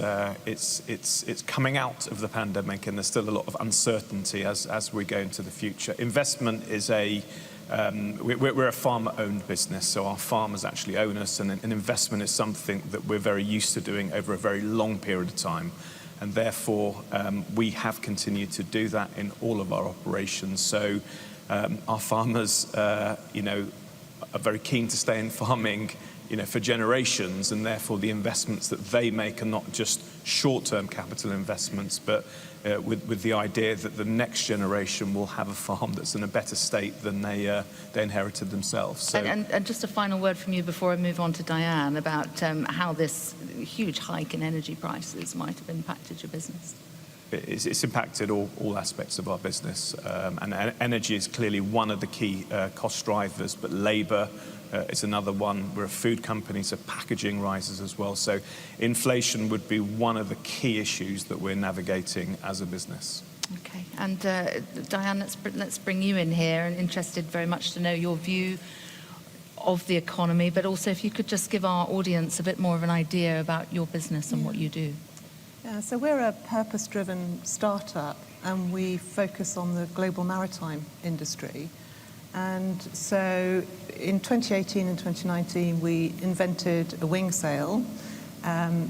[SPEAKER 1] coming out of the pandemic, and there's still a lot of uncertainty as we go into the future. Investment is we're a farmer-owned business, so our farmers actually own us, and an investment is something that we're very used to doing over a very long period of time, and therefore we have continued to do that in all of our operations. So our farmers, are very keen to stay in farming, for generations, and therefore the investments that they make are not just short-term capital investments, but with the idea that the next generation will have a farm that's in a better state than they inherited themselves. So,
[SPEAKER 20] and just a final word from you before I move on to Diane about how this huge hike in energy prices might have impacted your business.
[SPEAKER 1] It's impacted all aspects of our business, and energy is clearly one of the key cost drivers, but labour is another one. We're a food company, so packaging rises as well. So inflation would be one of the key issues that we're navigating as a business.
[SPEAKER 20] Okay, and Diane, let's bring you in here, and interested very much to know your view of the economy, but also if you could just give our audience a bit more of an idea about your business and what you do.
[SPEAKER 17] Yeah, so we're a purpose-driven startup, and we focus on the global maritime industry. And so in 2018 and 2019, we invented a wing sail and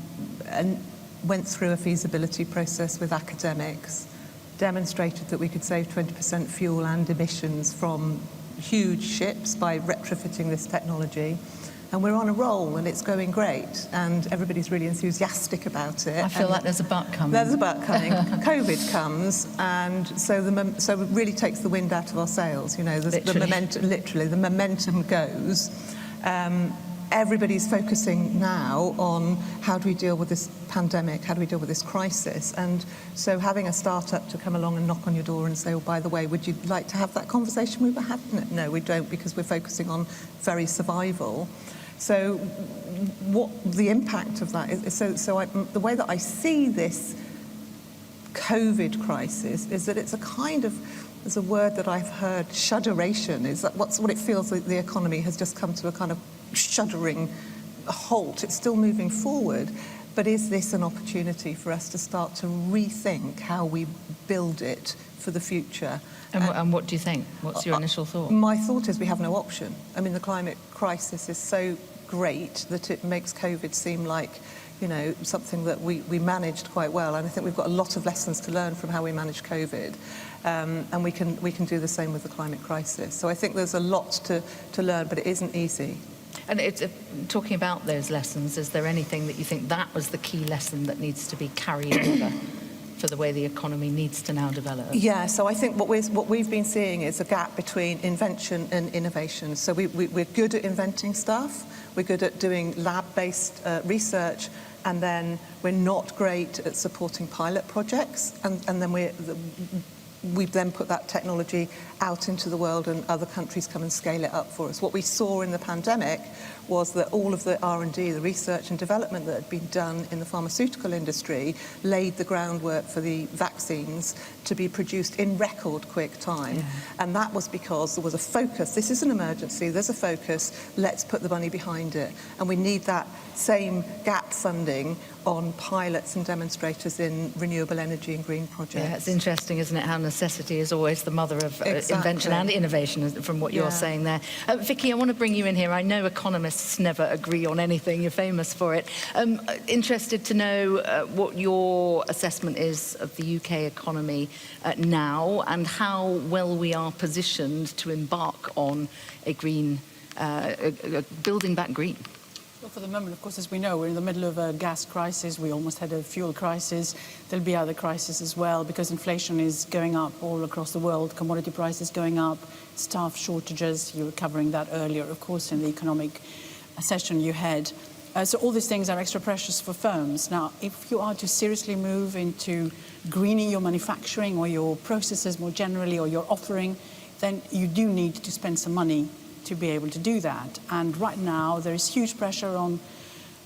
[SPEAKER 17] went through a feasibility process with academics, demonstrated that we could save 20% fuel and emissions from huge ships by retrofitting this technology. And we're on a roll, and it's going great, and everybody's really enthusiastic about it.
[SPEAKER 20] I feel like there's a but coming.
[SPEAKER 17] There's a but coming. COVID comes, and so it really takes the wind out of our sails. The momentum goes. Everybody's focusing now on how do we deal with this pandemic, how do we deal with this crisis, and so having a startup to come along and knock on your door and say, oh, by the way, would you like to have that conversation we were having? No, we don't, because we're focusing on very survival. So what the impact of that is, the way that I see this COVID crisis is that it's a kind of, there's a word that I've heard, shudderation, is that what it feels like the economy has just come to a kind of shuddering halt. It's still moving forward, but is this an opportunity for us to start to rethink how we build it for the future?
[SPEAKER 20] And what do you think? What's your initial thought?
[SPEAKER 17] My thought is we have no option. I mean, the climate crisis is so great that it makes COVID seem like, something that we managed quite well. And I think we've got a lot of lessons to learn from how we managed COVID. And we can do the same with the climate crisis. So I think there's a lot to learn, but it isn't easy.
[SPEAKER 20] And talking about those lessons, is there anything that you think that was the key lesson that needs to be carried over for the way the economy needs to now develop?
[SPEAKER 17] Yeah, so I think what we've been seeing is a gap between invention and innovation. So we're good at inventing stuff, we're good at doing lab-based research, and then we're not great at supporting pilot projects, and then we've then put that technology out into the world, and other countries come and scale it up for us. What we saw in the pandemic was that all of the R&D, the research and development that had been done in the pharmaceutical industry laid the groundwork for the vaccines to be produced in record quick time. Yeah. And that was because there was a focus. This is an emergency, there's a focus, let's put the money behind it. And we need that same gap funding on pilots and demonstrators in renewable energy and green projects.
[SPEAKER 20] Yeah, it's interesting, isn't it, how necessity is always the mother of invention and innovation, from what you're saying there. Vicky, I want to bring you in here. I know economists never agree on anything. You're famous for it. Interested to know what your assessment is of the UK economy now and how well we are positioned to embark on a green, building back green.
[SPEAKER 8] Well, for the moment, of course, as we know, we're in the middle of a gas crisis. We almost had a fuel crisis. There'll be other crises as well because inflation is going up all across the world, commodity prices going up, staff shortages. You were covering that earlier, of course, in the economic session you had. So all these things are extra precious for firms. Now, if you are to seriously move into greening your manufacturing or your processes more generally or your offering, then you do need to spend some money to be able to do that. And right now, there is huge pressure on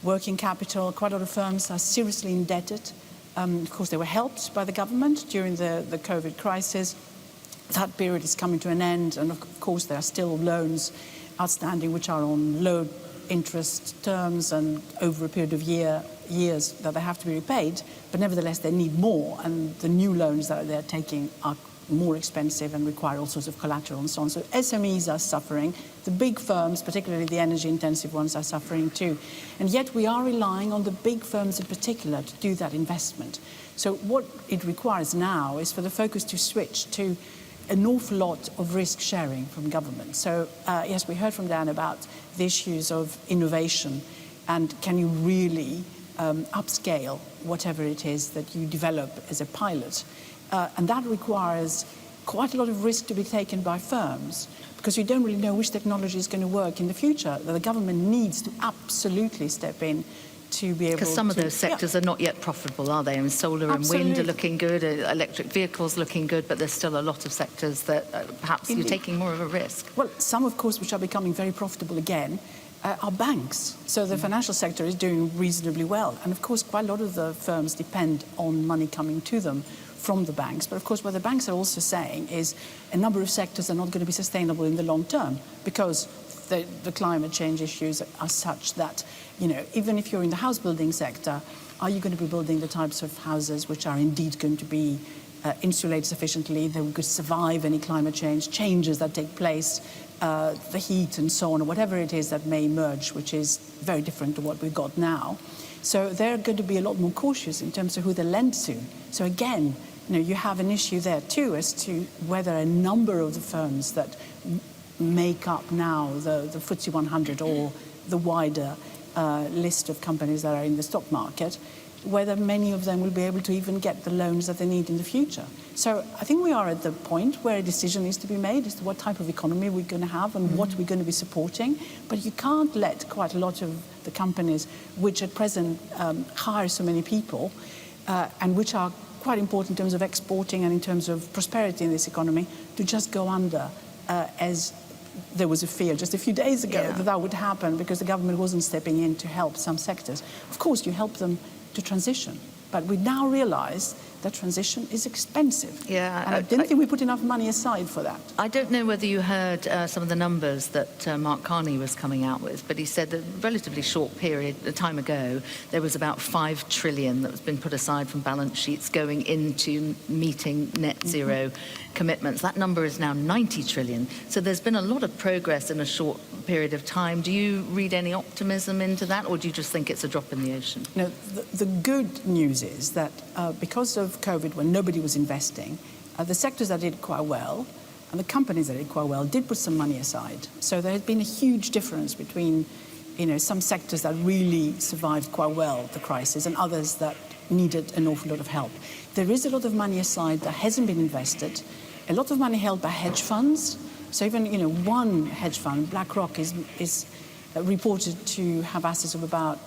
[SPEAKER 8] working capital. Quite a lot of firms are seriously indebted. Of course, they were helped by the government during the COVID crisis. That period is coming to an end. And of course, there are still loans outstanding which are on low interest terms and over a period of years that they have to be repaid. But nevertheless, they need more. And the new loans that they're taking are more expensive and require all sorts of collateral and so on. So SMEs are suffering. The big firms, particularly the energy-intensive ones, are suffering too. And yet we are relying on the big firms in particular to do that investment. So what it requires now is for the focus to switch to an awful lot of risk sharing from government. So yes, we heard from Dan about the issues of innovation and can you really upscale whatever it is that you develop as a pilot. And that requires quite a lot of risk to be taken by firms because you don't really know which technology is going to work in the future. The government needs to absolutely step in to be able to...
[SPEAKER 20] Because some of those sectors are not yet profitable, are they? And solar and wind are looking good, electric vehicles looking good, but there's still a lot of sectors that perhaps you're taking more of a risk.
[SPEAKER 8] Well, some, of course, which are becoming very profitable again, are banks. So the financial sector is doing reasonably well. And, of course, quite a lot of the firms depend on money coming to them from the banks. But of course, what the banks are also saying is a number of sectors are not going to be sustainable in the long term because the climate change issues are such that, you know, even if you're in the house building sector, are you going to be building the types of houses which are indeed going to be insulated sufficiently, that could survive any climate change, changes that take place, the heat and so on, or whatever it is that may emerge, which is very different to what we've got now. So they're going to be a lot more cautious in terms of who they lend to. So again, you know, you have an issue there too as to whether a number of the firms that make up now the FTSE 100 or the wider list of companies that are in the stock market, whether many of them will be able to even get the loans that they need in the future. So I think we are at the point where a decision needs to be made as to what type of economy we're going to have and what we're going to be supporting. But you can't let quite a lot of the companies which at present hire so many people and which are quite important in terms of exporting and in terms of prosperity in this economy to just go under as there was a fear just a few days ago that would happen because the government wasn't stepping in to help some sectors. Of course, you help them to transition, but we now realize that transition is expensive.
[SPEAKER 20] Yeah,
[SPEAKER 8] and I didn't think we put enough money aside for that.
[SPEAKER 20] I don't know whether you heard some of the numbers that Mark Carney was coming out with, but he said that a relatively short period, a time ago, there was about 5 trillion that was been put aside from balance sheets going into meeting net zero commitments. That number is now 90 trillion. So there's been a lot of progress in a short period of time. Do you read any optimism into that, or do you just think it's a drop in the ocean?
[SPEAKER 8] No, the good news is that because of COVID, when nobody was investing, the sectors that did quite well and the companies that did quite well did put some money aside. So there has been a huge difference between, you know, some sectors that really survived quite well the crisis and others that needed an awful lot of help. There is a lot of money aside that hasn't been invested, a lot of money held by hedge funds. So even, you know, one hedge fund, BlackRock, is reported to have assets of about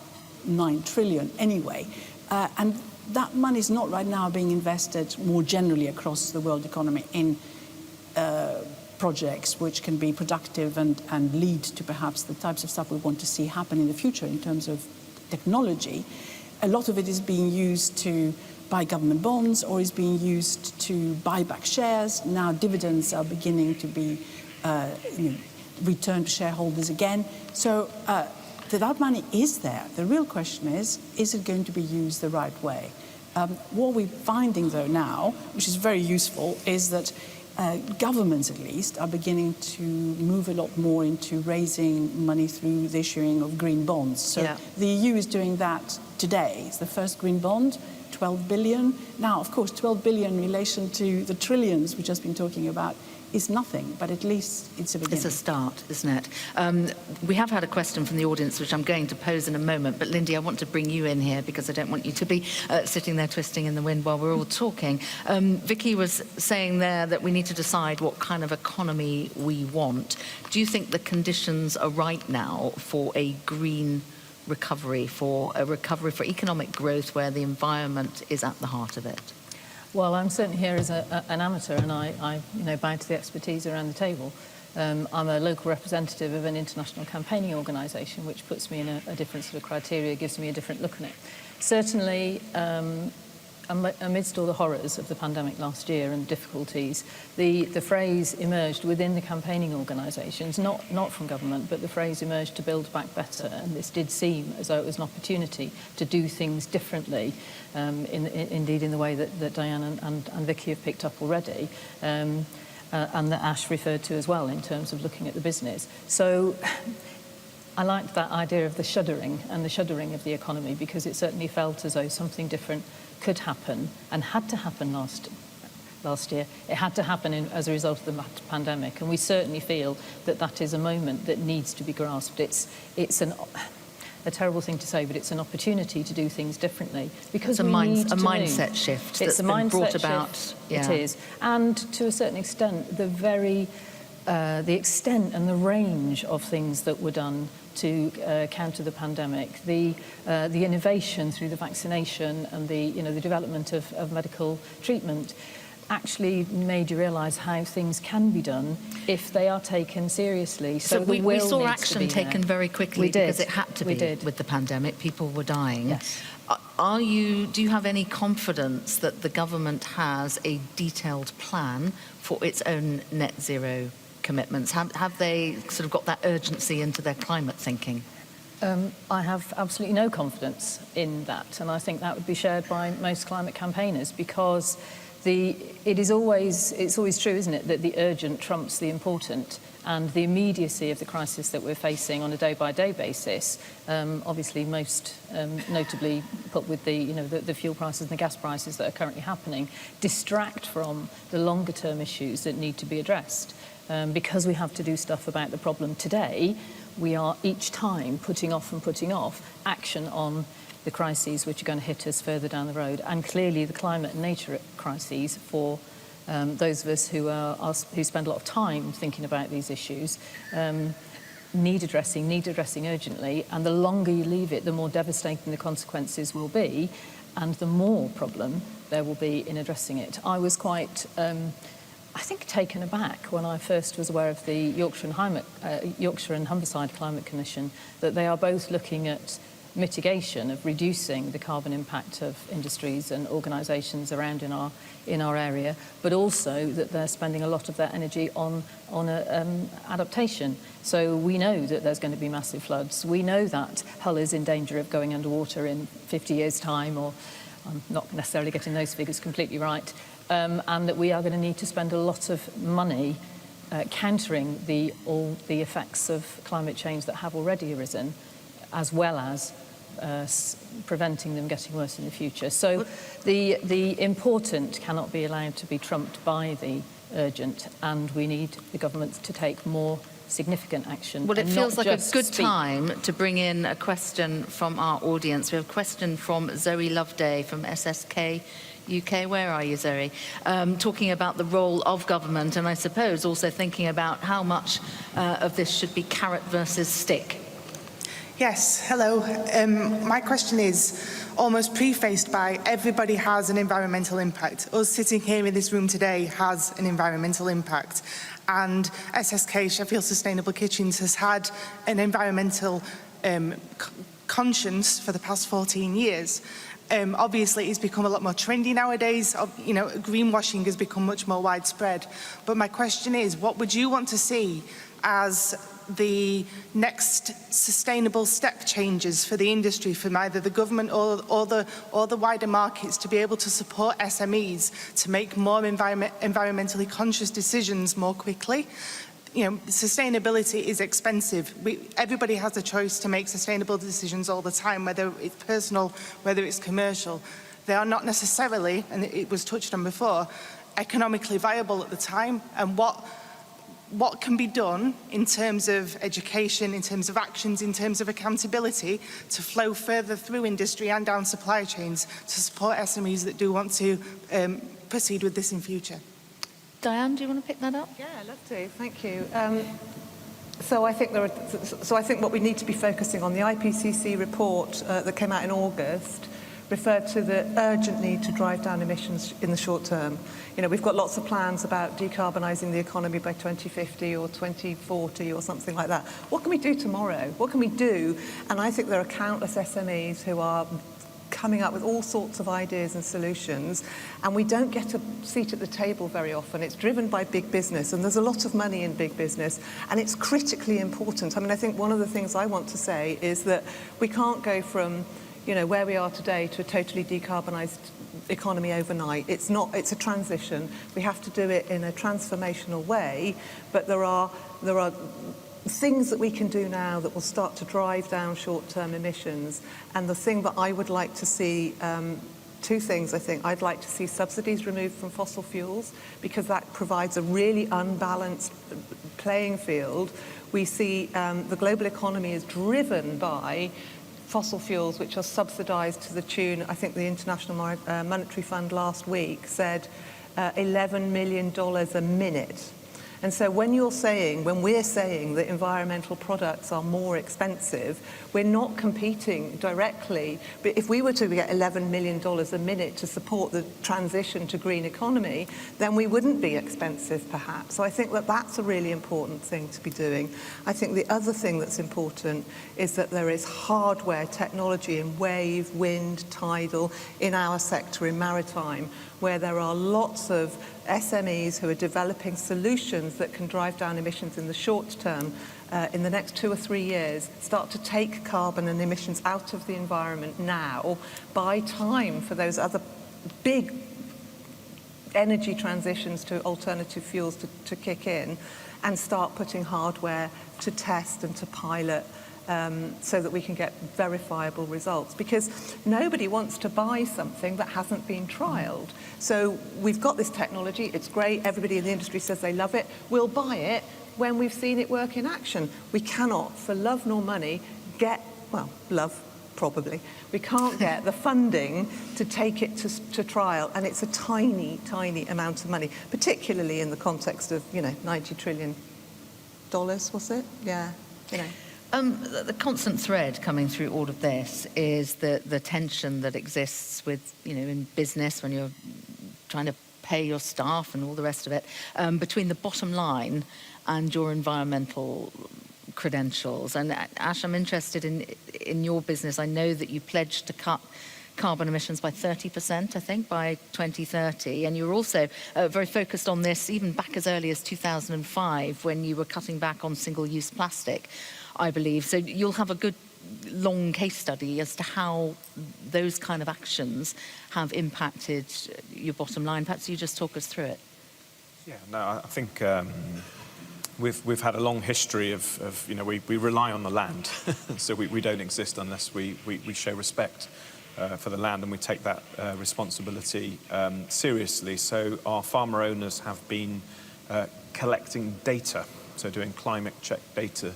[SPEAKER 8] 9 trillion anyway. And that money is not right now being invested more generally across the world economy in projects which can be productive and lead to perhaps the types of stuff we want to see happen in the future in terms of technology. A lot of it is being used to buy government bonds or is being used to buy back shares. Now dividends are beginning to be returned to shareholders again. So that money is there. The real question is it going to be used the right way? What we're finding, though, now, which is very useful, is that governments, at least, are beginning to move a lot more into raising money through the issuing of green bonds. So the EU is doing that today. It's the first green bond, 12 billion. Now, of course, 12 billion in relation to the trillions we've just been talking about is nothing, but at least it's a beginning.
[SPEAKER 20] It's a start, isn't it? We have had a question from the audience, which I'm going to pose in a moment, but Lindy, I want to bring you in here because I don't want you to be sitting there twisting in the wind while we're all talking. Vicky was saying there that we need to decide what kind of economy we want. Do you think the conditions are right now for a green recovery, for a recovery for economic growth where the environment is at the heart of it?
[SPEAKER 9] Well, I'm certainly here as an amateur, and I bow to the expertise around the table. I'm a local representative of an international campaigning organisation, which puts me in a different sort of criteria, gives me a different look on it. Certainly, amidst all the horrors of the pandemic last year and difficulties, the phrase emerged within the campaigning organisations, not from government, but the phrase emerged to build back better, and this did seem as though it was an opportunity to do things differently, indeed in the way that Diane and Vicky have picked up already, and that Ash referred to as well in terms of looking at the business. So I liked that idea of the shuddering and the shuddering of the economy, because it certainly felt as though something different could happen and had to happen last year. It had to happen as a result of the pandemic, and we certainly feel that that is a moment that needs to be grasped. It's a terrible thing to say, but it's an opportunity to do things differently, because
[SPEAKER 20] it's a mindset move. Shift
[SPEAKER 9] it's
[SPEAKER 20] that's
[SPEAKER 9] a
[SPEAKER 20] been
[SPEAKER 9] mindset
[SPEAKER 20] brought
[SPEAKER 9] shift,
[SPEAKER 20] about. Yeah.
[SPEAKER 9] It is, and to a certain extent, the extent and the range of things that were done to counter the pandemic, the innovation through the vaccination and the development of medical treatment actually made you realise how things can be done if they are taken seriously.
[SPEAKER 20] So we saw action taken very quickly because it had to be with the pandemic. People were dying.
[SPEAKER 9] Yes.
[SPEAKER 20] Do you have any confidence that the government has a detailed plan for its own net zero commitments? Have they sort of got that urgency into their climate thinking?
[SPEAKER 9] I have absolutely no confidence in that, and I think that would be shared by most climate campaigners, because it's always true, isn't it, that the urgent trumps the important, and the immediacy of the crisis that we're facing on a day-by-day basis, obviously most notably put with the fuel prices and the gas prices that are currently happening, distract from the longer-term issues that need to be addressed. Because we have to do stuff about the problem today, we are each time putting off action on the crises which are going to hit us further down the road. And clearly the climate and nature crises, for those of us who spend a lot of time thinking about these issues, need addressing urgently. And the longer you leave it, the more devastating the consequences will be, and the more problem there will be in addressing it. I was quite I think taken aback when I first was aware of the Yorkshire and Humberside Climate Commission, that they are both looking at mitigation of reducing the carbon impact of industries and organisations around in our area, but also that they're spending a lot of their energy on adaptation. So we know that there's going to be massive floods. We know that Hull is in danger of going underwater in 50 years' time, or I'm not necessarily getting those figures completely right. And that we are going to need to spend a lot of money countering all the effects of climate change that have already arisen, as well as preventing them getting worse in the future. So the important cannot be allowed to be trumped by the urgent, and we need the government to take more significant action.
[SPEAKER 20] Well, it feels like a good time to bring in a question from our audience. We have a question from Zoe Loveday from SSK UK. Where are you, Zoe? Talking about the role of government, and I suppose also thinking about how much of this should be carrot versus stick.
[SPEAKER 22] Yes, hello. My question is almost prefaced by everybody has an environmental impact. Us sitting here in this room today has an environmental impact. And SSK, Sheffield Sustainable Kitchens, has had an environmental conscience for the past 14 years. Obviously, it's become a lot more trendy nowadays. Greenwashing has become much more widespread. But my question is, what would you want to see as the next sustainable step changes for the industry, from either the government or the wider markets, to be able to support SMEs to make more environmentally conscious decisions more quickly. You know, sustainability is expensive. Everybody has a choice to make sustainable decisions all the time, whether it's personal, whether it's commercial. They are not necessarily, and it was touched on before, economically viable at the time. And what can be done in terms of education, in terms of actions, in terms of accountability, to flow further through industry and down supply chains to support SMEs that do want to proceed with this in future.
[SPEAKER 20] Diane, do you want to pick that up?
[SPEAKER 8] Yeah, I'd love to. Thank you. So I think what we need to be focusing on, the IPCC report that came out in August referred to the urgent need to drive down emissions in the short term. You know, we've got lots of plans about decarbonising the economy by 2050 or 2040 or something like that. What can we do tomorrow? What can we do? And I think there are countless SMEs who are coming up with all sorts of ideas and solutions, and we don't get a seat at the table very often. It's driven by big business, and there's a lot of money in big business, and it's critically important. I mean, I think one of the things I want to say is that we can't go from, you know, where we are today to a totally decarbonised economy overnight. It's a transition. We have to do it in a transformational way, but there are things that we can do now that will start to drive down short-term emissions. And the thing that I would like to see, two things I think. I'd like to see subsidies removed from fossil fuels, because that provides a really unbalanced playing field. We see the global economy is driven by fossil fuels, which are subsidised to the tune, I think the International Monetary Fund last week said $11 million a minute. And so when we're saying that environmental products are more expensive, we're not competing directly. But if we were to get $11 million a minute to support the transition to green economy, then we wouldn't be expensive, perhaps. So I think that that's a really important thing to be doing. I think the other thing that's important is that there is hardware technology in wave, wind, tidal, in our sector, in maritime, where there are lots of SMEs who are developing solutions that can drive down emissions in the short term, in the next 2 or 3 years, start to take carbon and emissions out of the environment now, buy time for those other big energy transitions to alternative fuels to kick in, and start putting hardware to test and to pilot, so that we can get verifiable results. Because nobody wants to buy something that hasn't been trialled. So we've got this technology, it's great, everybody in the industry says they love it, we'll buy it when we've seen it work in action. We cannot, for love nor money, love probably, we can't get the funding to take it to trial, and it's a tiny, tiny amount of money, particularly in the context of, $90 trillion, was it? Yeah,
[SPEAKER 20] The constant thread coming through all of this is the tension that exists with, in business when you're trying to pay your staff and all the rest of it, between the bottom line and your environmental credentials. And Ash, I'm interested in your business. I know that you pledged to cut carbon emissions by 30%, I think, by 2030. And you're also very focused on this even back as early as 2005, when you were cutting back on single-use plastic, I believe. So you'll have a good long case study as to how those kind of actions have impacted your bottom line. Perhaps you just talk us through it.
[SPEAKER 10] Yeah, no, I think we've had a long history of we rely on the land, so we don't exist unless we show respect for the land, and we take that responsibility seriously. So our farmer owners have been collecting data, so doing climate check data.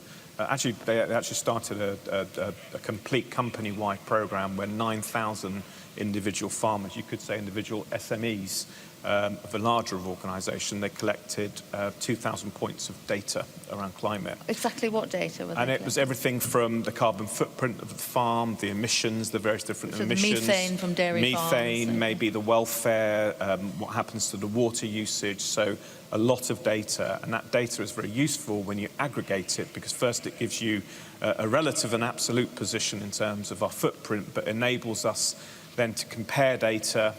[SPEAKER 10] They actually started a complete company-wide program where 9,000 individual farmers, you could say individual SMEs of a larger organisation, they collected 2,000 points of data around climate.
[SPEAKER 20] Exactly what data were they?
[SPEAKER 10] And it was everything from the carbon footprint of the farm, the emissions, the various different emissions.
[SPEAKER 20] Methane from dairy farms.
[SPEAKER 10] Methane, maybe the welfare, what happens to the water usage. So a lot of data, and that data is very useful when you aggregate it, because first it gives you a relative and absolute position in terms of our footprint, but enables us then to compare data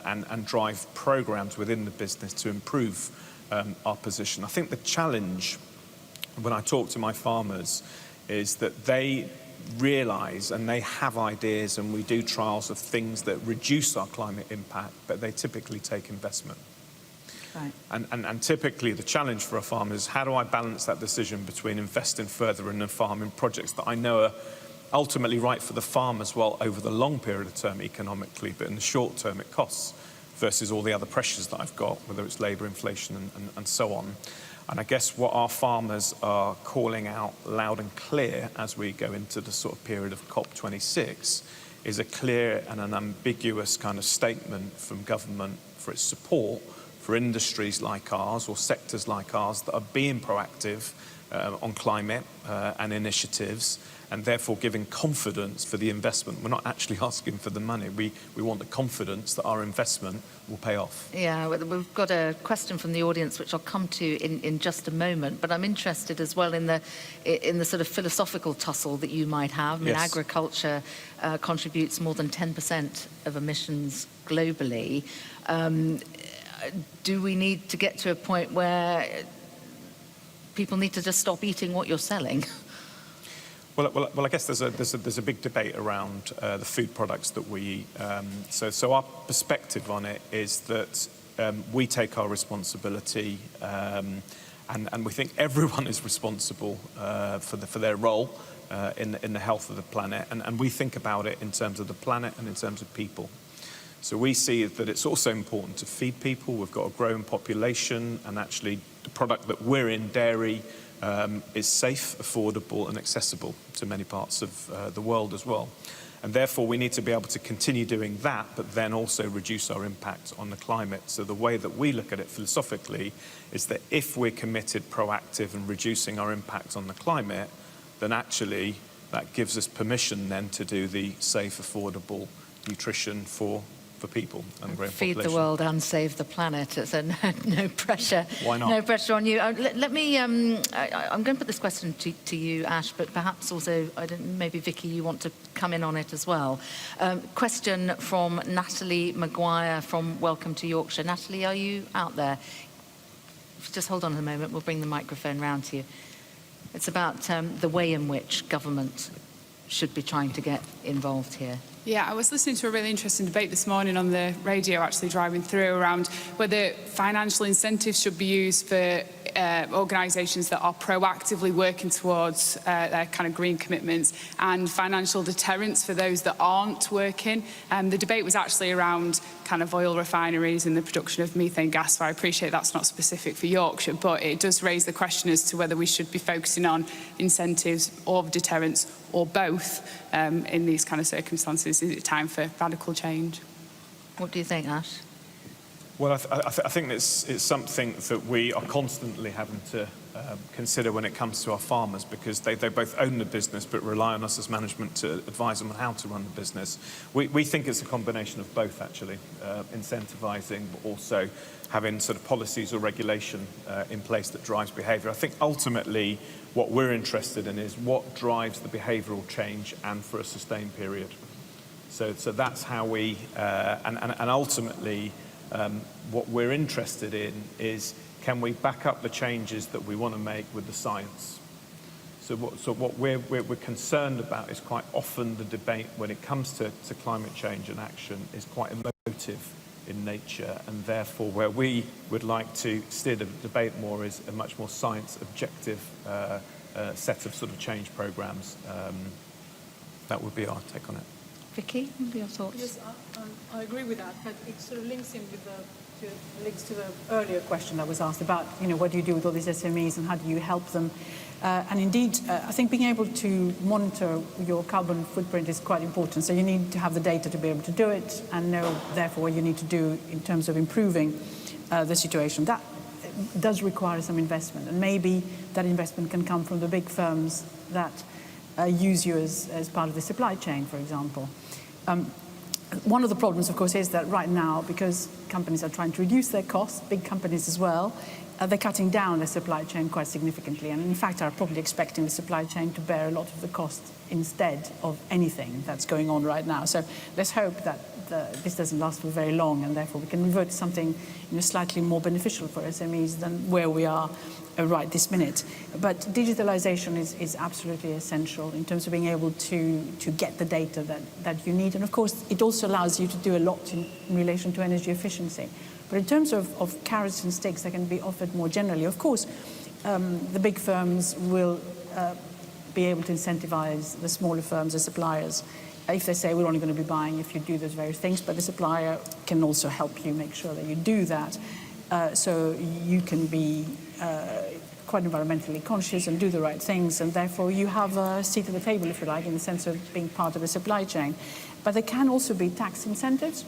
[SPEAKER 10] and drive programs within the business to improve our position. I think the challenge when I talk to my farmers is that they realise and they have ideas, and we do trials of things that reduce our climate impact, but they typically take investment.
[SPEAKER 20] Right.
[SPEAKER 10] And typically the challenge for a farmer is, how do I balance that decision between investing further in a farm in projects that I know are ultimately right for the farm as well over the long period of term economically, but in the short term it costs, versus all the other pressures that I've got, whether it's labour, inflation and so on. And I guess what our farmers are calling out loud and clear as we go into the sort of period of COP26 is a clear and an ambiguous kind of statement from government for its support for industries like ours or sectors like ours that are being proactive on climate and initiatives, and therefore giving confidence for the investment. We're not actually asking for the money. We want the confidence that our investment will pay off.
[SPEAKER 20] Yeah, we've got a question from the audience, which I'll come to in just a moment. But I'm interested as well in the sort of philosophical tussle that you might have. I mean,
[SPEAKER 10] Yes.
[SPEAKER 20] agriculture contributes more than 10% of emissions globally. Do we need to get to a point where people need to just stop eating what you're selling?
[SPEAKER 10] Well, I guess there's a big debate around the food products that we eat. So our perspective on it is that we take our responsibility, and we think everyone is responsible for their role in the health of the planet, and we think about it in terms of the planet and in terms of people. So we see that it's also important to feed people. We've got a growing population, and actually the product that we're in, dairy, is safe, affordable and accessible to many parts of the world as well. And therefore we need to be able to continue doing that, but then also reduce our impact on the climate. So the way that we look at it philosophically is that if we're committed, proactive and reducing our impact on the climate, then actually that gives us permission then to do the safe, affordable nutrition for people and growing
[SPEAKER 20] Feed
[SPEAKER 10] population.
[SPEAKER 20] the world and save the planet. So no pressure.
[SPEAKER 10] Why not?
[SPEAKER 20] No pressure on you. Let me. I'm going to put this question to you, Ash, but perhaps also maybe Vicky, you want to come in on it as well. Question from Natalie Maguire from Welcome to Yorkshire. Natalie, are you out there? Just hold on a moment. We'll bring the microphone round to you. It's about the way in which government should be trying to get involved here.
[SPEAKER 6] Yeah, I was listening to a really interesting debate this morning on the radio, actually driving through, around whether financial incentives should be used for organisations that are proactively working towards their kind of green commitments, and financial deterrents for those that aren't working. The debate was actually around kind of oil refineries and the production of methane gas. So I appreciate that's not specific for Yorkshire, but it does raise the question as to whether we should be focusing on incentives or deterrents or both in these kind of circumstances. Is it time for radical change?
[SPEAKER 20] What do you think, Ash?
[SPEAKER 10] Well, I think it's something that we are constantly having to consider when it comes to our farmers, because they both own the business but rely on us as management to advise them on how to run the business. We think it's a combination of both, actually, incentivising but also having sort of policies or regulation in place that drives behaviour. I think ultimately what we're interested in is what drives the behavioural change and for a sustained period. So that's how we, and ultimately, what we're interested in is, can we back up the changes that we want to make with the science? So what we're concerned about is quite often the debate when it comes to climate change and action is quite emotive in nature, and therefore where we would like to steer the debate more is a much more science objective set of sort of change programmes. That would be our take on it.
[SPEAKER 20] Vicky, what are your thoughts?
[SPEAKER 8] Yes, I agree with that, but it sort of links in with links to the earlier question that was asked about, what do you do with all these SMEs and how do you help them? And indeed, I think being able to monitor your carbon footprint is quite important. So you need to have the data to be able to do it and know, therefore, what you need to do in terms of improving the situation. That does require some investment, and maybe that investment can come from the big firms that use you as part of the supply chain, for example. One of the problems, of course, is that right now, because companies are trying to reduce their costs, big companies as well, they're cutting down their supply chain quite significantly, and in fact are probably expecting the supply chain to bear a lot of the cost instead of anything that's going on right now. So let's hope that this doesn't last for very long, and therefore we can revert to something slightly more beneficial for SMEs than where we are right this minute. But digitalization is absolutely essential in terms of being able to get the data that you need. And of course, it also allows you to do a lot in relation to energy efficiency. But in terms of carrots and sticks that can be offered more generally, of course, the big firms will be able to incentivize the smaller firms, the suppliers, if they say we're only going to be buying if you do those various things, but the supplier can also help you make sure that you do that. So you can be quite environmentally conscious and do the right things, and therefore you have a seat at the table, if you like, in the sense of being part of the supply chain. But there can also be tax incentives,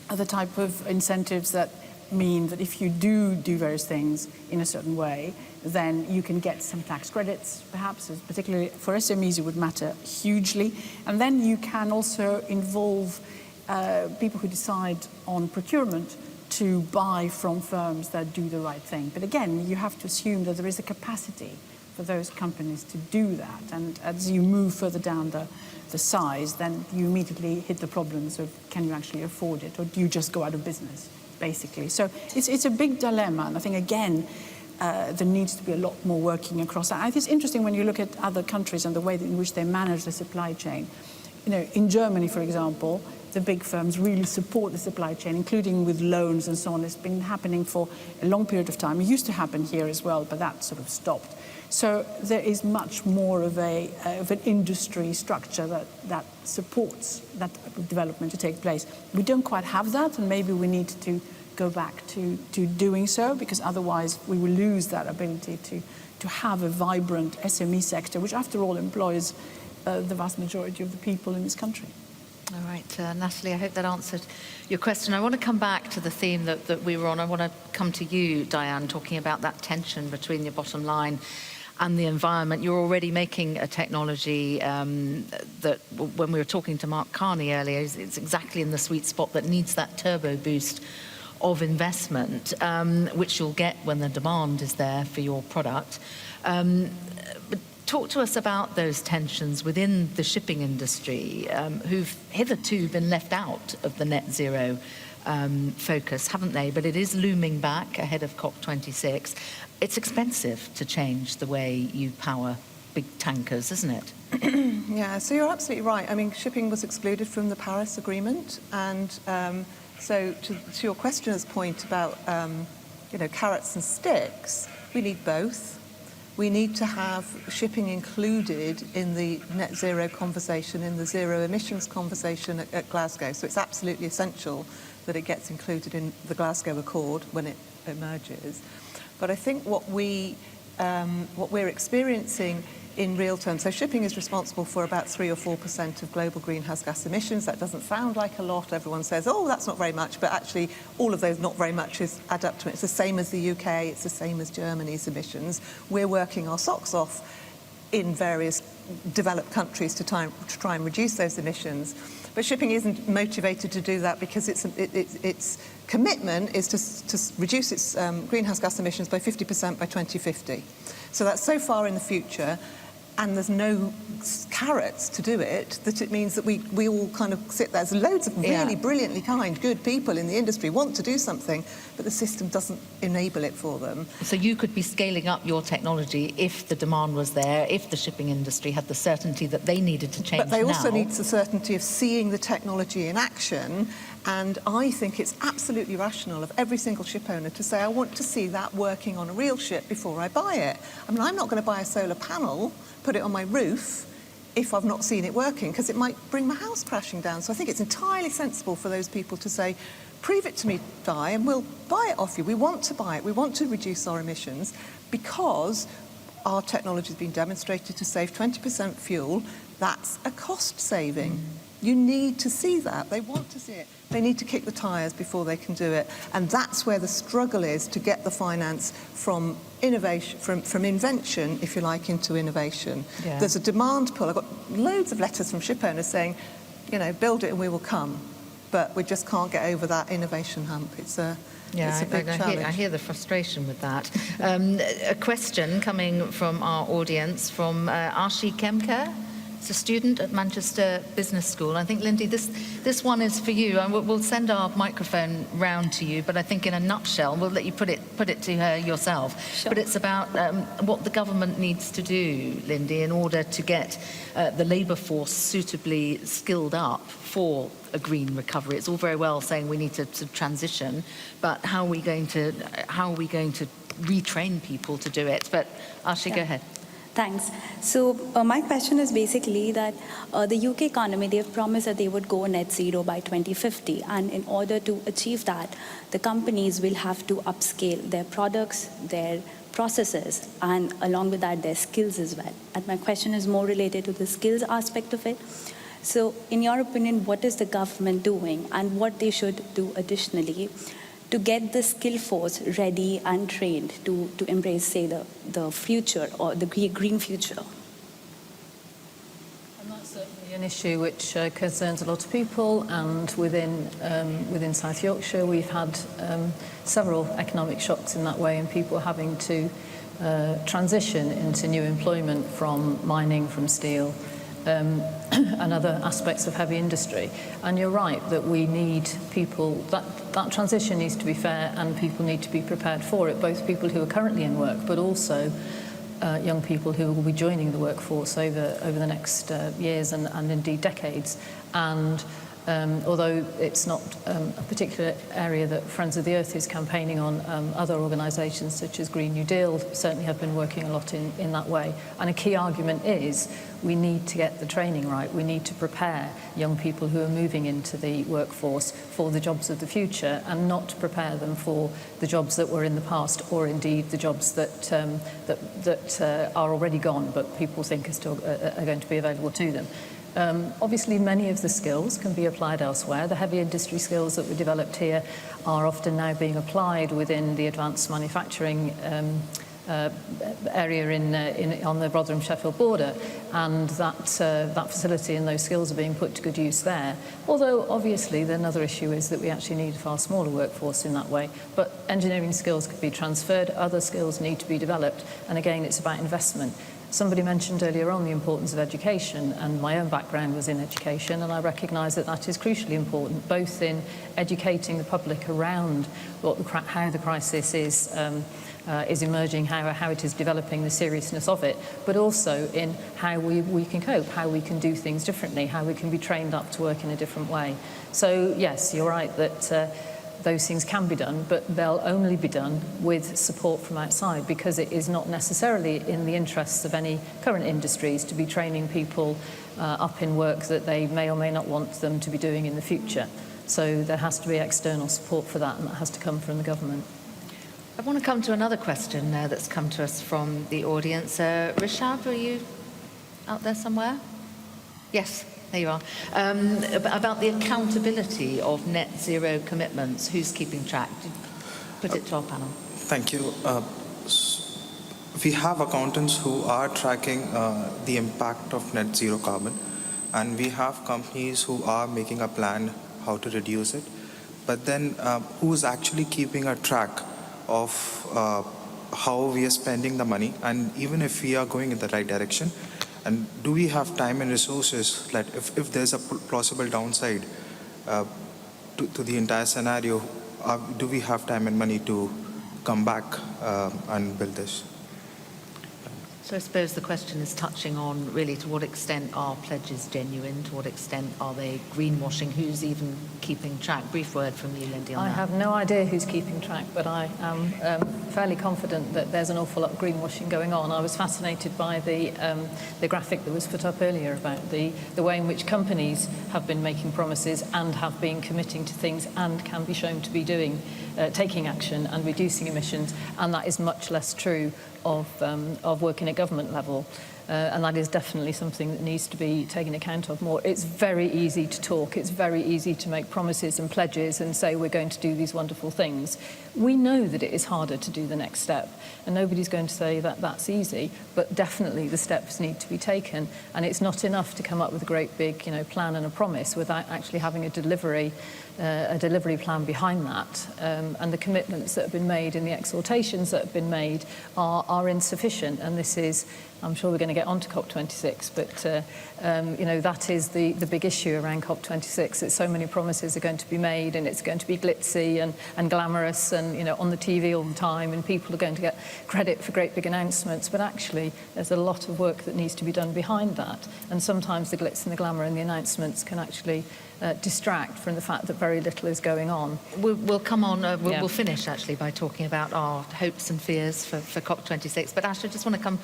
[SPEAKER 8] other type of incentives that mean that if you do various things in a certain way, then you can get some tax credits, perhaps, particularly for SMEs it would matter hugely. And then you can also involve people who decide on procurement to buy from firms that do the right thing. But again, you have to assume that there is a capacity for those companies to do that. And as you move further down the size, then you immediately hit the problems of can you actually afford it, or do you just go out of business, basically. So it's a big dilemma, and I think, again, there needs to be a lot more working across that. I think it's interesting when you look at other countries and the way in which they manage the supply chain. In Germany, for example, the big firms really support the supply chain, including with loans and so on. It's been happening for a long period of time. It used to happen here as well, but that sort of stopped. So there is much more of an industry structure that supports that development to take place. We don't quite have that, and maybe we need to go back to doing so, because otherwise we will lose that ability to have a vibrant SME sector, which after all employs the vast majority of the people in this country.
[SPEAKER 20] All right, Natalie, I hope that answered your question. I want to come back to the theme that we were on. I want to come to you, Diane, talking about that tension between your bottom line and the environment. You're already making a technology that, when we were talking to Mark Carney earlier, it's exactly in the sweet spot that needs that turbo boost of investment, which you'll get when the demand is there for your product. But talk to us about those tensions within the shipping industry, who've hitherto been left out of the net zero focus, haven't they? But it is looming back ahead of COP26. It's expensive to change the way you power big tankers, isn't it?
[SPEAKER 5] Yeah, so you're absolutely right. I mean, shipping was excluded from the Paris Agreement, and so to your questioner's point about carrots and sticks, we need both. We need to have shipping included in the net zero conversation, in the zero emissions conversation at Glasgow. So it's absolutely essential that it gets included in the Glasgow Accord when it emerges. But I think what we're experiencing in real terms, so shipping is responsible for about 3 or 4% of global greenhouse gas emissions. That doesn't sound like a lot. Everyone says, oh, that's not very much, but actually all of those not very much is add up to it. It's the same as the UK, it's the same as Germany's emissions. We're working our socks off in various developed countries to try and reduce those emissions. But shipping isn't motivated to do that because its commitment is to reduce its greenhouse gas emissions by 50% by 2050. So that's so far in the future, and there's no carrots to do it, that it means that we all kind of sit there. There's loads of really brilliantly kind, good people in the industry want to do something, but the system doesn't enable it for them.
[SPEAKER 20] So you could be scaling up your technology if the demand was there, if the shipping industry had the certainty that they needed to change.
[SPEAKER 5] But they also need the certainty of seeing the technology in action. And I think it's absolutely rational of every single ship owner to say, I want to see that working on a real ship before I buy it. I mean, I'm not going to buy a solar panel, put it on my roof, if I've not seen it working, because it might bring my house crashing down. So I think it's entirely sensible for those people to say, prove it to me, Di, and we'll buy it off you. We want to buy it. We want to reduce our emissions because our technology has been demonstrated to save 20% fuel. That's a cost saving. You need to see that. They want to see it. They need to kick the tyres before they can do it. And that's where the struggle is, to get the finance from innovation, from invention, if you like, into innovation. Yeah. There's a demand pull. I've got loads of letters from ship owners saying, build it and we will come. But we just can't get over that innovation hump. It's a big challenge.
[SPEAKER 20] I hear the frustration with that. A question coming from our audience from Archie Kemker. It's a student at Manchester Business School. I think, Lindy, this one is for you. And we'll send our microphone round to you, but I think in a nutshell, we'll let you put it to her yourself. Sure. But it's about what the government needs to do, Lindy, in order to get the labour force suitably skilled up for a green recovery. It's all very well saying we need to transition, but how are we going to retrain people to do it? But Ashi, go ahead.
[SPEAKER 4] Thanks. So my question is basically that the UK economy, they've promised that they would go net zero by 2050. And in order to achieve that, the companies will have to upscale their products, their processes, and along with that, their skills as well. And my question is more related to the skills aspect of it. So in your opinion, what is the government doing and what they should do additionally to get the skill force ready and trained to embrace, say, the future or the green future?
[SPEAKER 9] And that's certainly an issue which concerns a lot of people, and within South Yorkshire we've had several economic shocks in that way, and people having to transition into new employment from mining, from steel, and other aspects of heavy industry. And you're right that we need people, that transition needs to be fair and people need to be prepared for it, both people who are currently in work but also young people who will be joining the workforce over the next years and indeed decades. And although it's not a particular area that Friends of the Earth is campaigning on, other organisations such as Green New Deal certainly have been working a lot in that way. And a key argument is we need to get the training right. We need to prepare young people who are moving into the workforce for the jobs of the future, and not to prepare them for the jobs that were in the past, or indeed the jobs that are already gone but people think are going to be available to them. Obviously, many of the skills can be applied elsewhere. The heavy industry skills that were developed here are often now being applied within the advanced manufacturing area on the Rotherham-Sheffield border, and that facility and those skills are being put to good use there. Although, obviously, another issue is that we actually need a far smaller workforce in that way. But engineering skills could be transferred, other skills need to be developed, and again, it's about investment. Somebody mentioned earlier on the importance of education, and my own background was in education, and I recognise that is crucially important, both in educating the public around how the crisis is emerging, how it is developing, the seriousness of it, but also in how we can cope, how we can do things differently, how we can be trained up to work in a different way. So yes, you're right that those things can be done, but they'll only be done with support from outside, because it is not necessarily in the interests of any current industries to be training people up in work that they may or may not want them to be doing in the future. So there has to be external support for that, and that has to come from the government.
[SPEAKER 20] I want to come to another question that's come to us from the audience. Rishab, are you out there somewhere? Yes. There you are. About the accountability of net zero commitments. Who's keeping track? Put it to our panel.
[SPEAKER 11] Thank you. We have accountants who are tracking the impact of net zero carbon, and we have companies who are making a plan how to reduce it. But then who's actually keeping a track of how we are spending the money, and even if we are going in the right direction? And do we have time and resources that if there's a plausible downside to the entire scenario, do we have time and money to come back and build this?
[SPEAKER 20] So I suppose the question is touching on really to what extent are pledges genuine, to what extent are they greenwashing, who's even keeping track? Brief word from you, Lindy, on that.
[SPEAKER 9] I have no idea who's keeping track, but I am fairly confident that there's an awful lot of greenwashing going on. I was fascinated by the graphic that was put up earlier about the way in which companies have been making promises and have been committing to things and can be shown to be taking action and reducing emissions, and that is much less true of working at government level. And that is definitely something that needs to be taken account of more. It's very easy to talk, it's very easy to make promises and pledges and say we're going to do these wonderful things. We know that it is harder to do the next step, and nobody's going to say that that's easy, but definitely the steps need to be taken, and it's not enough to come up with a great big plan and a promise without actually having a delivery plan behind that. And the commitments that have been made and the exhortations that have been made are insufficient, and this is I'm sure we're going to get onto COP26, but that is the big issue around COP26. That so many promises are going to be made, and it's going to be glitzy and glamorous, and on the TV all the time, and people are going to get credit for great big announcements. But actually, there's a lot of work that needs to be done behind that, and sometimes the glitz and the glamour and the announcements can actually distract from the fact that very little is going on.
[SPEAKER 20] We'll come on, we'll finish actually by talking about our hopes and fears for COP26. But Ash, I just want to come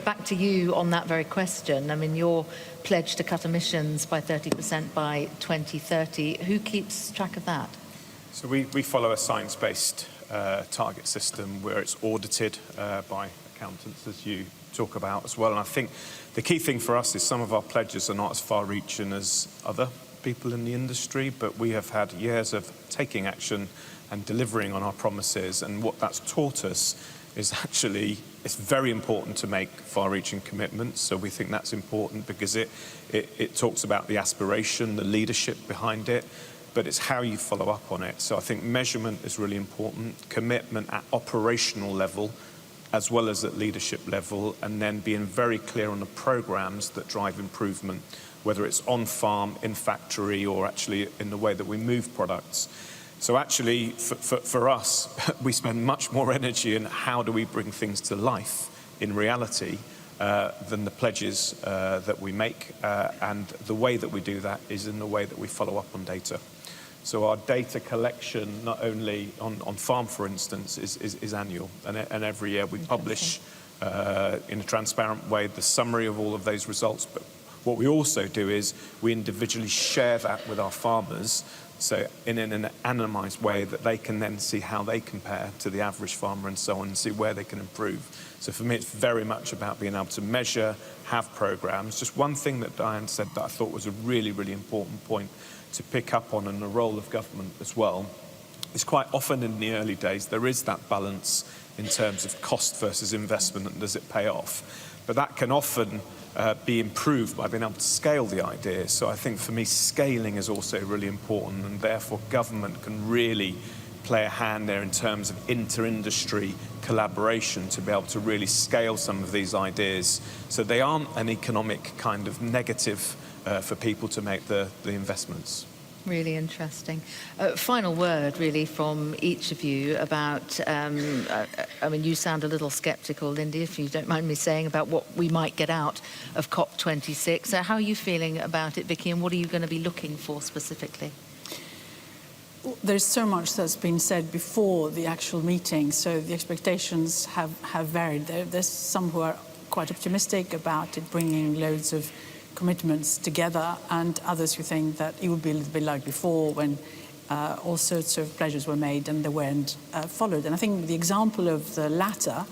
[SPEAKER 20] back to you on that very question. I mean, your pledge to cut emissions by 30% by 2030, who keeps track of that?
[SPEAKER 10] So we follow a science-based target system where it's audited by accountants, as you talk about as well. And I think the key thing for us is some of our pledges are not as far-reaching as other people in the industry, but we have had years of taking action and delivering on our promises. And what that's taught us is actually it's very important to make far-reaching commitments. So we think that's important because it talks about the aspiration, the leadership behind it, but it's how you follow up on it. So I think measurement is really important, commitment at operational level as well as at leadership level, and then being very clear on the programs that drive improvement, whether it's on farm, in factory, or actually in the way that we move products. So actually, for us, we spend much more energy in how do we bring things to life in reality than the pledges that we make. And the way that we do that is in the way that we follow up on data. So our data collection, not only on farm, for instance, is annual. And every year we publish in a transparent way the summary of all of those results. But what we also do is we individually share that with our farmers, so in an anonymised way that they can then see how they compare to the average farmer and so on, and see where they can improve. So for me, it's very much about being able to measure, have programs. Just one thing that Diane said that I thought was a really, really important point to pick up on, and the role of government as well, is quite often in the early days, there is that balance in terms of cost versus investment, and does it pay off? But that can often be improved by being able to scale the idea. So I think for me, scaling is also really important, and therefore government can really play a hand there in terms of inter-industry collaboration to be able to really scale some of these ideas so they aren't an economic kind of negative for people to make the investments.
[SPEAKER 20] Really interesting. Final word, really, from each of you about, I mean, you sound a little sceptical, Lindy, if you don't mind me saying, about what we might get out of COP26. How are you feeling about it, Vicky, and what are you going to be looking for specifically?
[SPEAKER 8] There's so much that's been said before the actual meeting, so the expectations have varied. There's some who are quite optimistic about it bringing loads of commitments together, and others who think that it would be a little bit like before when all sorts of pledges were made and they weren't followed. And I think the example of the latter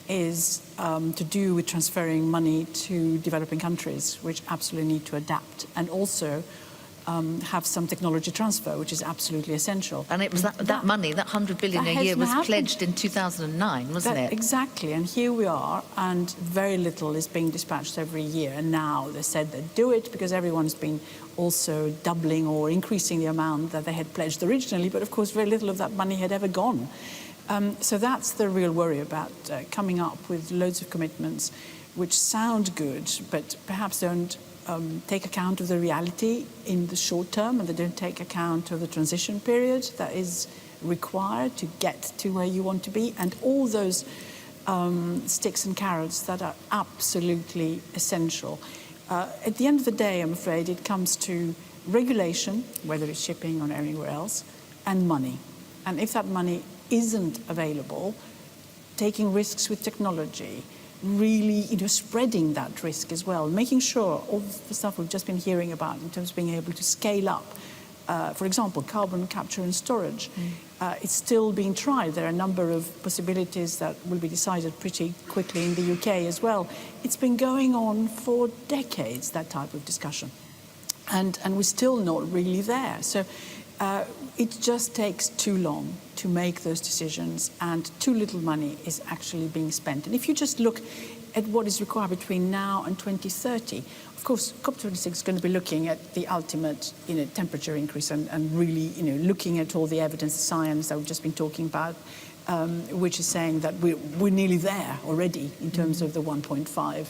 [SPEAKER 8] is to do with transferring money to developing countries, which absolutely need to adapt, and also have some technology transfer, which is absolutely essential.
[SPEAKER 20] And it was that money, that 100 billion a year was pledged in 2009, wasn't it?
[SPEAKER 8] Exactly, and here we are, and very little is being dispatched every year. And now they said they'd do it because everyone's been also doubling or increasing the amount that they had pledged originally, but of course very little of that money had ever gone. So that's the real worry about coming up with loads of commitments which sound good, but perhaps don't take account of the reality in the short term, and they don't take account of the transition period that is required to get to where you want to be, and all those sticks and carrots that are absolutely essential. At the end of the day, I'm afraid it comes to regulation, whether it's shipping or anywhere else, and money. And if that money isn't available, taking risks with technology, really, spreading that risk as well, making sure all the stuff we've just been hearing about in terms of being able to scale up, for example, carbon capture and storage. It's still being tried. There are a number of possibilities that will be decided pretty quickly in the UK as well. It's been going on for decades, that type of discussion. And we're still not really there. So it just takes too long to make those decisions, and too little money is actually being spent. And if you just look at what is required between now and 2030. Of course, COP26 is going to be looking at the ultimate, temperature increase and really, looking at all the evidence, science that we've just been talking about, which is saying that we're nearly there already in terms of the 1.5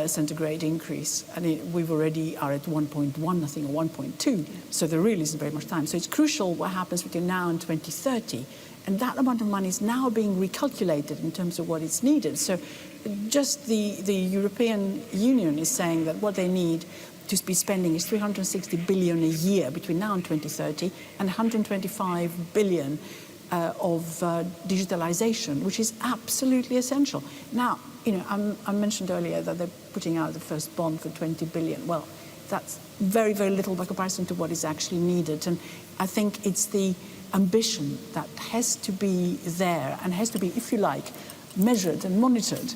[SPEAKER 8] centigrade increase, and we already are at 1.1, I think, or 1.2. So there really isn't very much time. So it's crucial what happens between now and 2030. And that amount of money is now being recalculated in terms of what is needed. So just the European Union is saying that what they need to be spending is 360 billion a year between now and 2030, and 125 billion of digitalization, which is absolutely essential. Now, I mentioned earlier that they're putting out the first bond for 20 billion. Well, that's very, very little by comparison to what is actually needed. And I think it's the ambition that has to be there and has to be, if you like, measured and monitored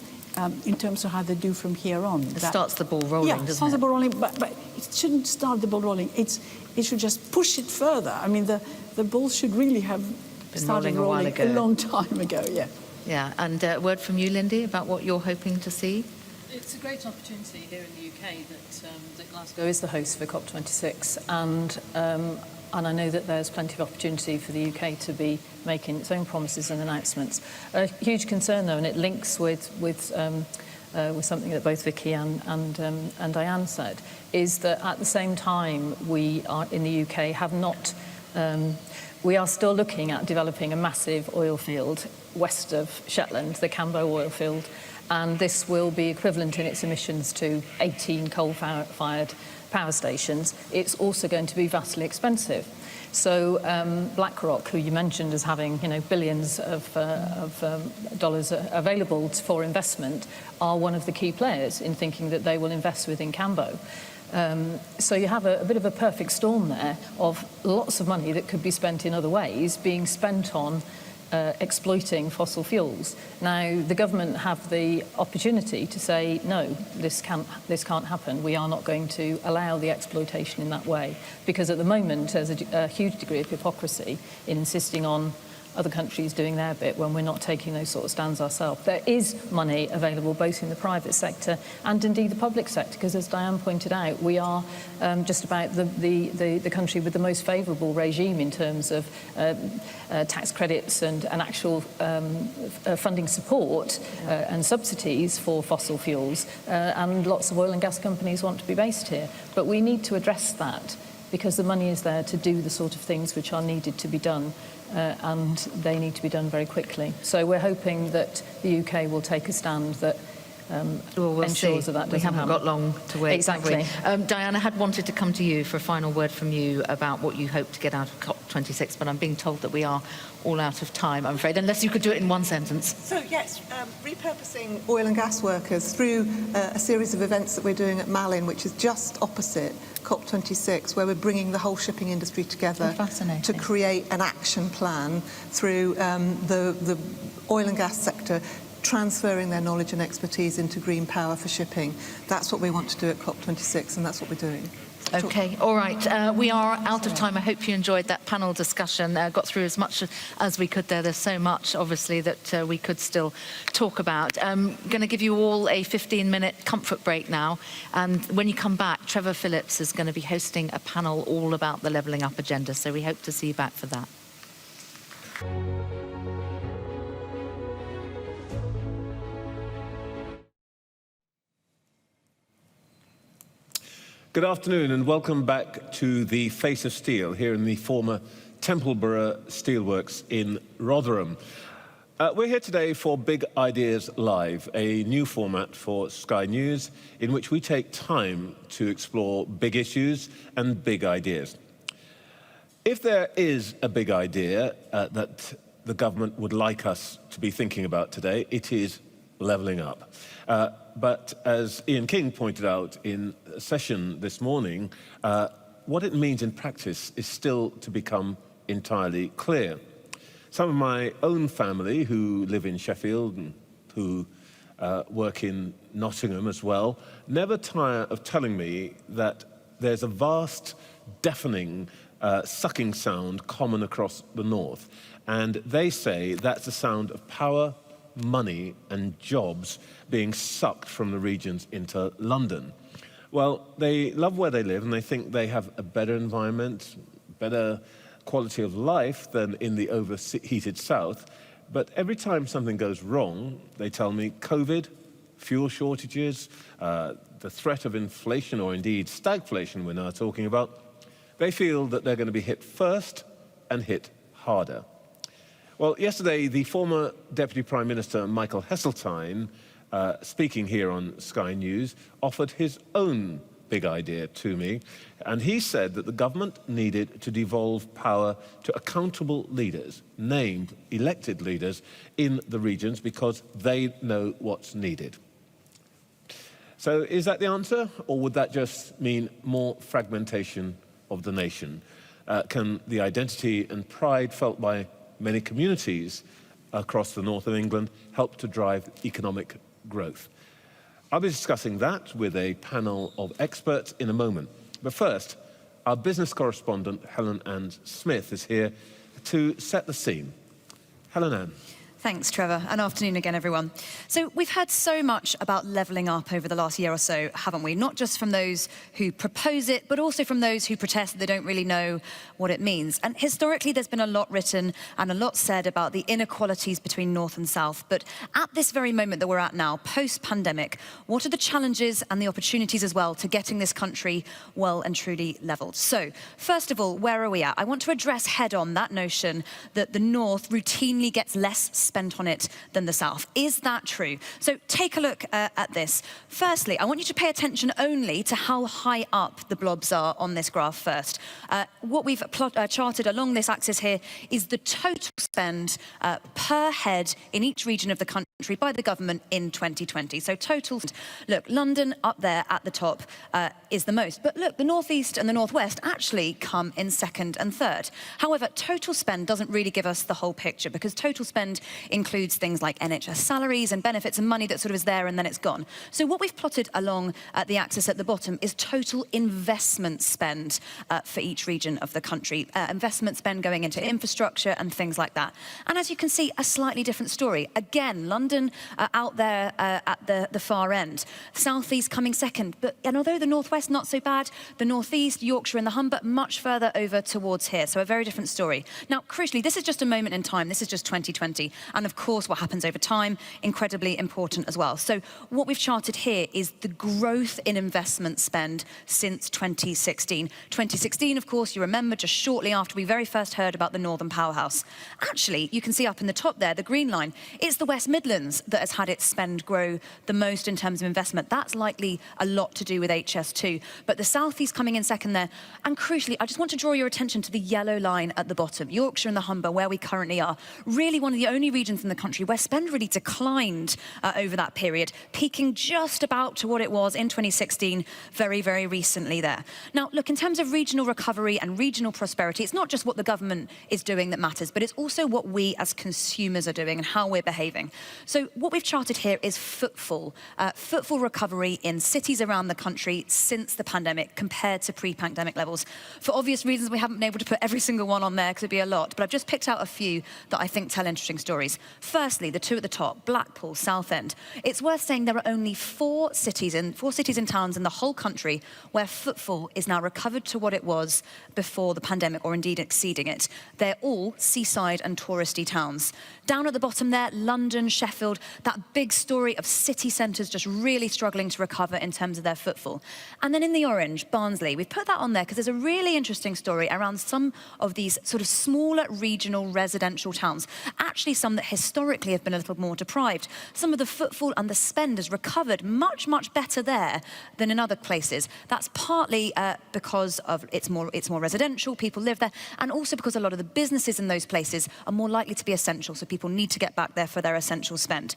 [SPEAKER 8] in terms of how they do from here on.
[SPEAKER 7] It starts the ball rolling, doesn't it?
[SPEAKER 8] Yeah, starts the ball rolling, but it shouldn't start the ball rolling. It should just push it further. I mean, the ball should really have started rolling a long time ago, yeah.
[SPEAKER 7] Yeah, and a word from you, Lindy, about what you're hoping to see?
[SPEAKER 9] It's a great opportunity here in the UK that Glasgow is the host for COP26, and I know that there's plenty of opportunity for the UK to be making its own promises and announcements. A huge concern, though, and it links with something that both Vicky and Diane said, is that at the same time we are in the UK have not. We are still looking at developing a massive oil field west of Shetland, the Cambo oil field, and this will be equivalent in its emissions to 18 coal-fired power stations. It's also going to be vastly expensive. So BlackRock, who you mentioned as having billions of dollars available for investment, are one of the key players in thinking that they will invest within Cambo. So you have a bit of a perfect storm there of lots of money that could be spent in other ways being spent on exploiting fossil fuels. Now, the government have the opportunity to say, no, this can't happen. We are not going to allow the exploitation in that way. Because at the moment, there's a huge degree of hypocrisy in insisting on other countries doing their bit when we're not taking those sort of stands ourselves. There is money available both in the private sector and indeed the public sector, because as Diane pointed out, we are just about the country with the most favourable regime in terms of tax credits and actual funding support and subsidies for fossil fuels, and lots of oil and gas companies want to be based here. But we need to address that because the money is there to do the sort of things which are needed to be done. And they need to be done very quickly. So we're hoping that the UK will take a stand that ensures that doesn't happen.
[SPEAKER 7] We haven't got long to wait.
[SPEAKER 8] Exactly.
[SPEAKER 7] Diana, I had wanted to come to you for a final word from you about what you hope to get out of COP26, but I'm being told that we are all out of time, I'm afraid, unless you could do it in one sentence.
[SPEAKER 5] So, yes, repurposing oil and gas workers through a series of events that we're doing at Malin, which is just opposite COP26, where we're bringing the whole shipping industry together to create an action plan through the oil and gas sector, transferring their knowledge and expertise into green power for shipping. That's what we want to do at COP26, and that's what we're doing.
[SPEAKER 7] Okay, all right. We are out of time. I hope you enjoyed that panel discussion, got through as much as we could there. There's so much, obviously, that we could still talk about. I'm going to give you all a 15-minute comfort break now. And when you come back, Trevor Phillips is going to be hosting a panel all about the Levelling Up agenda. So we hope to see you back for that.
[SPEAKER 19] Good afternoon and welcome back to the Face of Steel here in the former Templeborough Steelworks in Rotherham. We're here today for Big Ideas Live, a new format for Sky News in which we take time to explore big issues and big ideas. If there is a big idea that the government would like us to be thinking about today, it is levelling up. But as Ian King pointed out in a session this morning, what it means in practice is still to become entirely clear. Some of my own family who live in Sheffield and who work in Nottingham as well, never tire of telling me that there's a vast, deafening, sucking sound common across the north. And they say that's the sound of power, money and jobs being sucked from the regions into London. Well, they love where they live and they think they have a better environment, better quality of life than in the overheated south. But every time something goes wrong, they tell me COVID, fuel shortages, the threat of inflation, or indeed stagflation we're now talking about, they feel that they're going to be hit first and hit harder. Well, yesterday, the former Deputy Prime Minister, Michael Heseltine, speaking here on Sky News, offered his own big idea to me, and he said that the government needed to devolve power to accountable leaders, named, elected leaders in the regions, because they know what's needed. So is that the answer, or would that just mean more fragmentation of the nation? Can the identity and pride felt by many communities across the north of England help to drive economic growth? I'll be discussing that with a panel of experts in a moment. But first, our business correspondent, Helen-Ann Smith, is here to set the scene. Helen-Ann.
[SPEAKER 3] Thanks, Trevor, and afternoon again, everyone. So we've heard so much about levelling up over the last year or so, haven't we? Not just from those who propose it, but also from those who protest that they don't really know what it means. And historically, there's been a lot written and a lot said about the inequalities between North and South. But at this very moment that we're at now, post-pandemic, what are the challenges and the opportunities as well to getting this country well and truly levelled? So, first of all, where are we at? I want to address head-on that notion that the North routinely gets less spent on it than the South. Is that true? So take a look at this. Firstly, I want you to pay attention only to how high up the blobs are on this graph first. What we've charted along this axis here is the total spend per head in each region of the country by the government in 2020. So total, look, London up there at the top is the most. But look, the North East and the North West actually come in second and third. However, total spend doesn't really give us the whole picture, because total spend includes things like NHS salaries and benefits and money that sort of is there and then it's gone. So what we've plotted along the axis at the bottom is total investment spend for each region of the country. Investment spend going into infrastructure and things like that. And as you can see, a slightly different story. Again, London out there at the far end. South East coming second. And although the North West not so bad, the North East, Yorkshire and the Humber much further over towards here. So a very different story. Now, crucially, this is just a moment in time. This is just 2020. And of course, what happens over time, incredibly important as well. So what we've charted here is the growth in investment spend since 2016. 2016, of course, you remember, just shortly after we very first heard about the Northern Powerhouse. Actually, you can see up in the top there, the green line, it's the West Midlands that has had its spend grow the most in terms of investment. That's likely a lot to do with HS2. But the South East coming in second there. And crucially, I just want to draw your attention to the yellow line at the bottom, Yorkshire and the Humber, where we currently are. Really one of the only regions in the country where spend really declined over that period, peaking just about to what it was in 2016, very, very recently there. Now, look, in terms of regional recovery and regional prosperity, it's not just what the government is doing that matters, but it's also what we as consumers are doing and how we're behaving. So what we've charted here is footfall recovery in cities around the country since the pandemic compared to pre-pandemic levels. For obvious reasons, we haven't been able to put every single one on there because it'd be a lot, but I've just picked out a few that I think tell interesting stories. Firstly, the two at the top, Blackpool, Southend. It's worth saying there are only four cities and towns in the whole country where footfall is now recovered to what it was before the pandemic, or indeed exceeding it. They're all seaside and touristy towns. Down at the bottom there, London, Sheffield, that big story of city centres just really struggling to recover in terms of their footfall. And then in the orange, Barnsley, we've put that on there because there's a really interesting story around some of these sort of smaller regional residential towns. Actually, some that historically have been a little more deprived. Some of the footfall and the spend has recovered much, much better there than in other places. That's partly because of it's more residential, people live there, and also because a lot of the businesses in those places are more likely to be essential, so people need to get back there for their essential spend.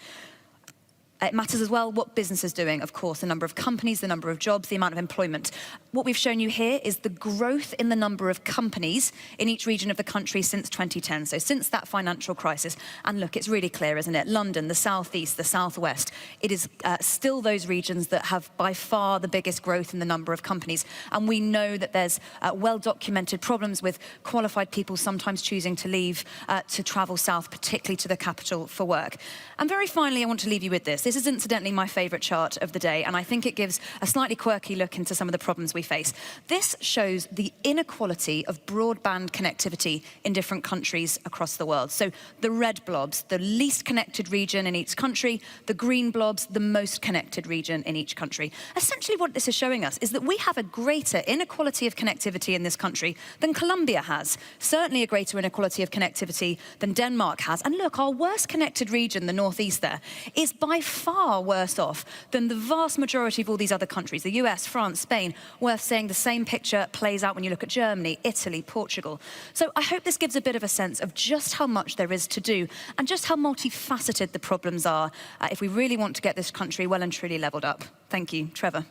[SPEAKER 3] It matters as well what business is doing, of course, the number of companies, the number of jobs, the amount of employment. What we've shown you here is the growth in the number of companies in each region of the country since 2010, so since that financial crisis. And look, it's really clear, isn't it? London, the southeast, the southwest, it is still those regions that have by far the biggest growth in the number of companies. And we know that there's well-documented problems with qualified people sometimes choosing to leave to travel south, particularly to the capital for work. And very finally, I want to leave you with this. This is incidentally my favourite chart of the day, and I think it gives a slightly quirky look into some of the problems we face. This shows the inequality of broadband connectivity in different countries across the world. So the red blobs, the least connected region in each country, the green blobs, the most connected region in each country. Essentially what this is showing us is that we have a greater inequality of connectivity in this country than Colombia has, certainly a greater inequality of connectivity than Denmark has. And look, our worst connected region, the northeast there, is by far worse off than the vast majority of all these other countries, the US, France, Spain. Worth saying the same picture plays out when you look at Germany, Italy, Portugal. So I hope this gives a bit of a sense of just how much there is to do and just how multifaceted the problems are if we really want to get this country well and truly levelled up. Thank you. Trevor.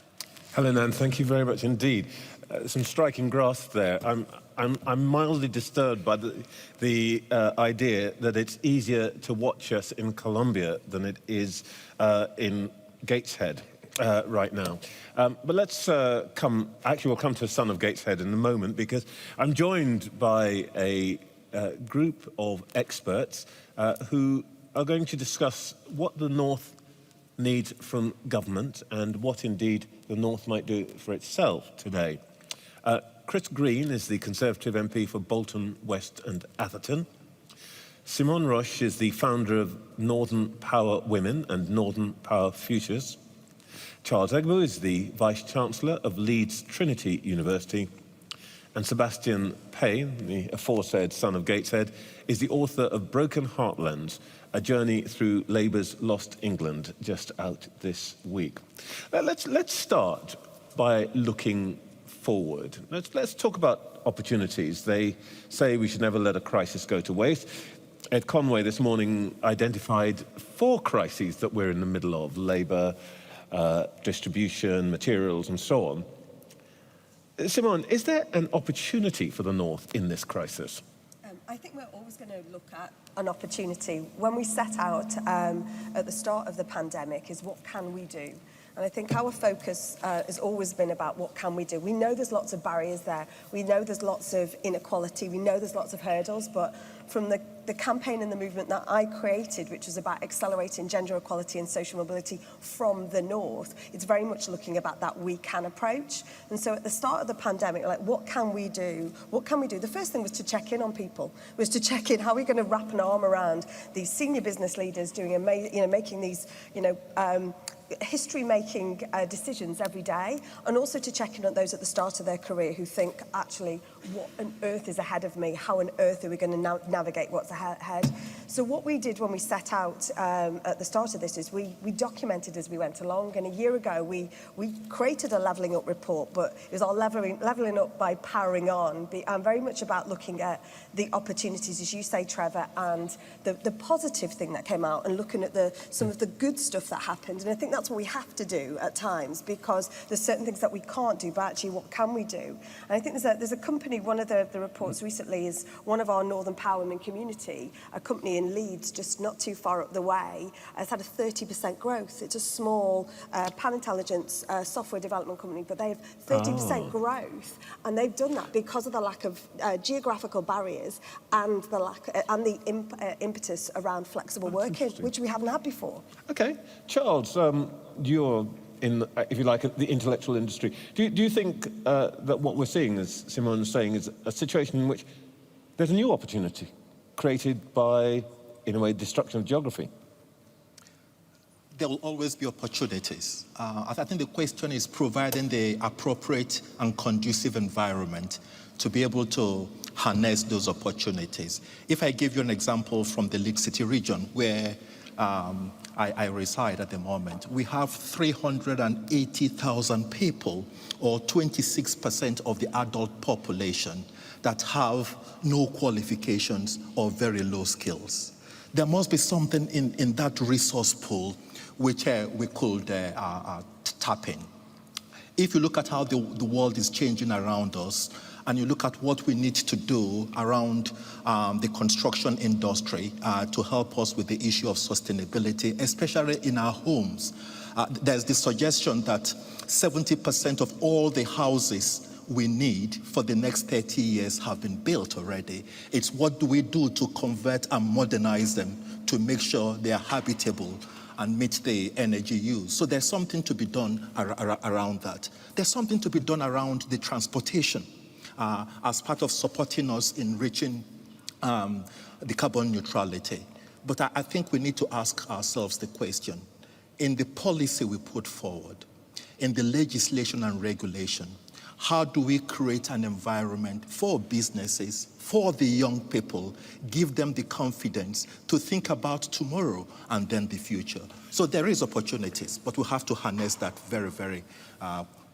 [SPEAKER 19] Helen-Ann, thank you very much indeed. Some striking grasp there. I'm mildly disturbed by the idea that it's easier to watch us in Colombia than it is in Gateshead right now. But let's we'll come to the son of Gateshead in a moment, because I'm joined by a group of experts who are going to discuss what the North needs from government and what indeed the North might do for itself today. Chris Green is the Conservative MP for Bolton West and Atherton. Simone Roche is the founder of Northern Power Women and Northern Power Futures. Charles Egbo is the Vice-Chancellor of Leeds Trinity University. And Sebastian Payne, the aforesaid son of Gateshead, is the author of Broken Heartlands, a journey through Labour's lost England, just out this week. Let's start by looking forward. Let's talk about opportunities. They say we should never let a crisis go to waste. Ed Conway this morning identified 4 crises that we're in the middle of: labour, distribution, materials, and so on. Simone, is there an opportunity for the North in this crisis?
[SPEAKER 14] I think we're always going to look at an opportunity. When we set out at the start of the pandemic is what can we do? And I think our focus has always been about what can we do. We know there's lots of barriers there. We know there's lots of inequality. We know there's lots of hurdles. But from the campaign and the movement that I created, which was about accelerating gender equality and social mobility from the North, it's very much looking about that we can approach. And so at the start of the pandemic, like, what can we do? What can we do? The first thing was to check in on people, was to check in how are we going to wrap an arm around these senior business leaders doing, making these, history-making decisions every day, and also to check in on those at the start of their career who think, actually, what on earth is ahead of me? How on earth are we going to navigate what's ahead? So what we did when we set out at the start of this is we documented as we went along, and a year ago we created a levelling up report, but it was our levelling up by powering on, and very much about looking at the opportunities, as you say, Trevor, and the positive thing that came out, and looking at some of the good stuff that happened. And I think that's what we have to do at times, because there's certain things that we can't do, but actually what can we do? And I think there's a company, one of the reports recently is one of our Northern Power Women community, a company in Leeds, just not too far up the way, has had a 30% growth. It's a small pan intelligence software development company, but they have 30% growth, and they've done that because of the lack of geographical barriers and the lack and the impetus around flexible working, which we haven't had before.
[SPEAKER 19] Okay, Charles, you're in, if you like, the intellectual industry. Do you think that what we're seeing, as Simone's saying, is a situation in which there's a new opportunity created by, in a way, destruction of geography?
[SPEAKER 15] There will always be opportunities. I think the question is providing the appropriate and conducive environment to be able to harness those opportunities. If I give you an example from the Leeds City region, where I reside at the moment, we have 380,000 people, or 26% of the adult population, that have no qualifications or very low skills. There must be something in that resource pool which we could tap in. If you look at how the world is changing around us, and you look at what we need to do around the construction industry to help us with the issue of sustainability, especially in our homes. There's the suggestion that 70% of all the houses we need for the next 30 years have been built already. It's what do we do to convert and modernize them to make sure they are habitable and meet the energy use. So there's something to be done around that. There's something to be done around the transportation as part of supporting us in reaching the carbon neutrality. But I think we need to ask ourselves the question, in the policy we put forward, in the legislation and regulation, how do we create an environment for businesses, for the young people, give them the confidence to think about tomorrow and then the future? So there is opportunities, but we have to harness that very, very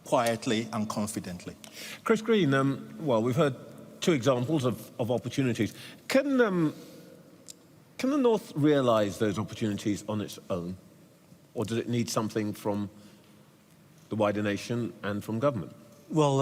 [SPEAKER 15] quietly and confidently.
[SPEAKER 19] Chris Green, well, we've heard two examples of opportunities. Can the North realise those opportunities on its own? Or does it need something from the wider nation and from government?
[SPEAKER 13] Well,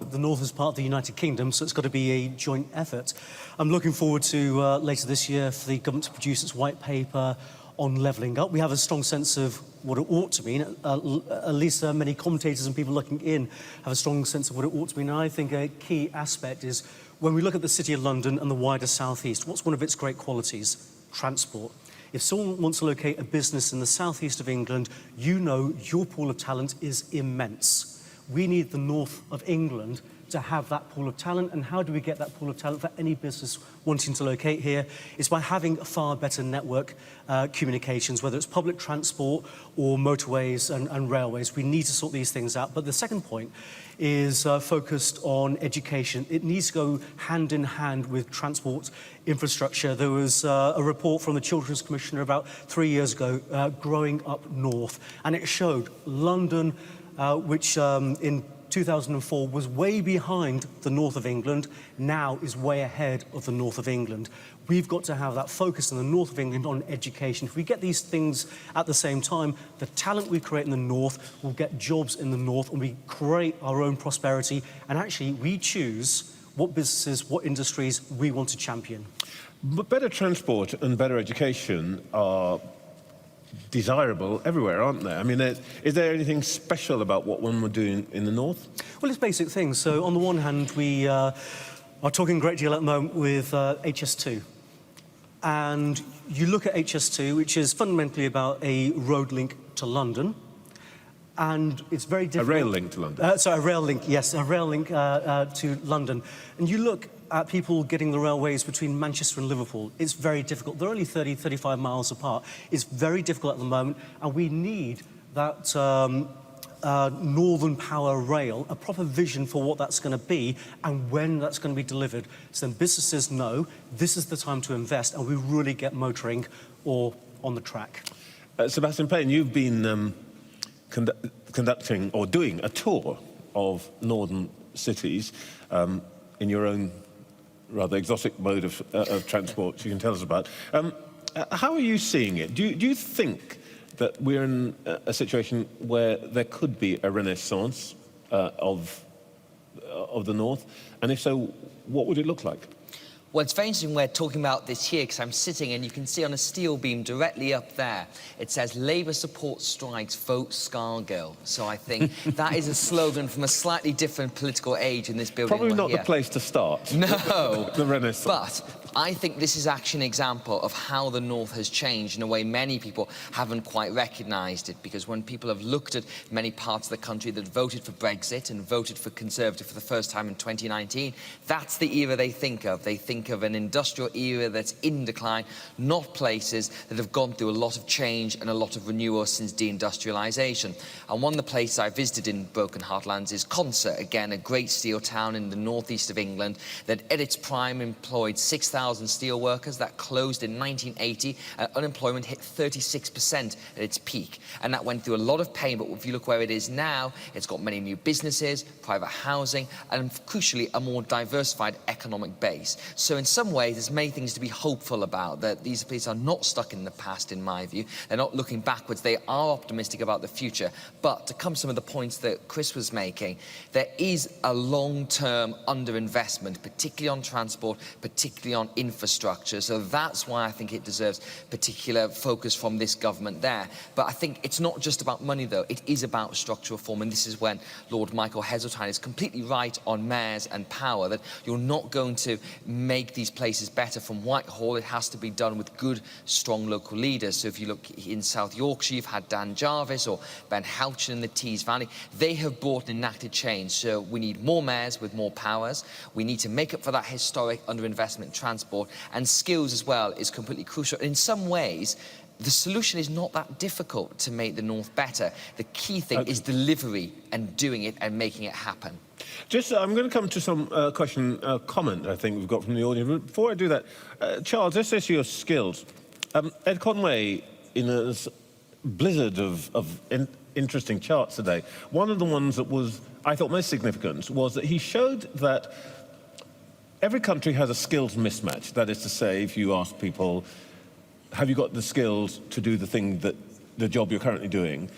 [SPEAKER 13] the North is part of the United Kingdom, so it's got to be a joint effort. I'm looking forward to later this year for the government to produce its white paper on levelling up. We have a strong sense of what it ought to mean. At least many commentators and people looking in have a strong sense of what it ought to mean. And I think a key aspect is when we look at the City of London and the wider South East, what's one of its great qualities? Transport. If someone wants to locate a business in the South East of England, you know your pool of talent is immense. We need the North of England to have that pool of talent. And how do we get that pool of talent for any business wanting to locate here? It's by having far better network communications, whether it's public transport or motorways and railways. We need to sort these things out. But the second point is focused on education. It needs to go hand in hand with transport infrastructure. There was a report from the Children's Commissioner about 3 years ago, Growing Up North, and it showed London, which in 2004 was way behind the North of England, now is way ahead of the North of England. We've got to have that focus in the North of England on education. If we get these things at the same time, the talent we create in the North will get jobs in the North, and we create our own prosperity, and actually we choose what businesses, what industries we want to champion.
[SPEAKER 19] But better transport and better education are desirable everywhere, aren't they? I mean, is there anything special about what one we're doing in the North?
[SPEAKER 13] Well, it's basic things. So on the one hand, we are talking a great deal at the moment with HS2. And you look at HS2, which is fundamentally about a road link to London. And it's very difficult.
[SPEAKER 19] A rail link to London?
[SPEAKER 13] Sorry, a rail link, yes, a rail link to London. And you look at people getting the railways between Manchester and Liverpool. It's very difficult. They're only 30, 35 miles apart. It's very difficult at the moment, and we need that Northern Power Rail, a proper vision for what that's going to be and when that's going to be delivered. So then businesses know this is the time to invest, and we really get motoring or on the track.
[SPEAKER 19] Sebastian Payne, you've been conducting or doing a tour of northern cities in your own rather exotic mode of transport you can tell us about. How are you seeing it? Do you think that we're in a situation where there could be a renaissance of the North? And if so, what would it look like?
[SPEAKER 16] Well, it's very interesting we're talking about this here because I'm sitting and you can see on a steel beam directly up there, it says Labour support strikes, vote Scargill. So I think that is a slogan from a slightly different political age in this building.
[SPEAKER 19] Probably not the place to start.
[SPEAKER 16] No.
[SPEAKER 19] The Renaissance.
[SPEAKER 16] But I think this is actually an example of how the North has changed in a way many people haven't quite recognised it, because when people have looked at many parts of the country that voted for Brexit and voted for Conservative for the first time in 2019, that's the era they think of. They think of an industrial era that's in decline, not places that have gone through a lot of change and a lot of renewal since deindustrialisation. And one of the places I visited in Broken Heartlands is Consett, again, a great steel town in the northeast of England that at its prime employed 6,000 6,000 steelworkers that closed in 1980, and unemployment hit 36% at its peak. And that went through a lot of pain, but if you look where it is now, it's got many new businesses, private housing, and crucially, a more diversified economic base. So in some ways, there's many things to be hopeful about, that these places are not stuck in the past, in my view. They're not looking backwards. They are optimistic about the future. But to come to some of the points that Chris was making, there is a long-term underinvestment, particularly on transport, particularly on infrastructure. So that's why I think it deserves particular focus from this government there. But I think it's not just about money, though. It is about structural reform. And this is when Lord Michael Heseltine is completely right on mayors and power, that you're not going to make these places better from Whitehall. It has to be done with good, strong local leaders. So if you look in South Yorkshire, you've had Dan Jarvis or Ben Houchin in the Tees Valley. They have brought and enacted change. So we need more mayors with more powers. We need to make up for that historic underinvestment in transport, and skills as well is completely crucial. In some ways, the solution is not that difficult to make the North better. The key thing is delivery and doing it and making it happen.
[SPEAKER 19] Just, I'm going to come to some comment I think we've got from the audience. But before I do that, Charles, this issue of skills. Ed Conway, in a blizzard of interesting charts today, one of the ones that was, I thought, most significant was that he showed that every country has a skills mismatch. That is to say, if you ask people, have you got the skills to do the thing that the job you're currently doing?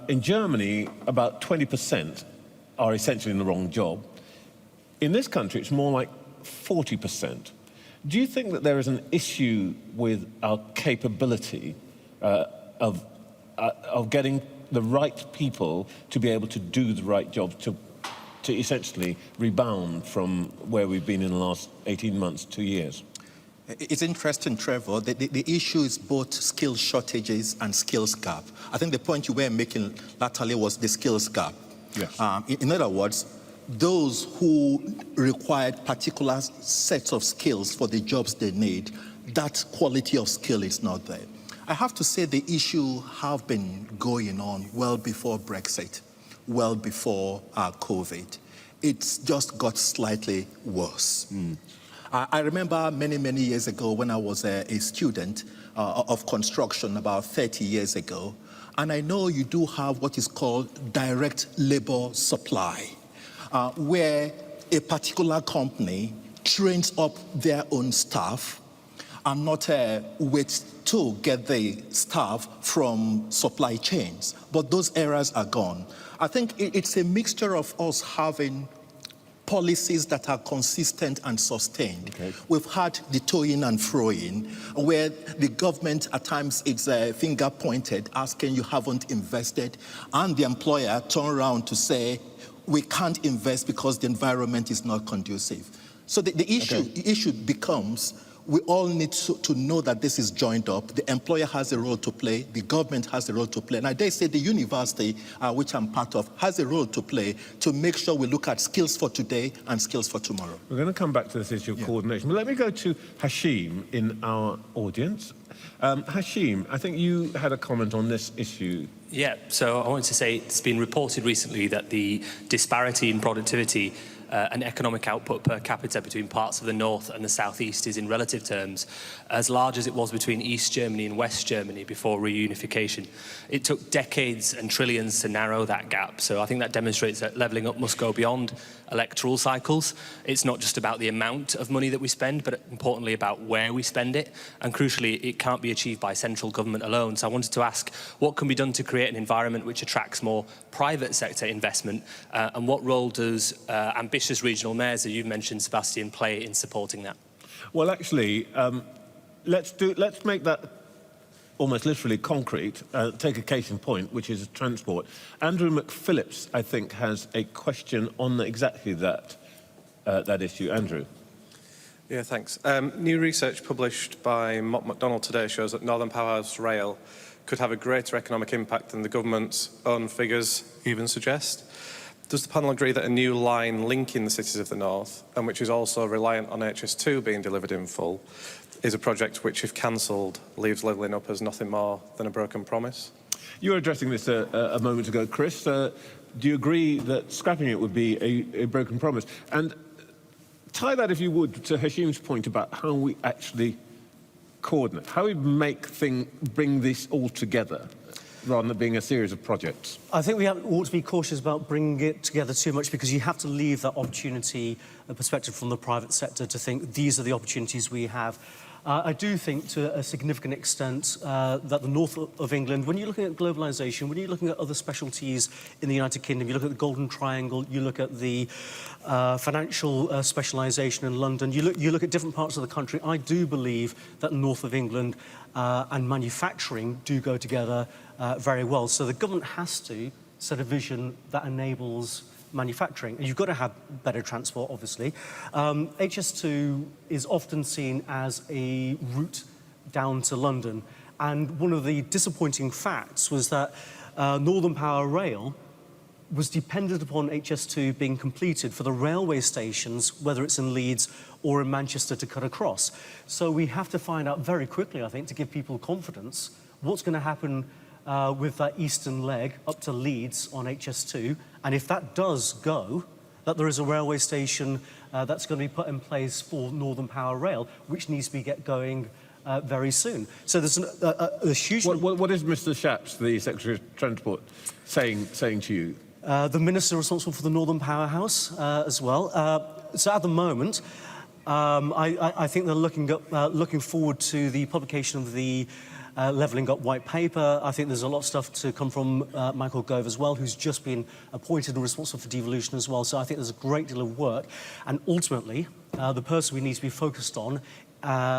[SPEAKER 19] In Germany, about 20% are essentially in the wrong job. In this country, it's more like 40%. Do you think that there is an issue with our capability of getting the right people to be able to do the right job, to essentially rebound from where we've been in the last 18 months, 2 years?
[SPEAKER 15] It's interesting, Trevor. The issue is both skills shortages and skills gap. I think the point you were making latterly was the skills gap.
[SPEAKER 19] Yes.
[SPEAKER 15] In other words, those who required particular sets of skills for the jobs they need, that quality of skill is not there. I have to say the issue have been going on well before Brexit, well before COVID. It's just got slightly worse. I remember many, many years ago when I was a student of construction, about 30 years ago, and I know you do have what is called direct labor supply, where a particular company trains up their own staff and not wait to get the staff from supply chains. But those eras are gone. I think it's a mixture of us having policies that are consistent and sustained. Okay. We've had the toing and froing, where the government at times it's finger pointed, asking you haven't invested, and the employer turn around to say, we can't invest because the environment is not conducive. So the issue becomes, we all need to know that this is joined up. The employer has a role to play. The government has a role to play. And I dare say the university, which I'm part of, has a role to play to make sure we look at skills for today and skills for tomorrow.
[SPEAKER 19] We're going to come back to this issue of coordination. But let me go to Hashim in our audience. Hashim, I think you had a comment on this issue.
[SPEAKER 12] Yeah, so I wanted to say it's been reported recently that the disparity in productivity and economic output per capita between parts of the north and the southeast is in relative terms as large as it was between East Germany and West Germany before reunification. It took decades and trillions to narrow that gap, so I think that demonstrates that levelling up must go beyond electoral cycles. It's not just about the amount of money that we spend, but importantly about where we spend it, and crucially it can't be achieved by central government alone. So I wanted to ask what can be done to create an environment which attracts more private sector investment, and what role does ambitious regional mayors, as you've mentioned, Sebastian, play in supporting that?
[SPEAKER 19] Well, actually, let's make that almost literally concrete. Take a case in point, which is transport. Andrew McPhillips, I think, has a question on exactly that issue. Andrew.
[SPEAKER 18] Yeah, thanks. New research published by Mott MacDonald today shows that Northern Powerhouse Rail could have a greater economic impact than the government's own figures even suggest. Does the panel agree that a new line linking the cities of the north, and which is also reliant on HS2 being delivered in full, is a project which, if cancelled, leaves levelling up as nothing more than a broken promise?
[SPEAKER 19] You were addressing this a moment ago, Chris. Do you agree that scrapping it would be a broken promise? And tie that, if you would, to Hashim's point about how we actually coordinate, how we bring this all together, rather than being a series of projects.
[SPEAKER 13] I think we ought to be cautious about bringing it together too much, because you have to leave that opportunity, a perspective from the private sector, to think these are the opportunities we have. I do think, to a significant extent, that the north of England, when you're looking at globalisation, when you're looking at other specialties in the United Kingdom, you look at the Golden Triangle, you look at the financial specialisation in London, you look at different parts of the country, I do believe that the north of England and manufacturing do go together very well. So the government has to set a vision that enables manufacturing. And you've got to have better transport, obviously. HS2 is often seen as a route down to London. And one of the disappointing facts was that Northern Power Rail was dependent upon HS2 being completed for the railway stations, whether it's in Leeds or in Manchester, to cut across. So we have to find out very quickly, I think, to give people confidence, what's going to happen with that eastern leg up to Leeds on HS2, and if that does go, that there is a railway station that's going to be put in place for Northern Power Rail, which needs to be get going very soon. So there's a huge...
[SPEAKER 19] What is Mr Shapps, the Secretary of Transport, saying to you?
[SPEAKER 13] The Minister responsible for the Northern Powerhouse as well. So at the moment, I think they're looking forward to the publication of the Levelling Up White Paper. I think there's a lot of stuff to come from Michael Gove as well, who's just been appointed and responsible for devolution as well. So I think there's a great deal of work. And ultimately, the person we need to be focused on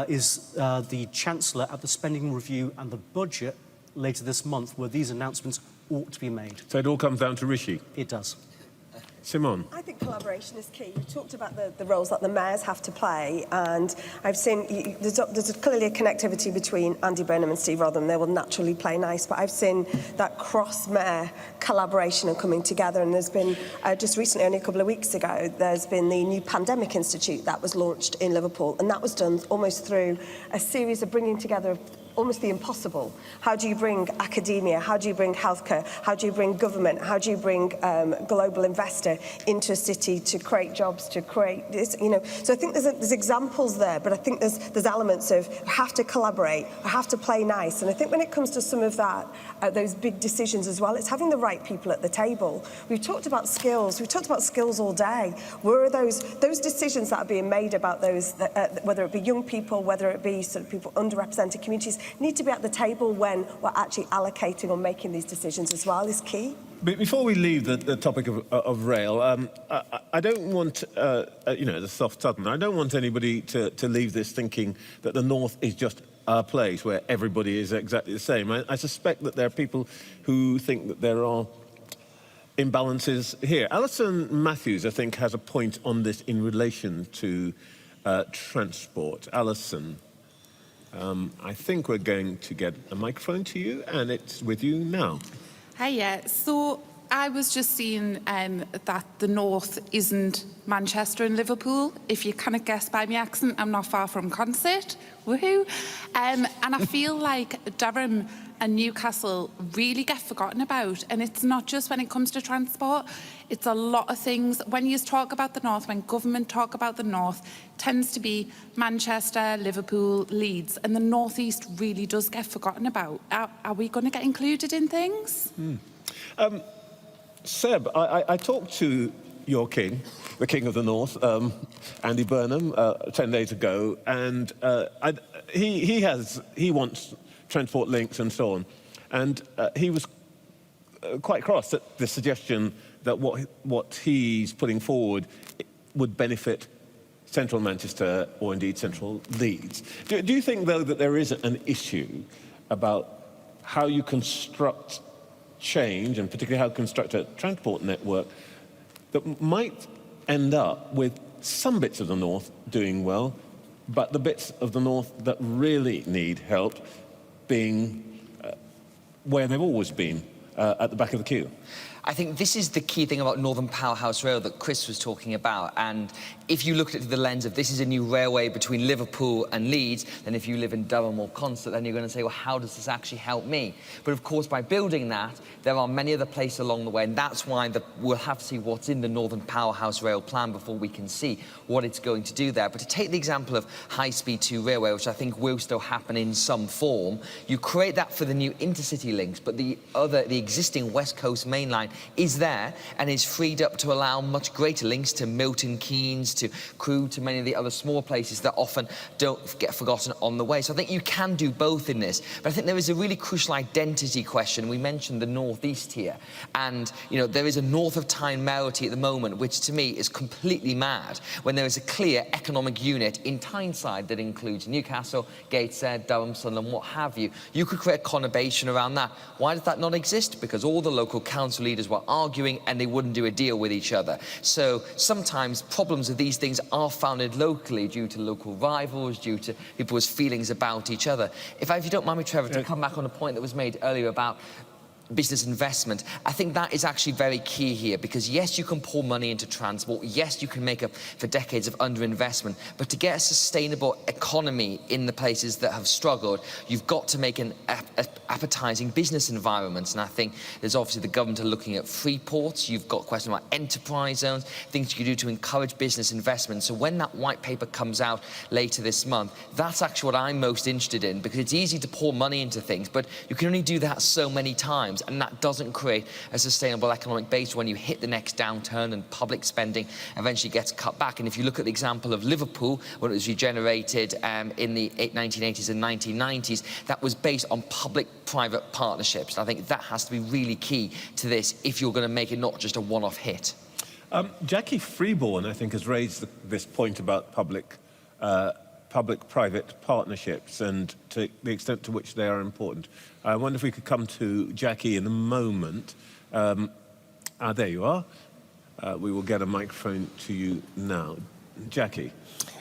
[SPEAKER 13] is the Chancellor at the Spending Review and the Budget later this month, where these announcements ought to be made.
[SPEAKER 19] So it all comes down to Rishi?
[SPEAKER 13] It does.
[SPEAKER 19] Simone?
[SPEAKER 14] I think collaboration is key. You talked about the roles that the mayors have to play, and I've seen there's clearly a connectivity between Andy Burnham and Steve Rotheram. They will naturally play nice, but I've seen that cross-mayor collaboration and coming together, and there's been, just recently, only a couple of weeks ago, there's been the new Pandemic Institute that was launched in Liverpool, and that was done almost through a series of bringing together almost the impossible. How do you bring academia? How do you bring healthcare? How do you bring government? How do you bring global investor into a city to create jobs, to create this, you know? So I think there's examples there, but I think there's elements of we have to collaborate, we have to play nice. And I think when it comes to some of that, those big decisions as well, it's having the right people at the table. We've talked about skills. We've talked about skills all day. Where are those decisions that are being made about those, whether it be young people, whether it be sort of people underrepresented communities, need to be at the table when we're actually allocating or making these decisions as well is key.
[SPEAKER 19] Before we leave the topic of rail, I don't want, the soft southern, I don't want anybody to leave this thinking that the north is just a place where everybody is exactly the same. I suspect that there are people who think that there are imbalances here. Alison Matthews, I think, has a point on this in relation to transport. Alison. I think we're going to get a microphone to you, and it's with you now.
[SPEAKER 6] Hiya. So I was just seeing that the north isn't Manchester and Liverpool. If you kind of guess by my accent, I'm not far from Concert. Woohoo! And I feel like Durham and Newcastle really get forgotten about. And it's not just when it comes to transport. It's a lot of things. When you talk about the north, when government talk about the north, it tends to be Manchester, Liverpool, Leeds, and the northeast really does get forgotten about. Are we going to get included in things?
[SPEAKER 19] Seb, I talked to your king, the king of the north, Andy Burnham, 10 days ago, and he wants transport links and so on, and he was quite cross at the suggestion that what he's putting forward would benefit central Manchester or indeed central Leeds. Do you think, though, that there is an issue about how you construct change, and particularly how to construct a transport network that might end up with some bits of the north doing well, but the bits of the north that really need help being where they've always been, at the back of the queue?
[SPEAKER 16] I think this is the key thing about Northern Powerhouse Rail that Chris was talking about. And if you look at it through the lens of this is a new railway between Liverpool and Leeds, then if you live in Durham or Consett, then you're going to say, well, how does this actually help me? But of course, by building that, there are many other places along the way, and that's why we'll have to see what's in the Northern Powerhouse Rail plan before we can see what it's going to do there. But to take the example of High Speed 2 Railway, which I think will still happen in some form, you create that for the new intercity links, but the existing West Coast Main Line is there and is freed up to allow much greater links to Milton Keynes, to Crewe, to many of the other small places that often don't get forgotten on the way. So I think you can do both in this. But I think there is a really crucial identity question. We mentioned the northeast here, and there is a north of Tyne Melty at the moment, which to me is completely mad, when there is a clear economic unit in Tyneside that includes Newcastle, Gateshead, Durham, Sunderland, what have you. You could create a conurbation around that. Why does that not exist? Because all the local council leaders were arguing and they wouldn't do a deal with each other. So sometimes problems of these things are founded locally due to local rivals, due to people's feelings about each other. If you don't mind me, Trevor, to come back on a point that was made earlier about business investment, I think that is actually very key here, because yes, you can pour money into transport, yes, you can make up for decades of underinvestment, but to get a sustainable economy in the places that have struggled, you've got to make an appetising business environment. And I think there's obviously the government are looking at free ports, you've got questions about enterprise zones, things you can do to encourage business investment. So when that white paper comes out later this month, that's actually what I'm most interested in, because it's easy to pour money into things, but you can only do that so many times, and that doesn't create a sustainable economic base when you hit the next downturn and public spending eventually gets cut back. And if you look at the example of Liverpool, when it was regenerated in the 1980s and 1990s, that was based on public-private partnerships. And I think that has to be really key to this if you're going to make it not just a one-off hit.
[SPEAKER 19] Jackie Freeborn, I think, has raised this point about public-private partnerships and to the extent to which they are important. I wonder if we could come to Jackie in a moment. There you are. We will get a microphone to you now. Jackie.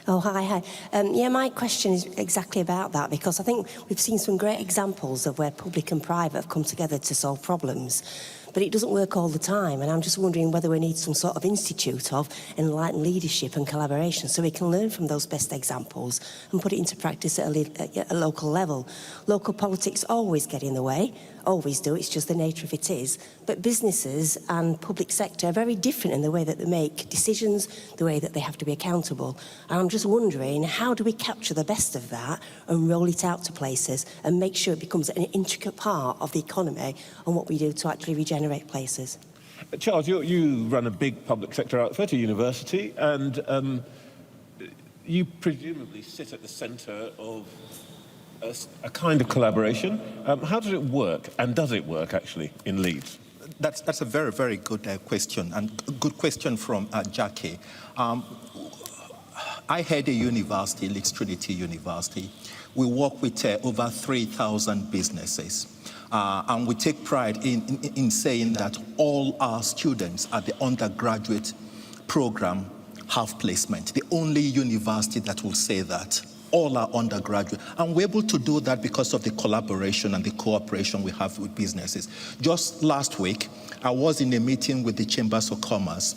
[SPEAKER 2] Oh, hi. Yeah, my question is exactly about that, because I think we've seen some great examples of where public and private have come together to solve problems. But it doesn't work all the time, and I'm just wondering whether we need some sort of institute of enlightened leadership and collaboration so we can learn from those best examples and put it into practice at a local level. Local politics always get in the way, always do, it's just the nature of it is. But businesses and public sector are very different in the way that they make decisions, the way that they have to be accountable. And I'm just wondering, how do we capture the best of that and roll it out to places and make sure it becomes an intricate part of the economy and what we do to actually regenerate places?
[SPEAKER 19] Charles, you run a big public sector outfit, a university, and you presumably sit at the centre of a kind of collaboration. How does it work, and does it work actually in Leeds?
[SPEAKER 15] That's a very, very good question, and a good question from Jackie. I head a university, Leeds Trinity University. We work with over 3,000 businesses. And we take pride in saying that all our students at the undergraduate program have placement. The only university that will say that. All our undergraduate. And we're able to do that because of the collaboration and the cooperation we have with businesses. Just last week, I was in a meeting with the Chambers of Commerce,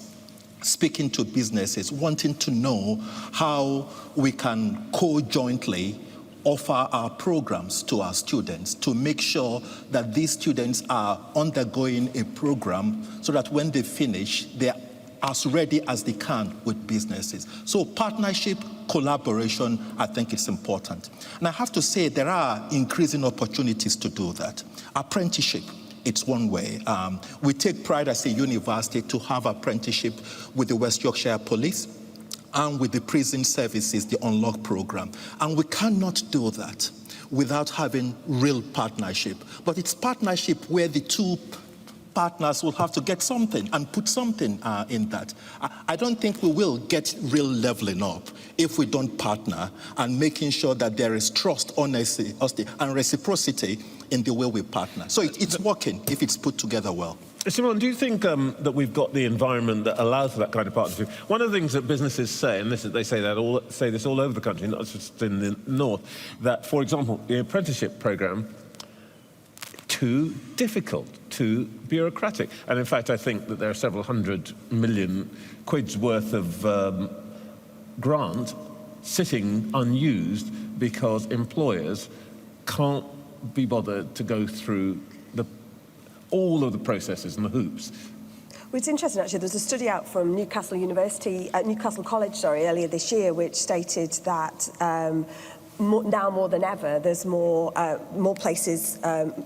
[SPEAKER 15] speaking to businesses, wanting to know how we can co-jointly offer our programs to our students to make sure that these students are undergoing a program so that when they finish, they're as ready as they can with businesses. So partnership, collaboration, I think it's important. And I have to say there are increasing opportunities to do that. Apprenticeship, it's one way. We take pride as a university to have apprenticeship with the West Yorkshire Police and with the prison services, the Unlock program. And we cannot do that without having real partnership. But it's partnership where the two partners will have to get something and put something in that. I don't think we will get real leveling up if we don't partner and making sure that there is trust, honesty, and reciprocity in the way we partner. So it's working if it's put together well.
[SPEAKER 19] Simon, do you think that we've got the environment that allows for that kind of partnership? One of the things that businesses say, and they say this all over the country, not just in the north, that, for example, the apprenticeship programme, too difficult, too bureaucratic. And in fact, I think that there are several hundred million quid's worth of grant sitting unused because employers can't be bothered to go through all of the processes and the hoops.
[SPEAKER 14] Well, it's interesting actually. There's a study out from Newcastle College, earlier this year, which stated that now more than ever, there's more places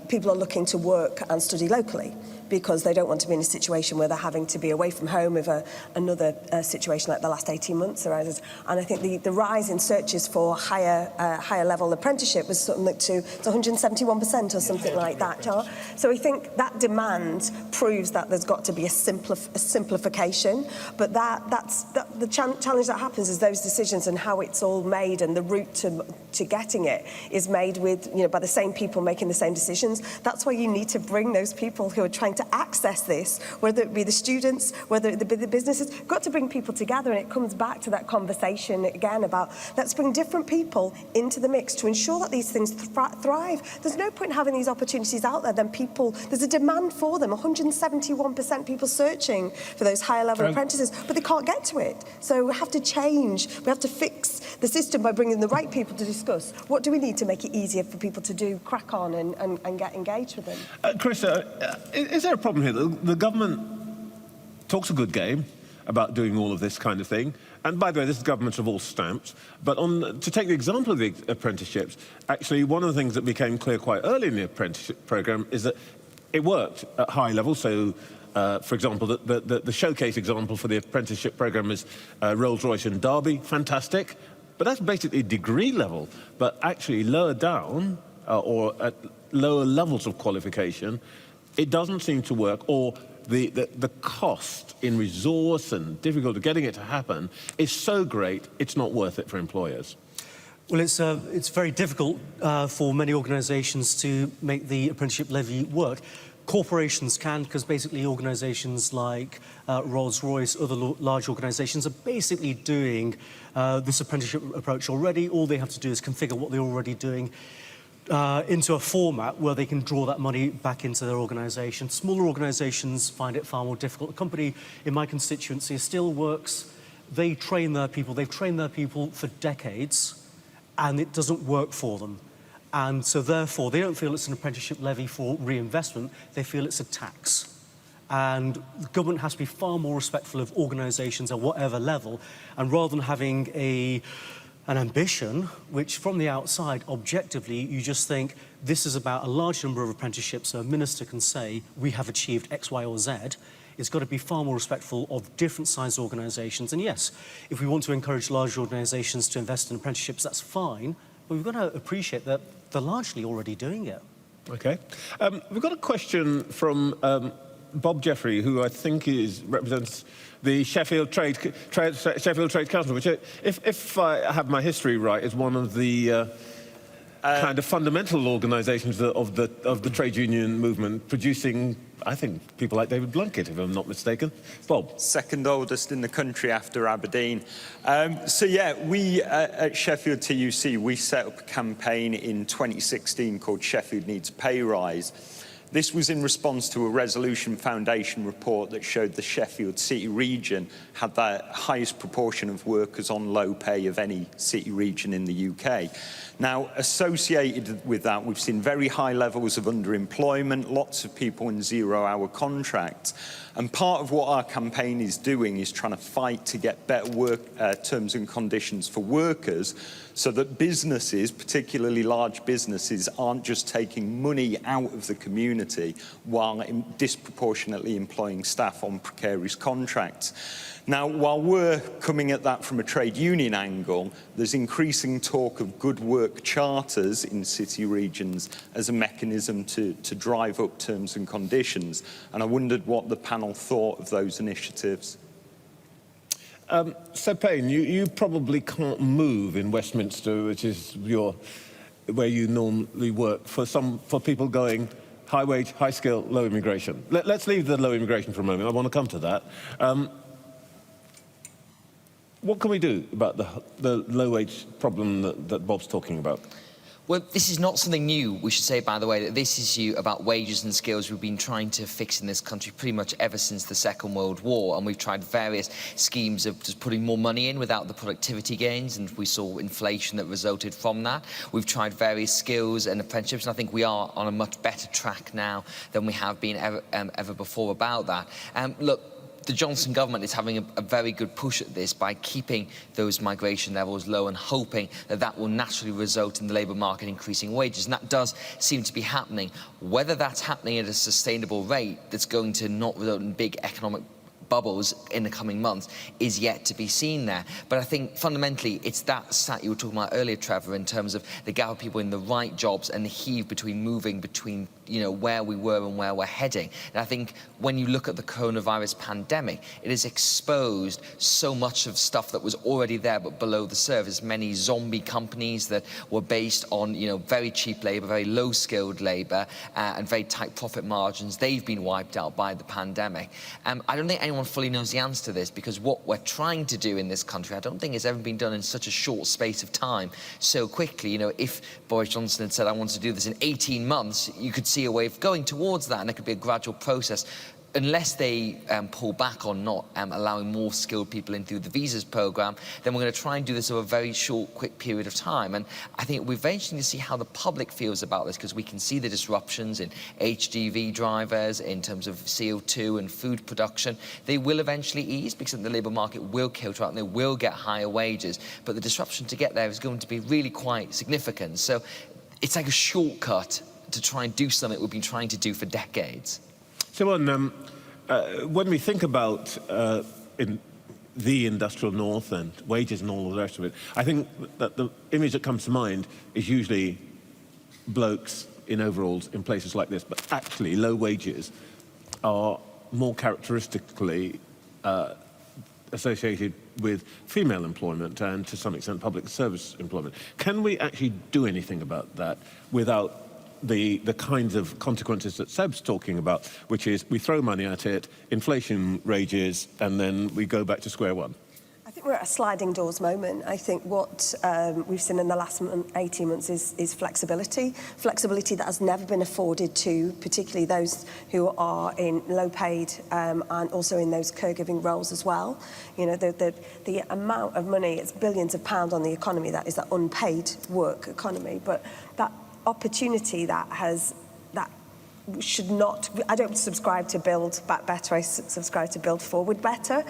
[SPEAKER 14] people are looking to work and study locally, because they don't want to be in a situation where they're having to be away from home if another situation like the last 18 months arises. And I think the rise in searches for higher level apprenticeship was something to 171% or something like that. So I think that demand proves that there's got to be a simplification. But that's the challenge that happens is those decisions and how it's all made, and the route to getting it is made with, by the same people making the same decisions. That's why you need to bring those people who are trying to access this, whether it be the students, whether it be the businesses, got to bring people together. And it comes back to that conversation again about let's bring different people into the mix to ensure that these things thrive. There's no point in having these opportunities out there, then there's a demand for them. 171% people searching for those higher level apprentices, but they can't get to it. So we have to change, we have to fix the system by bringing the right people to discuss what do we need to make it easier for people to crack on and get engaged with them.
[SPEAKER 19] Chris, is there a problem here? The government talks a good game about doing all of this kind of thing. And by the way, this is governments of all stamps. But to take the example of the apprenticeships, actually one of the things that became clear quite early in the apprenticeship programme is that it worked at high level. So, for example, the showcase example for the apprenticeship programme is Rolls-Royce in Derby. Fantastic. But that's basically degree level. But actually lower down, or at lower levels of qualification, it doesn't seem to work, or the cost in resource and difficulty getting it to happen is so great, it's not worth it for employers.
[SPEAKER 13] Well, it's very difficult for many organisations to make the apprenticeship levy work. Corporations can, because basically organisations like Rolls-Royce, other large organisations are basically doing this apprenticeship approach already. All they have to do is configure what they're already doing into a format where they can draw that money back into their organisation. Smaller organisations find it far more difficult. A company in my constituency still works. They train their people. They've trained their people for decades, and it doesn't work for them. And so therefore, they don't feel it's an apprenticeship levy for reinvestment. They feel it's a tax. And the government has to be far more respectful of organisations at whatever level. And rather than having an ambition, which from the outside, objectively, you just think this is about a large number of apprenticeships, so a minister can say, we have achieved X, Y, or Z. It's got to be far more respectful of different sized organisations. And yes, if we want to encourage large organisations to invest in apprenticeships, that's fine. But we've got to appreciate that they're largely already doing it.
[SPEAKER 19] OK. We've got a question from Bob Jeffrey, who I think represents the Sheffield Trade Council, which, if I have my history right, is one of the kind of fundamental organisations of the trade union movement, producing, I think, people like David Blunkett, if I'm not mistaken. Bob.
[SPEAKER 1] Second oldest in the country after Aberdeen. So yeah, we at Sheffield TUC, we set up a campaign in 2016 called Sheffield Needs a Pay Rise. This was in response to a Resolution Foundation report that showed the Sheffield City region had the highest proportion of workers on low pay of any city region in the UK. Now, associated with that, we've seen very high levels of underemployment, lots of people in zero-hour contracts. And part of what our campaign is doing is trying to fight to get better work terms and conditions for workers, so that businesses, particularly large businesses, aren't just taking money out of the community while disproportionately employing staff on precarious contracts. Now, while we're coming at that from a trade union angle, there's increasing talk of good work charters in city regions as a mechanism to drive up terms and conditions. And I wondered what the panel thought of those initiatives.
[SPEAKER 19] So, Payne, you probably can't move in Westminster, which is where you normally work, for people going high wage, high skill, low immigration. Let's leave the low immigration for a moment. I want to come to that. What can we do about the low wage problem that Bob's talking about?
[SPEAKER 16] Well, this is not something new, we should say, by the way, that this issue about wages and skills we've been trying to fix in this country pretty much ever since the Second World War, and we've tried various schemes of just putting more money in without the productivity gains, and we saw inflation that resulted from that. We've tried various skills and apprenticeships, and I think we are on a much better track now than we have been ever before about that. Look, the Johnson government is having a very good push at this by keeping those migration levels low and hoping that that will naturally result in the labour market increasing wages. And that does seem to be happening. Whether that's happening at a sustainable rate that's going to not result in big economic bubbles in the coming months is yet to be seen there. But I think fundamentally it's that stat you were talking about earlier, Trevor, in terms of the gap of people in the right jobs and the heave between moving between, you know, where we were and where we're heading. And I think when you look at the coronavirus pandemic, it has exposed so much of stuff that was already there but below the surface. Many zombie companies that were based on, you know, very cheap labour, very low-skilled labour and very tight profit margins, they've been wiped out by the pandemic. I don't think anyone fully knows the answer to this, because what we're trying to do in this country, I don't think it's ever been done in such a short space of time so quickly. You know, if Boris Johnson had said, I want to do this in 18 months, you could see a way of going towards that, and it could be a gradual process. Unless they pull back on not allowing more skilled people in through the visas programme, then we're going to try and do this over a very short, quick period of time. And I think we're eventually to see how the public feels about this, because we can see the disruptions in HGV drivers, in terms of CO2 and food production. They will eventually ease, because the labour market will filter out and they will get higher wages. But the disruption to get there is going to be really quite significant. So it's like a shortcut to try and do something we've been trying to do for decades.
[SPEAKER 19] So when we think about in the industrial north and wages and all the rest of it, I think that the image that comes to mind is usually blokes in overalls in places like this, but actually low wages are more characteristically associated with female employment and to some extent public service employment. Can we actually do anything about that without the kinds of consequences that Seb's talking about, which is we throw money at it, inflation rages, and then we go back to square one?
[SPEAKER 14] I think we're at a sliding doors moment. I think what we've seen in the last 18 months is flexibility. Flexibility that has never been afforded to particularly those who are in low-paid and also in those caregiving roles as well. You know, the amount of money, it's billions of pounds on the economy, that is that unpaid work economy, but that opportunity that should not, I don't subscribe to build back better, I subscribe to build forward better,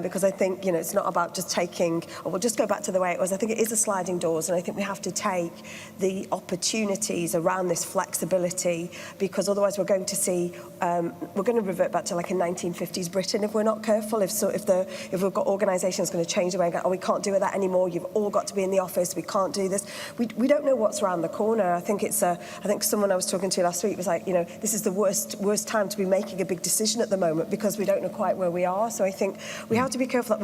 [SPEAKER 14] because I think, you know, it's not about just taking, or we'll just go back to the way it was. I think it is a sliding doors, and I think we have to take the opportunities around this flexibility, because otherwise we're going to see, we're going to revert back to like a 1950s Britain if we're not careful. If we've got organisations going to change the way and go, oh, we can't do that anymore, you've all got to be in the office, we can't do this. We don't know what's around the corner. I think it's I think someone I was talking to last week was like, you know, this is the worst time to be making a big decision at the moment, because we don't know quite where we are. So I think we have to be careful that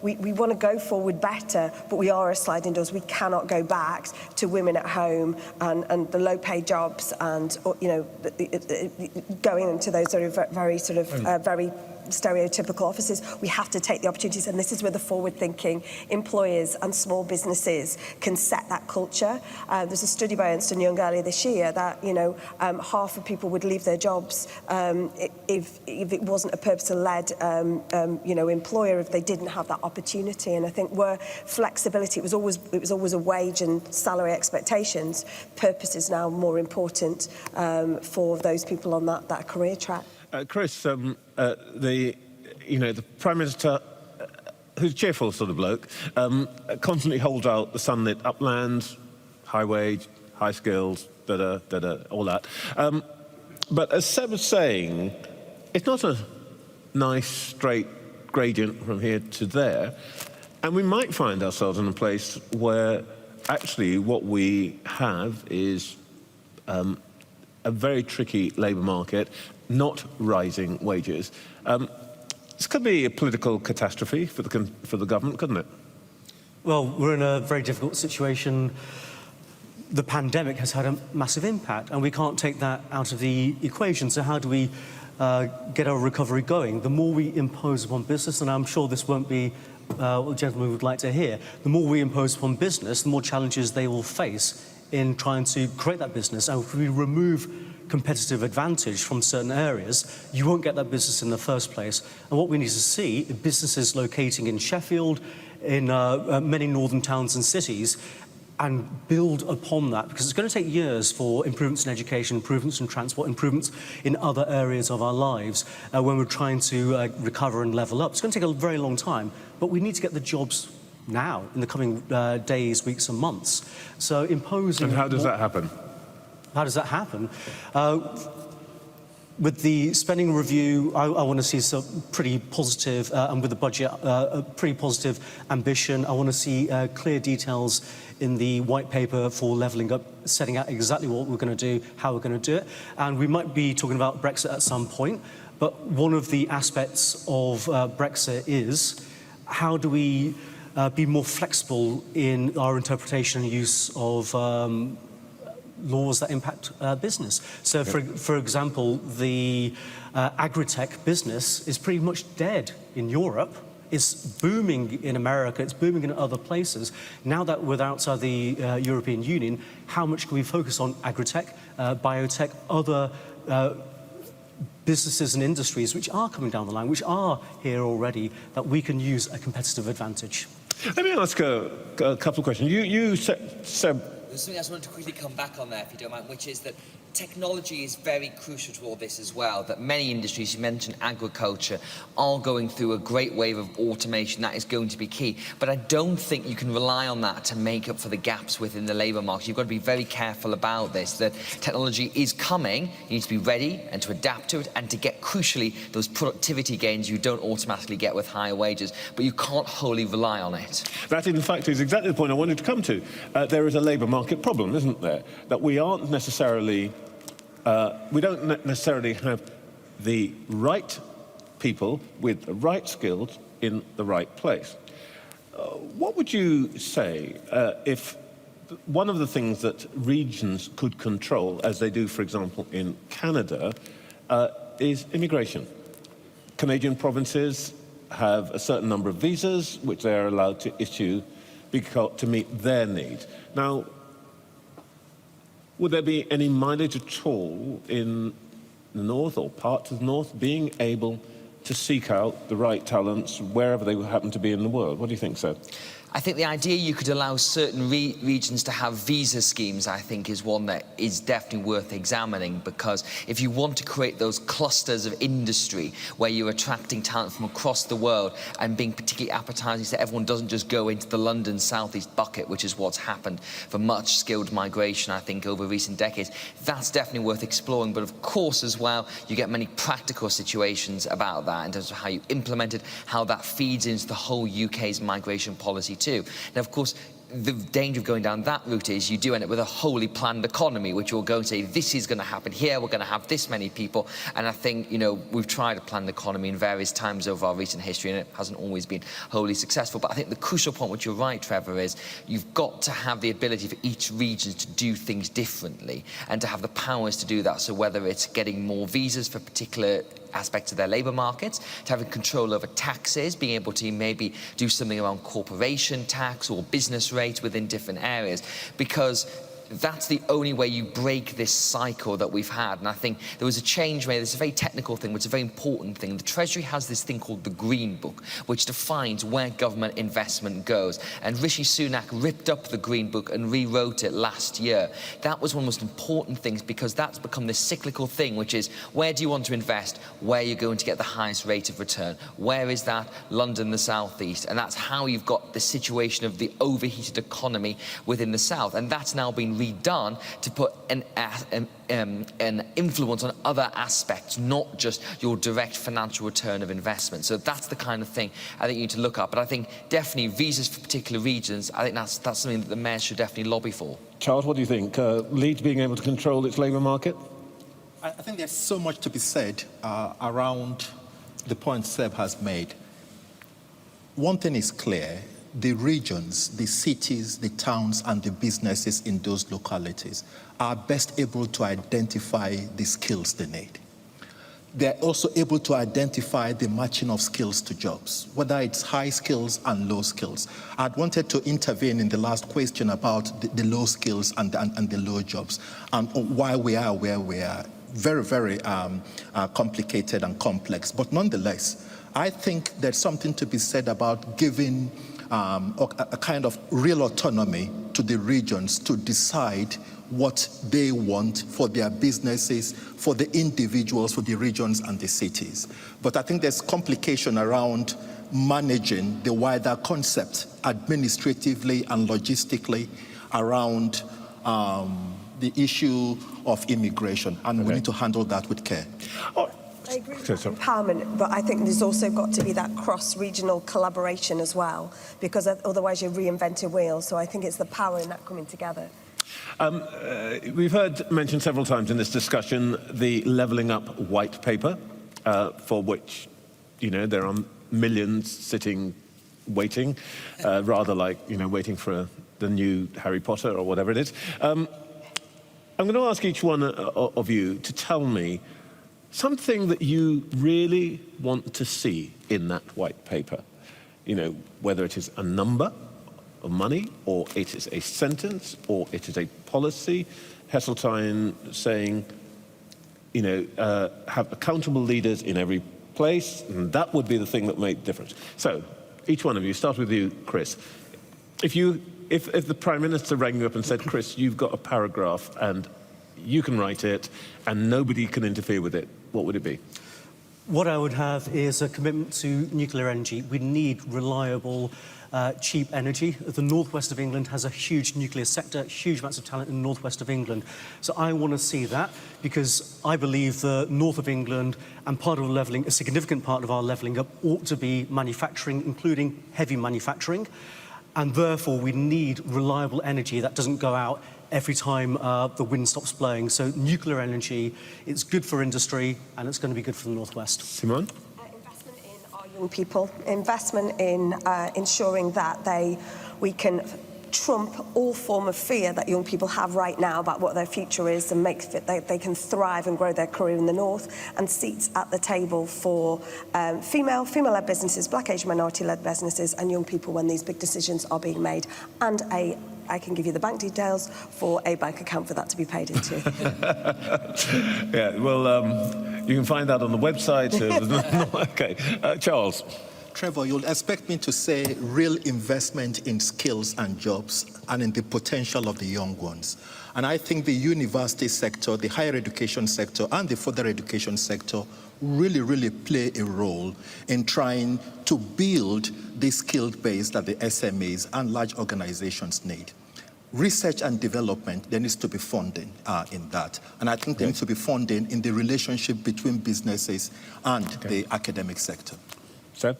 [SPEAKER 14] we want to go forward better, but we are a sliding doors. We cannot go back to women at home and the low paid jobs and, you know, going into those sort of very stereotypical offices. We have to take the opportunities, and this is where the forward-thinking employers and small businesses can set that culture. There's a study by Ernst & Young earlier this year that, you know, half of people would leave their jobs if it wasn't a purpose-led, you know, employer, if they didn't have that opportunity. And I think where flexibility, it was always a wage and salary expectations. Purpose is now more important for those people on that career track.
[SPEAKER 19] Chris, the Prime Minister, who's a cheerful sort of bloke, constantly holds out the sunlit uplands, high wage, high skills, all that. But as Seb was saying, it's not a nice straight gradient from here to there, and we might find ourselves in a place where actually what we have is a very tricky labour market, not rising wages. This could be a political catastrophe for the government, couldn't it?
[SPEAKER 13] Well, we're in a very difficult situation. The pandemic has had a massive impact, and we can't take that out of the equation. So how do we get our recovery going? The more we impose upon business, and I'm sure this won't be what the gentleman would like to hear, the more we impose upon business, the more challenges they will face in trying to create that business. And if we remove competitive advantage from certain areas, you won't get that business in the first place. And what we need to see is businesses locating in Sheffield, in many northern towns and cities, and build upon that, because it's going to take years for improvements in education, improvements in transport, improvements in other areas of our lives when we're trying to recover and level up. It's going to take a very long time, but we need to get the jobs now, in the coming days, weeks and months. So imposing...
[SPEAKER 19] And how does that happen?
[SPEAKER 13] How does that happen? With the spending review, I want to see some pretty positive, and with the budget, a pretty positive ambition. I want to see clear details in the white paper for levelling up, setting out exactly what we're going to do, how we're going to do it. And we might be talking about Brexit at some point, but one of the aspects of Brexit is how do we be more flexible in our interpretation and use of laws that impact business. So, for example, the agri-tech business is pretty much dead in Europe. It's booming in America, it's booming in other places. Now that we're outside the European Union, how much can we focus on agri-tech, biotech, other businesses and industries which are coming down the line, which are here already, that we can use a competitive advantage?
[SPEAKER 19] Let me ask a couple of questions. You said...
[SPEAKER 16] There's something else I wanted to quickly come back on there, if you don't mind, which is that technology is very crucial to all this as well, that many industries, you mentioned agriculture, are going through a great wave of automation. That is going to be key. But I don't think you can rely on that to make up for the gaps within the labour market. You've got to be very careful about this, that technology is coming, you need to be ready and to adapt to it and to get, crucially, those productivity gains you don't automatically get with higher wages. But you can't wholly rely on it.
[SPEAKER 19] That, in fact, is exactly the point I wanted to come to. There is a labour market problem, isn't there? That we aren't necessarily... we don't necessarily have the right people with the right skills in the right place. What would you say if one of the things that regions could control, as they do, for example, in Canada, is immigration? Canadian provinces have a certain number of visas which they are allowed to issue to meet their needs. Now, would there be any mileage at all in the north or parts of the north being able to seek out the right talents wherever they happen to be in the world? What do you think, sir?
[SPEAKER 16] I think the idea you could allow certain regions to have visa schemes, I think, is one that is definitely worth examining, because if you want to create those clusters of industry where you're attracting talent from across the world and being particularly appetising so everyone doesn't just go into the London southeast bucket, which is what's happened for much skilled migration, I think, over recent decades, that's definitely worth exploring. But of course, as well, you get many practical situations about that in terms of how you implement it, how that feeds into the whole UK's migration policy too. Now, of course, the danger of going down that route is you do end up with a wholly planned economy, which will go and say, this is going to happen here, we're going to have this many people. And I think, you know, we've tried a planned economy in various times over our recent history, and it hasn't always been wholly successful. But I think the crucial point, which you're right, Trevor, is you've got to have the ability for each region to do things differently and to have the powers to do that. So whether it's getting more visas for particular aspects of their labour markets, to having control over taxes, being able to maybe do something around corporation tax or business rates within different areas, because that's the only way you break this cycle that we've had. And I think there was a change made. It's a very technical thing, but it's a very important thing. The Treasury has this thing called the Green Book, which defines where government investment goes. And Rishi Sunak ripped up the Green Book and rewrote it last year. That was one of the most important things, because that's become this cyclical thing, which is, where do you want to invest? Where you're going to get the highest rate of return? Where is that? London, the southeast. And that's how you've got the situation of the overheated economy within the south. And that's now been redone to put an influence on other aspects, not just your direct financial return of investment. So that's the kind of thing I think you need to look at. But I think definitely visas for particular regions, I think that's something that the mayors should definitely lobby for.
[SPEAKER 19] Charles, what do you think? Leeds being able to control its labour market?
[SPEAKER 15] I think there's so much to be said around the point Seb has made. One thing is clear: the regions, the cities, the towns, and the businesses in those localities are best able to identify the skills they need. they're also able to identify the matching of skills to jobs, whether it's high skills and low skills. I'd wanted to intervene in the last question about the low skills and the low jobs, and why we are where we are. Very, very complicated and complex. But nonetheless, I think there's something to be said about giving a kind of real autonomy to the regions to decide what they want for their businesses, for the individuals, for the regions and the cities. But I think there's complication around managing the wider concept administratively and logistically around the issue of immigration, and we need to handle that with care.
[SPEAKER 14] I agree with empowerment, but I think there's also got to be that cross-regional collaboration as well, because otherwise you're reinventing wheels. So I think it's the power in that coming together.
[SPEAKER 19] We've heard mentioned several times in this discussion the levelling up white paper, for which, you know, there are millions sitting waiting, rather like, you know, waiting for the new Harry Potter or whatever it is. I'm going to ask each one of you to tell me something that you really want to see in that white paper. You know, whether it is a number of money, or it is a sentence, or it is a policy. Heseltine saying, you know, have accountable leaders in every place, and that would be the thing that made the difference. So, each one of you, start with you, Chris. If the Prime Minister rang you up and said, Chris, you've got a paragraph and you can write it and nobody can interfere with it, what would it be?
[SPEAKER 13] What I would have is a commitment to nuclear energy. We need reliable, cheap energy. The northwest of England has a huge nuclear sector, huge amounts of talent in the northwest of England. So I want to see that, because I believe the north of England and part of levelling, a significant part of our levelling up ought to be manufacturing, including heavy manufacturing. And therefore we need reliable energy that doesn't go out every time the wind stops blowing. So nuclear energy, it's good for industry and it's going to be good for the northwest.
[SPEAKER 19] Simone?
[SPEAKER 14] Investment in our young people, investment in ensuring that we can trump all form of fear that young people have right now about what their future is, and make they can thrive and grow their career in the north, and seats at the table for female-led businesses, black, Asian, minority-led businesses and young people when these big decisions are being made, and I can give you the bank details for a bank account for that to be paid into.
[SPEAKER 19] Yeah, well, you can find that on the website. Okay, Charles.
[SPEAKER 15] Trevor, you'll expect me to say real investment in skills and jobs and in the potential of the young ones. And I think the university sector, the higher education sector, and the further education sector really play a role in trying to build the skilled base that the SMEs and large organizations need. Research and development, there needs to be funding in that. And I think there needs to be funding in the relationship between businesses and the academic sector.
[SPEAKER 19] Sir?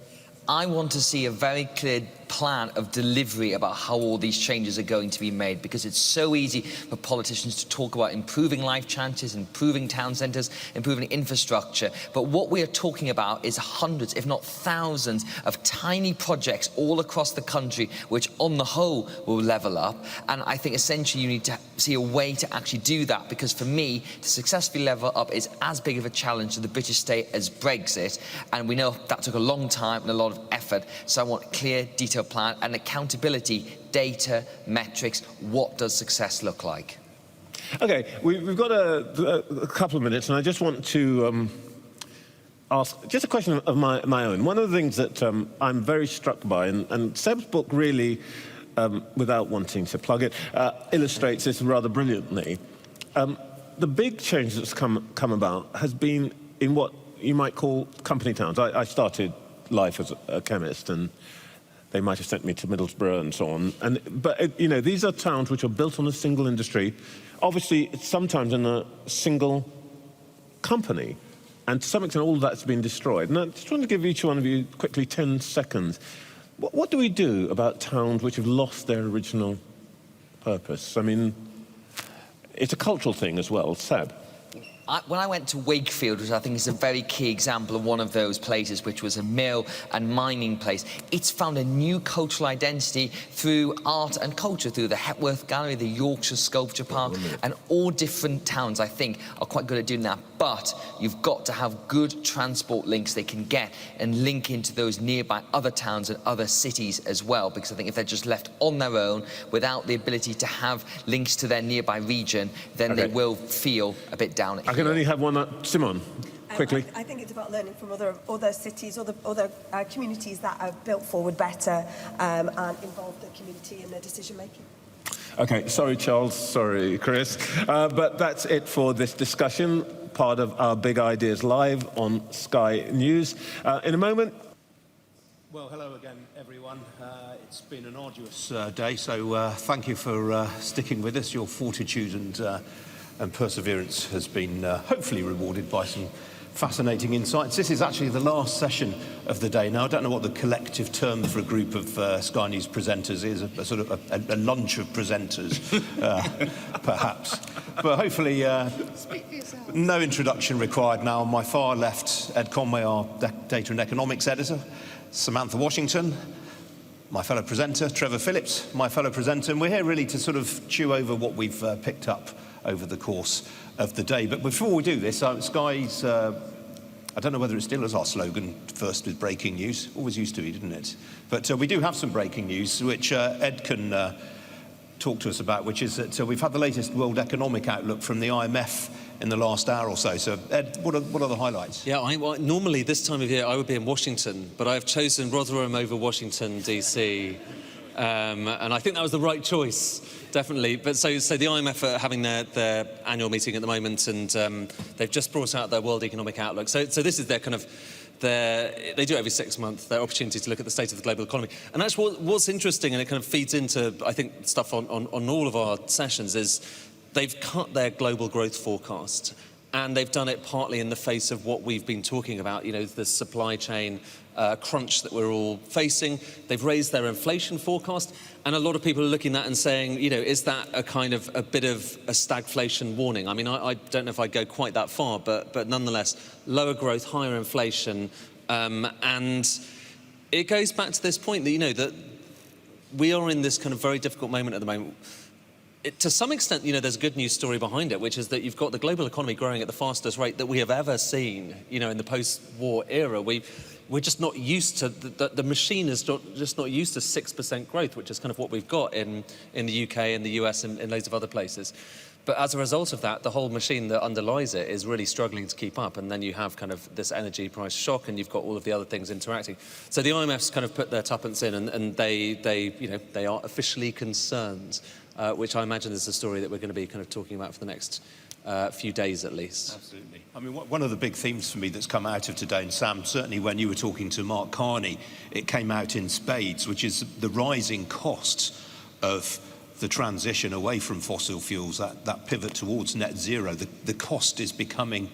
[SPEAKER 16] I want to see a very clear plan of delivery about how all these changes are going to be made, because it's so easy for politicians to talk about improving life chances, improving town centres, improving infrastructure. But what we are talking about is hundreds, if not thousands, of tiny projects all across the country, which on the whole will level up. And I think essentially you need to see a way to actually do that, because for me, to successfully level up is as big of a challenge to the British state as Brexit. And we know that took a long time and a lot of effort. So I want clear, detailed plan and accountability, data, metrics. What does success look like?
[SPEAKER 19] Okay, we've got a couple of minutes, and I just want to ask just a question of my own. One of the things that I'm very struck by, and Seb's book really, without wanting to plug it, illustrates this rather brilliantly. The big change that's come about has been in what you might call company towns. I started life as a chemist, and they might have sent me to Middlesbrough and so on. But you know, these are towns which are built on a single industry, obviously sometimes in a single company, and to some extent all of that's been destroyed. And I just want to give each one of you quickly 10 seconds. What do we do about towns which have lost their original purpose? I mean, it's a cultural thing as well. Seb?
[SPEAKER 16] when I went to Wakefield, which I think is a very key example of one of those places, which was a mill and mining place, it's found a new cultural identity through art and culture, through the Hepworth Gallery, the Yorkshire Sculpture Park, and all different towns, I think, are quite good at doing that. But you've got to have good transport links they can get and link into those nearby other towns and other cities as well, because I think if they're just left on their own without the ability to have links to their nearby region, then they will feel a bit down.
[SPEAKER 19] I can only have one. Simon, quickly.
[SPEAKER 14] I think it's about learning from other cities, other communities that have built forward better and involved the community in their decision making.
[SPEAKER 19] Okay, sorry, Charles, sorry, Chris. But that's it for this discussion, part of our Big Ideas Live on Sky News. In a moment...
[SPEAKER 17] Well, hello again, everyone. It's been an arduous day, so thank you for sticking with us. Your fortitude and perseverance has been hopefully rewarded by some fascinating insights. This is actually the last session of the day. Now, I don't know what the collective term for a group of Sky News presenters is, a sort of a lunch of presenters, perhaps. But hopefully, no introduction required now. On my far left, Ed Conway, our data and economics editor, Samantha Washington, my fellow presenter, Trevor Phillips, my fellow presenter, and we're here really to sort of chew over what we've picked up over the course of the day. But before we do this, Sky's, I don't know whether it still is our slogan, first with breaking news, always used to be, didn't it? But we do have some breaking news, which Ed can talk to us about, which is that we've had the latest World Economic Outlook from the IMF in the last hour or so. So, Ed, what are the highlights?
[SPEAKER 21] Yeah, normally this time of year I would be in Washington, but I've chosen Rotherham over Washington, D.C., and I think that was the right choice, definitely. But so the IMF are having their annual meeting at the moment, and they've just brought out their World Economic Outlook. So this is their kind of... they do it every 6 months, their opportunity to look at the state of the global economy. And actually what's interesting, and it kind of feeds into, I think, stuff on all of our sessions, is they've cut their global growth forecast, and they've done it partly in the face of what we've been talking about, you know, the supply chain crunch that we're all facing. They've raised their inflation forecast, and a lot of people are looking at that and saying, you know, is that a kind of a bit of a stagflation warning? I mean, I don't know if I'd go quite that far, but nonetheless, lower growth, higher inflation, and it goes back to this point that, you know, that we are in this kind of very difficult moment at the moment. To some extent, you know, there's a good news story behind it, which is that you've got the global economy growing at the fastest rate that we have ever seen, you know, in the post-war era. We're just not used to, the machine is just not used to 6% growth, which is kind of what we've got in the UK and the US and in loads of other places. But as a result of that, the whole machine that underlies it is really struggling to keep up. And then you have kind of this energy price shock, and you've got all of the other things interacting. So the IMF's kind of put their tuppence in, and they you know, they are officially concerned, which I imagine is the story that we're going to be kind of talking about for the next few days at least.
[SPEAKER 17] Absolutely. I mean, one of the big themes for me that's come out of today, and Sam, certainly when you were talking to Mark Carney, it came out in spades, which is the rising costs of the transition away from fossil fuels, that pivot towards net zero. The cost is becoming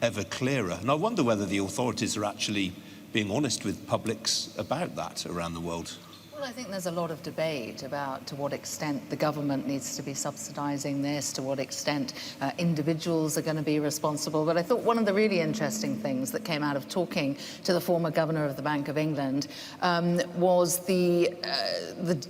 [SPEAKER 17] ever clearer. And I wonder whether the authorities are actually being honest with publics about that around the world.
[SPEAKER 20] Well, I think there's a lot of debate about to what extent the government needs to be subsidising this, to what extent individuals are going to be responsible. But I thought one of the really interesting things that came out of talking to the former governor of the Bank of England was the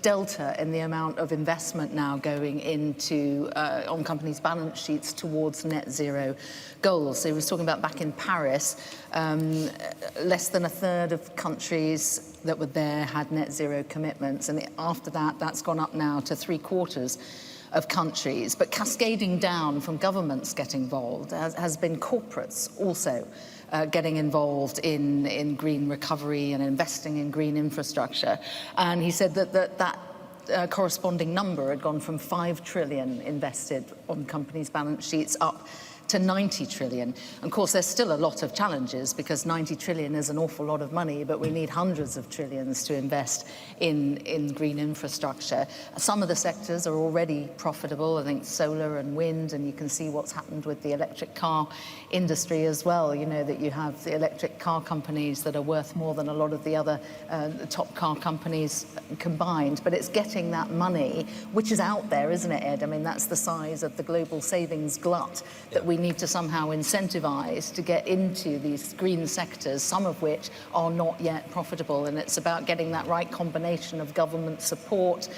[SPEAKER 20] delta in the amount of investment now going into on companies' balance sheets towards net zero goals. So he was talking about back in Paris, less than a third of countries that were there had net zero commitments, and after that, that's gone up now to 3/4 of countries. But cascading down from governments getting involved has been corporates also getting involved in green recovery and investing in green infrastructure. And he said that corresponding number had gone from 5 trillion invested on companies' balance sheets up to 90 trillion. Of course, there's still a lot of challenges because 90 trillion is an awful lot of money, but we need hundreds of trillions to invest in green infrastructure. Some of the sectors are already profitable, I think solar and wind, and you can see what's happened with the electric car industry as well. You know that you have the electric car companies that are worth more than a lot of the other top car companies combined, but it's getting that money, which is out there, isn't it, Ed? I mean, that's the size of the global savings glut that we need to somehow incentivize to get into these green sectors, some of which are not yet profitable. And it's about getting that right combination of government support,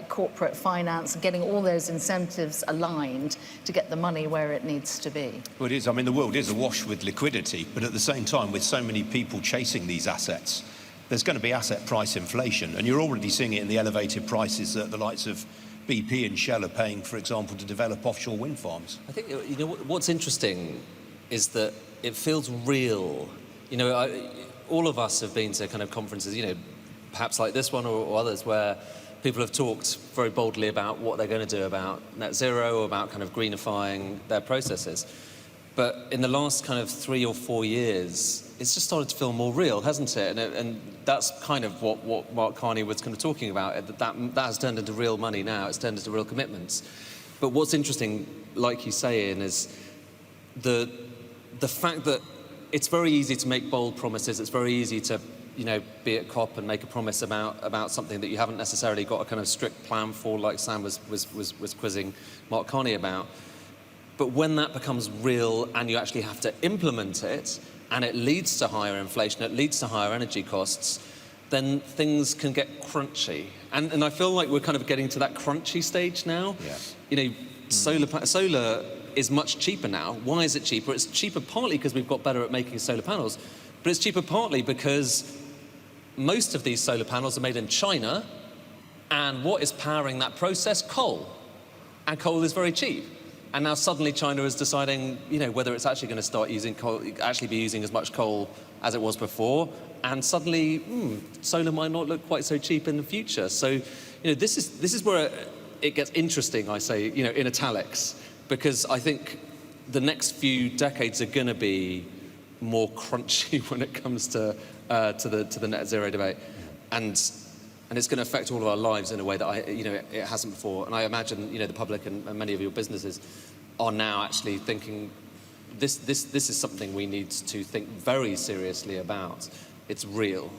[SPEAKER 20] corporate finance, getting all those incentives aligned to get the money where it needs to be.
[SPEAKER 17] Well, it is. I mean, the world is awash with liquidity, but at the same time, with so many people chasing these assets, there's going to be asset price inflation, and you're already seeing it in the elevated prices that the likes of BP and Shell are paying, for example, to develop offshore wind farms.
[SPEAKER 21] I think, you know, what's interesting is that it feels real. You know, all of us have been to kind of conferences, you know, perhaps like this one or others, where people have talked very boldly about what they're going to do about net zero, about kind of greenifying their processes. But in the last kind of 3 or 4 years, it's just started to feel more real, hasn't it? And that's kind of what Mark Carney was kind of talking about. That has turned into real money now. It's turned into real commitments. But what's interesting, like you say, Ian, is the fact that it's very easy to make bold promises. It's very easy to, you know, be at COP and make a promise about something that you haven't necessarily got a kind of strict plan for, like Sam was quizzing Mark Carney about. But when that becomes real and you actually have to implement it, and it leads to higher inflation, it leads to higher energy costs, then things can get crunchy. And I feel like we're kind of getting to that crunchy stage now. Yeah. You know, solar is much cheaper now. Why is it cheaper? It's cheaper partly because we've got better at making solar panels, but it's cheaper partly because most of these solar panels are made in China, and what is powering that process? Coal. And coal is very cheap. And now suddenly China is deciding, you know, whether it's actually going to start using coal, actually be using as much coal as it was before. And suddenly, solar might not look quite so cheap in the future. So, you know, this is where it gets interesting, I say, you know, in italics, because I think the next few decades are going to be more crunchy when it comes to the net zero debate. And it's going to affect all of our lives in a way that it hasn't before. And I imagine, you know, the public and many of your businesses are now actually thinking this is something we need to think very seriously about. It's real.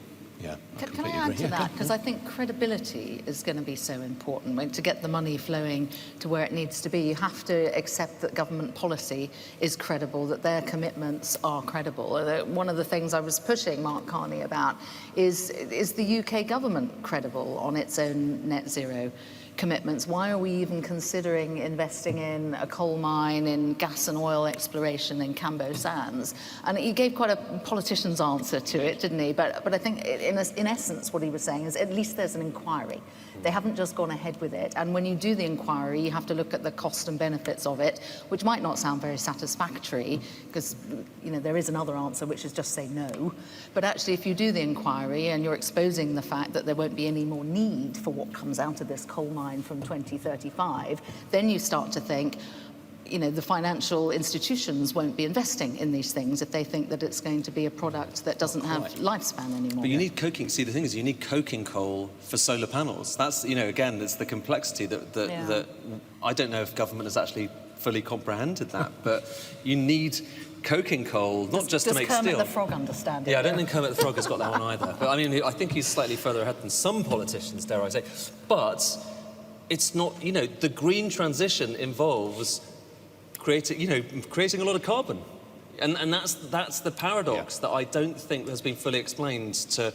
[SPEAKER 17] Yeah.
[SPEAKER 20] Can I add to that? Because I think credibility is going to be so important. Like, to get the money flowing to where it needs to be, you have to accept that government policy is credible, that their commitments are credible. One of the things I was pushing Mark Carney about is the UK government credible on its own net zero commitments? Why are we even considering investing in a coal mine, in gas and oil exploration in Cambo Sands? And he gave quite a politician's answer to it, didn't he? But I think in essence what he was saying is at least there's an inquiry. They haven't just gone ahead with it. And when you do the inquiry, you have to look at the cost and benefits of it, which might not sound very satisfactory, because, you know, there is another answer, which is just say no. But actually, if you do the inquiry and you're exposing the fact that there won't be any more need for what comes out of this coal mine from 2035, then you start to think, you know, the financial institutions won't be investing in these things if they think that it's going to be a product that doesn't have lifespan anymore.
[SPEAKER 21] But you need coking. See, the thing is, you need coking coal for solar panels. That's, you know, again, it's the complexity that I don't know if government has actually fully comprehended that, but you need coking coal, not just to make steel.
[SPEAKER 20] Does Kermit the Frog understand it?
[SPEAKER 21] Yeah, I don't think Kermit the Frog has got that one either. But I mean, I think he's slightly further ahead than some politicians, dare I say. But it's not, you know, the green transition involves creating a lot of carbon. And that's the paradox that I don't think has been fully explained to,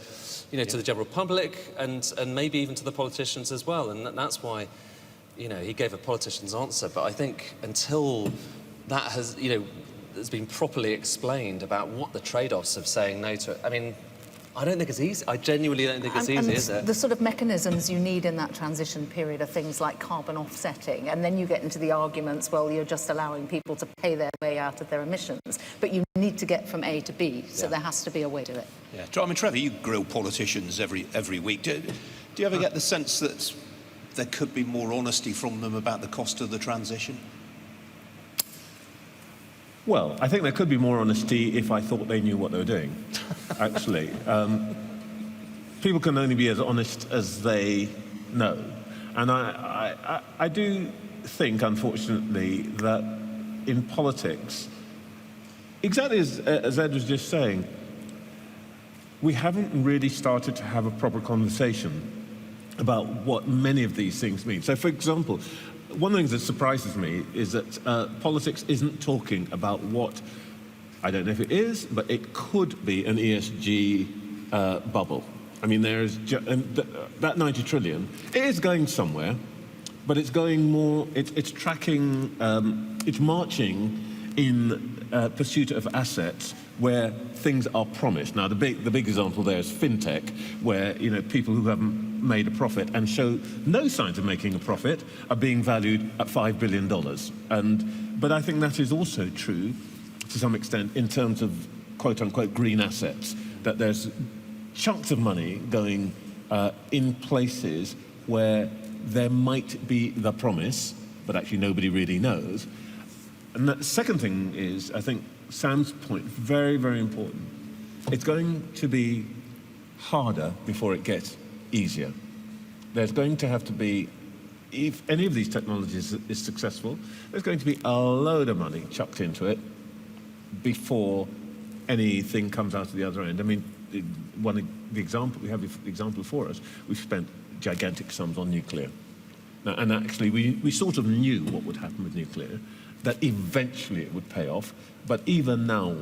[SPEAKER 21] you know, to the general public and maybe even to the politicians as well. And that's why, you know, he gave a politician's answer. But I think until that has, you know, has been properly explained about what the trade-offs of saying no to it, I mean, I don't think it's easy. I genuinely don't think it's easy, is it?
[SPEAKER 20] The sort of mechanisms you need in that transition period are things like carbon offsetting, and then you get into the arguments, well, you're just allowing people to pay their way out of their emissions, but you need to get from A to B, so there has to be a way to it.
[SPEAKER 17] Yeah. I mean, Trevor, you grill politicians every week. Do you ever get the sense that there could be more honesty from them about the cost of the transition?
[SPEAKER 19] Well, I think there could be more honesty if I thought they knew what they were doing, actually. People can only be as honest as they know. And I do think, unfortunately, that in politics, exactly as Ed was just saying, we haven't really started to have a proper conversation about what many of these things mean. So, for example, one of the things that surprises me is that politics isn't talking about what, I don't know if it is, but it could be an ESG bubble. I mean, that 90 trillion, it is going somewhere, but it's going more, it's tracking, it's marching in pursuit of assets where things are promised. Now, the big example there is fintech, where people who haven't made a profit and show no signs of making a profit are being valued at $5 billion. But I think that is also true, to some extent, in terms of quote-unquote green assets, that there's chunks of money going in places where there might be the promise, but actually nobody really knows. And the second thing is, I think Sam's point, very, very important. It's going to be harder before it gets easier. There's going to have to be, if any of these technologies is successful, there's going to be a load of money chucked into it before anything comes out of the other end. I mean, we have the example for us, we've spent gigantic sums on nuclear. Now, and actually, we sort of knew what would happen with nuclear, that eventually it would pay off. But even now,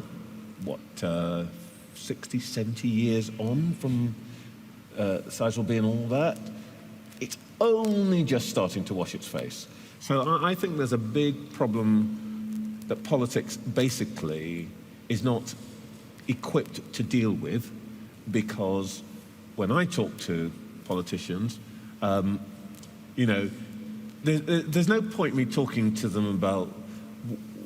[SPEAKER 19] 60, 70 years on from Sizewell B and all that, it's only just starting to wash its face. So I think there's a big problem that politics basically is not equipped to deal with, because when I talk to politicians, there's no point me talking to them about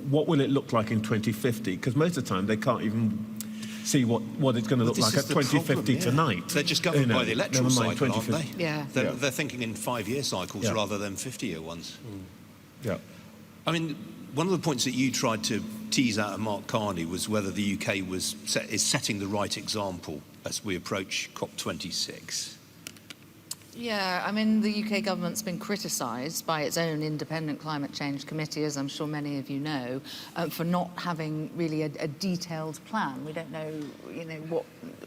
[SPEAKER 19] what will it look like in 2050, because most of the time they can't even see what it's going to look like at 2050 tonight.
[SPEAKER 17] They're just governed by the electoral cycle, aren't they?
[SPEAKER 7] Yeah.
[SPEAKER 17] They're thinking in 5-year cycles rather than 50-year ones.
[SPEAKER 19] Yeah.
[SPEAKER 17] I mean, one of the points that you tried to tease out of Mark Carney was whether the UK is setting the right example as we approach COP26.
[SPEAKER 7] Yeah, I mean, the UK government's been criticised by its own independent climate change committee, as I'm sure many of you know, for not having really a detailed plan. We don't know,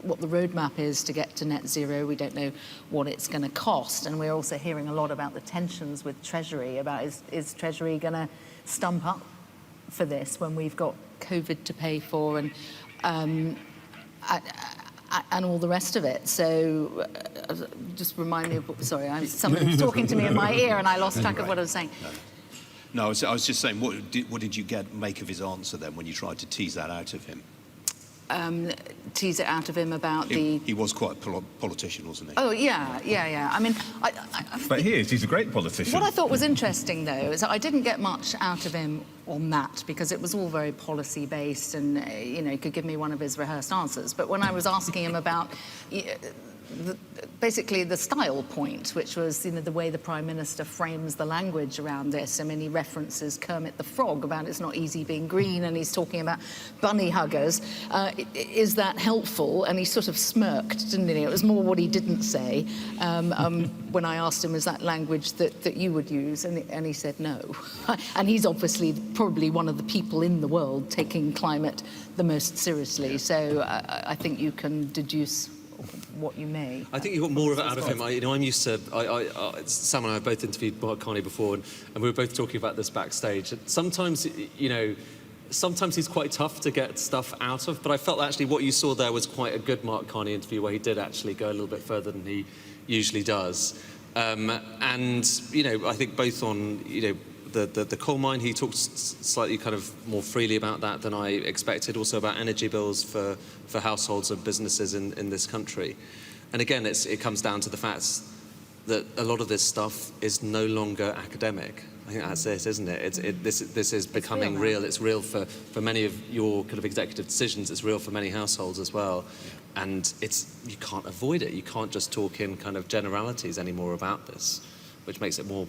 [SPEAKER 7] what the roadmap is to get to net zero. We don't know what it's going to cost, and we're also hearing a lot about the tensions with Treasury. About is Treasury going to stump up for this when we've got COVID to pay for and all the rest of it. So just remind me of, sorry, somebody's talking to me in my ear and I lost track of what I was saying.
[SPEAKER 17] No, I was just saying, what did you make of his answer then when you tried to tease that out of him?
[SPEAKER 7] Tease it out of him about
[SPEAKER 17] He was quite a politician, wasn't he?
[SPEAKER 7] Oh, yeah. I mean,
[SPEAKER 19] but he's a great politician.
[SPEAKER 7] What I thought was interesting, though, is that I didn't get much out of him on that, because it was all very policy-based and, he could give me one of his rehearsed answers. But when I was asking him about basically the style point, which was, the way the Prime Minister frames the language around this. I mean, he references Kermit the Frog about it's not easy being green, and he's talking about bunny huggers. Is that helpful? And he sort of smirked, didn't he? It was more what he didn't say when I asked him, is that language that you would use? And he said no. And he's obviously probably one of the people in the world taking climate the most seriously. So I think you can deduce what you may.
[SPEAKER 21] I think you got more of it out of him. I'm used to. Sam and I have both interviewed Mark Carney before, and we were both talking about this backstage. Sometimes, sometimes he's quite tough to get stuff out of. But I felt actually what you saw there was quite a good Mark Carney interview, where he did actually go a little bit further than he usually does. And I think both on the coal mine, he talked slightly kind of more freely about that than I expected. Also about energy bills for households and businesses in this country. And again, it comes down to the fact that a lot of this stuff is no longer academic. I think that's it, isn't it? This is becoming real. It's real for many of your kind of executive decisions. It's real for many households as well. And you can't avoid it. You can't just talk in kind of generalities anymore about this, which makes it more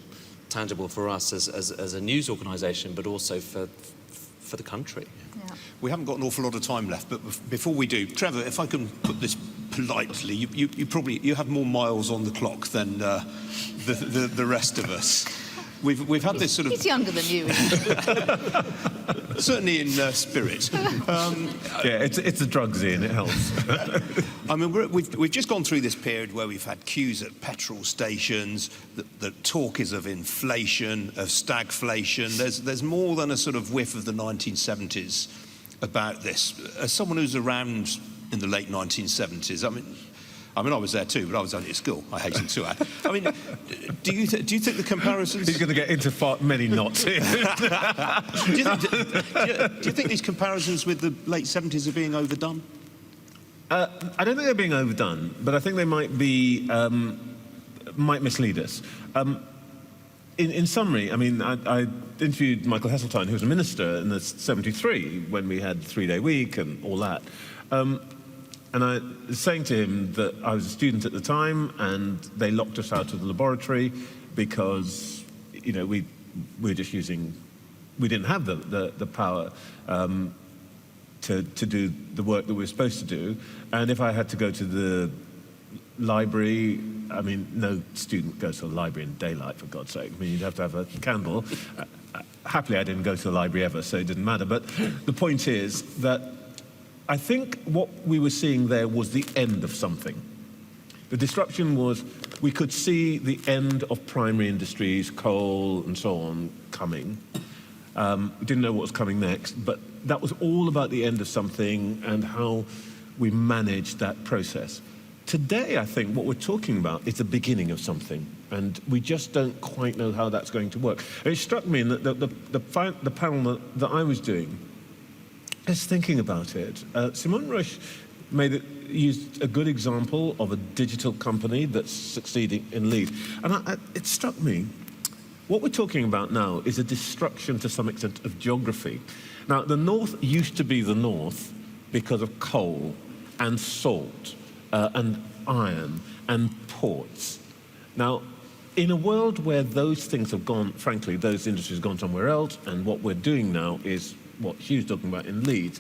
[SPEAKER 21] tangible for us as a news organisation, but also for the country.
[SPEAKER 7] Yeah.
[SPEAKER 17] We haven't got an awful lot of time left, but before we do, Trevor, if I can put this politely, you have more miles on the clock than the rest of us. we've had this sort of...
[SPEAKER 7] He's younger than you.
[SPEAKER 17] Certainly in spirit.
[SPEAKER 19] Yeah, it's the drugs in, it helps.
[SPEAKER 17] I mean, we've just gone through this period where we've had queues at petrol stations, the talk is of inflation, of stagflation. There's more than a sort of whiff of the 1970s about this. As someone who's around in the late 1970s, I mean, I was there too, but I was only at school. I hasten to add. I mean, do you think the comparisons...
[SPEAKER 19] He's going to get into far many knots here.
[SPEAKER 17] do you think these comparisons with the late 70s are being overdone?
[SPEAKER 19] I don't think they're being overdone, but I think they might be might mislead us. In summary, I mean, I interviewed Michael Heseltine, who was a minister in the 73 when we had the 3-day week and all that. And I was saying to him that I was a student at the time and they locked us out of the laboratory because, you know, we didn't have the power to do the work that we were supposed to do. And if I had to go to the library, I mean, no student goes to the library in daylight, for God's sake. I mean, you'd have to have a candle. Happily, I didn't go to the library ever, so it didn't matter. But the point is that I think what we were seeing there was the end of something. The disruption was we could see the end of primary industries, coal and so on, coming. We didn't know what was coming next, but that was all about the end of something and how we managed that process. Today, I think what we're talking about is the beginning of something, and we just don't quite know how that's going to work. And it struck me that the panel that I was doing, just thinking about it, Simone Roche used a good example of a digital company that's succeeding in lead. And it struck me, what we're talking about now is a destruction to some extent of geography. Now, the North used to be the North because of coal and salt and iron and ports. Now, in a world where those things have gone, frankly, those industries have gone somewhere else, and what we're doing now is what Hugh's talking about in Leeds,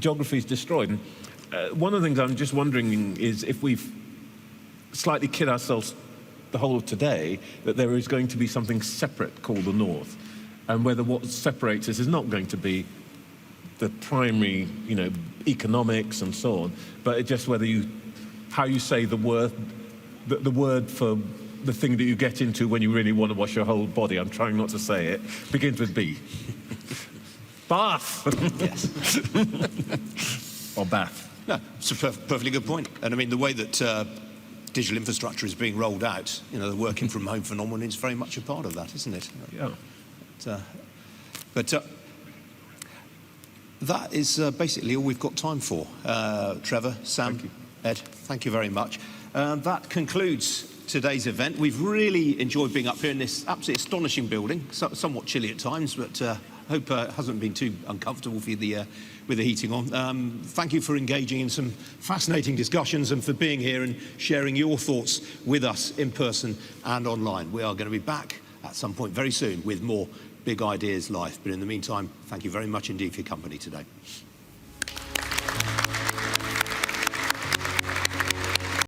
[SPEAKER 19] geography is destroyed. And one of the things I'm just wondering is if we've slightly kid ourselves the whole of today that there is going to be something separate called the North, and whether what separates us is not going to be the primary, you know, economics and so on, but it's just whether how you say the word for the thing that you get into when you really want to wash your whole body. I'm trying not to say it. Begins with B. Bath.
[SPEAKER 17] Yes.
[SPEAKER 19] Or bath.
[SPEAKER 17] No, it's a perfectly good point. And I mean, the way that digital infrastructure is being rolled out, you know, the working from home phenomenon is very much a part of that, isn't it?
[SPEAKER 19] Yeah.
[SPEAKER 17] But that is basically all we've got time for. Trevor, Sam, Ed, thank you very much. That concludes today's event. We've really enjoyed being up here in this absolutely astonishing building, somewhat chilly at times, but hope it hasn't been too uncomfortable for you with the heating on. Thank you for engaging in some fascinating discussions and for being here and sharing your thoughts with us in person and online. We are going to be back at some point very soon with more Big Ideas Live. But in the meantime, thank you very much indeed for your company today.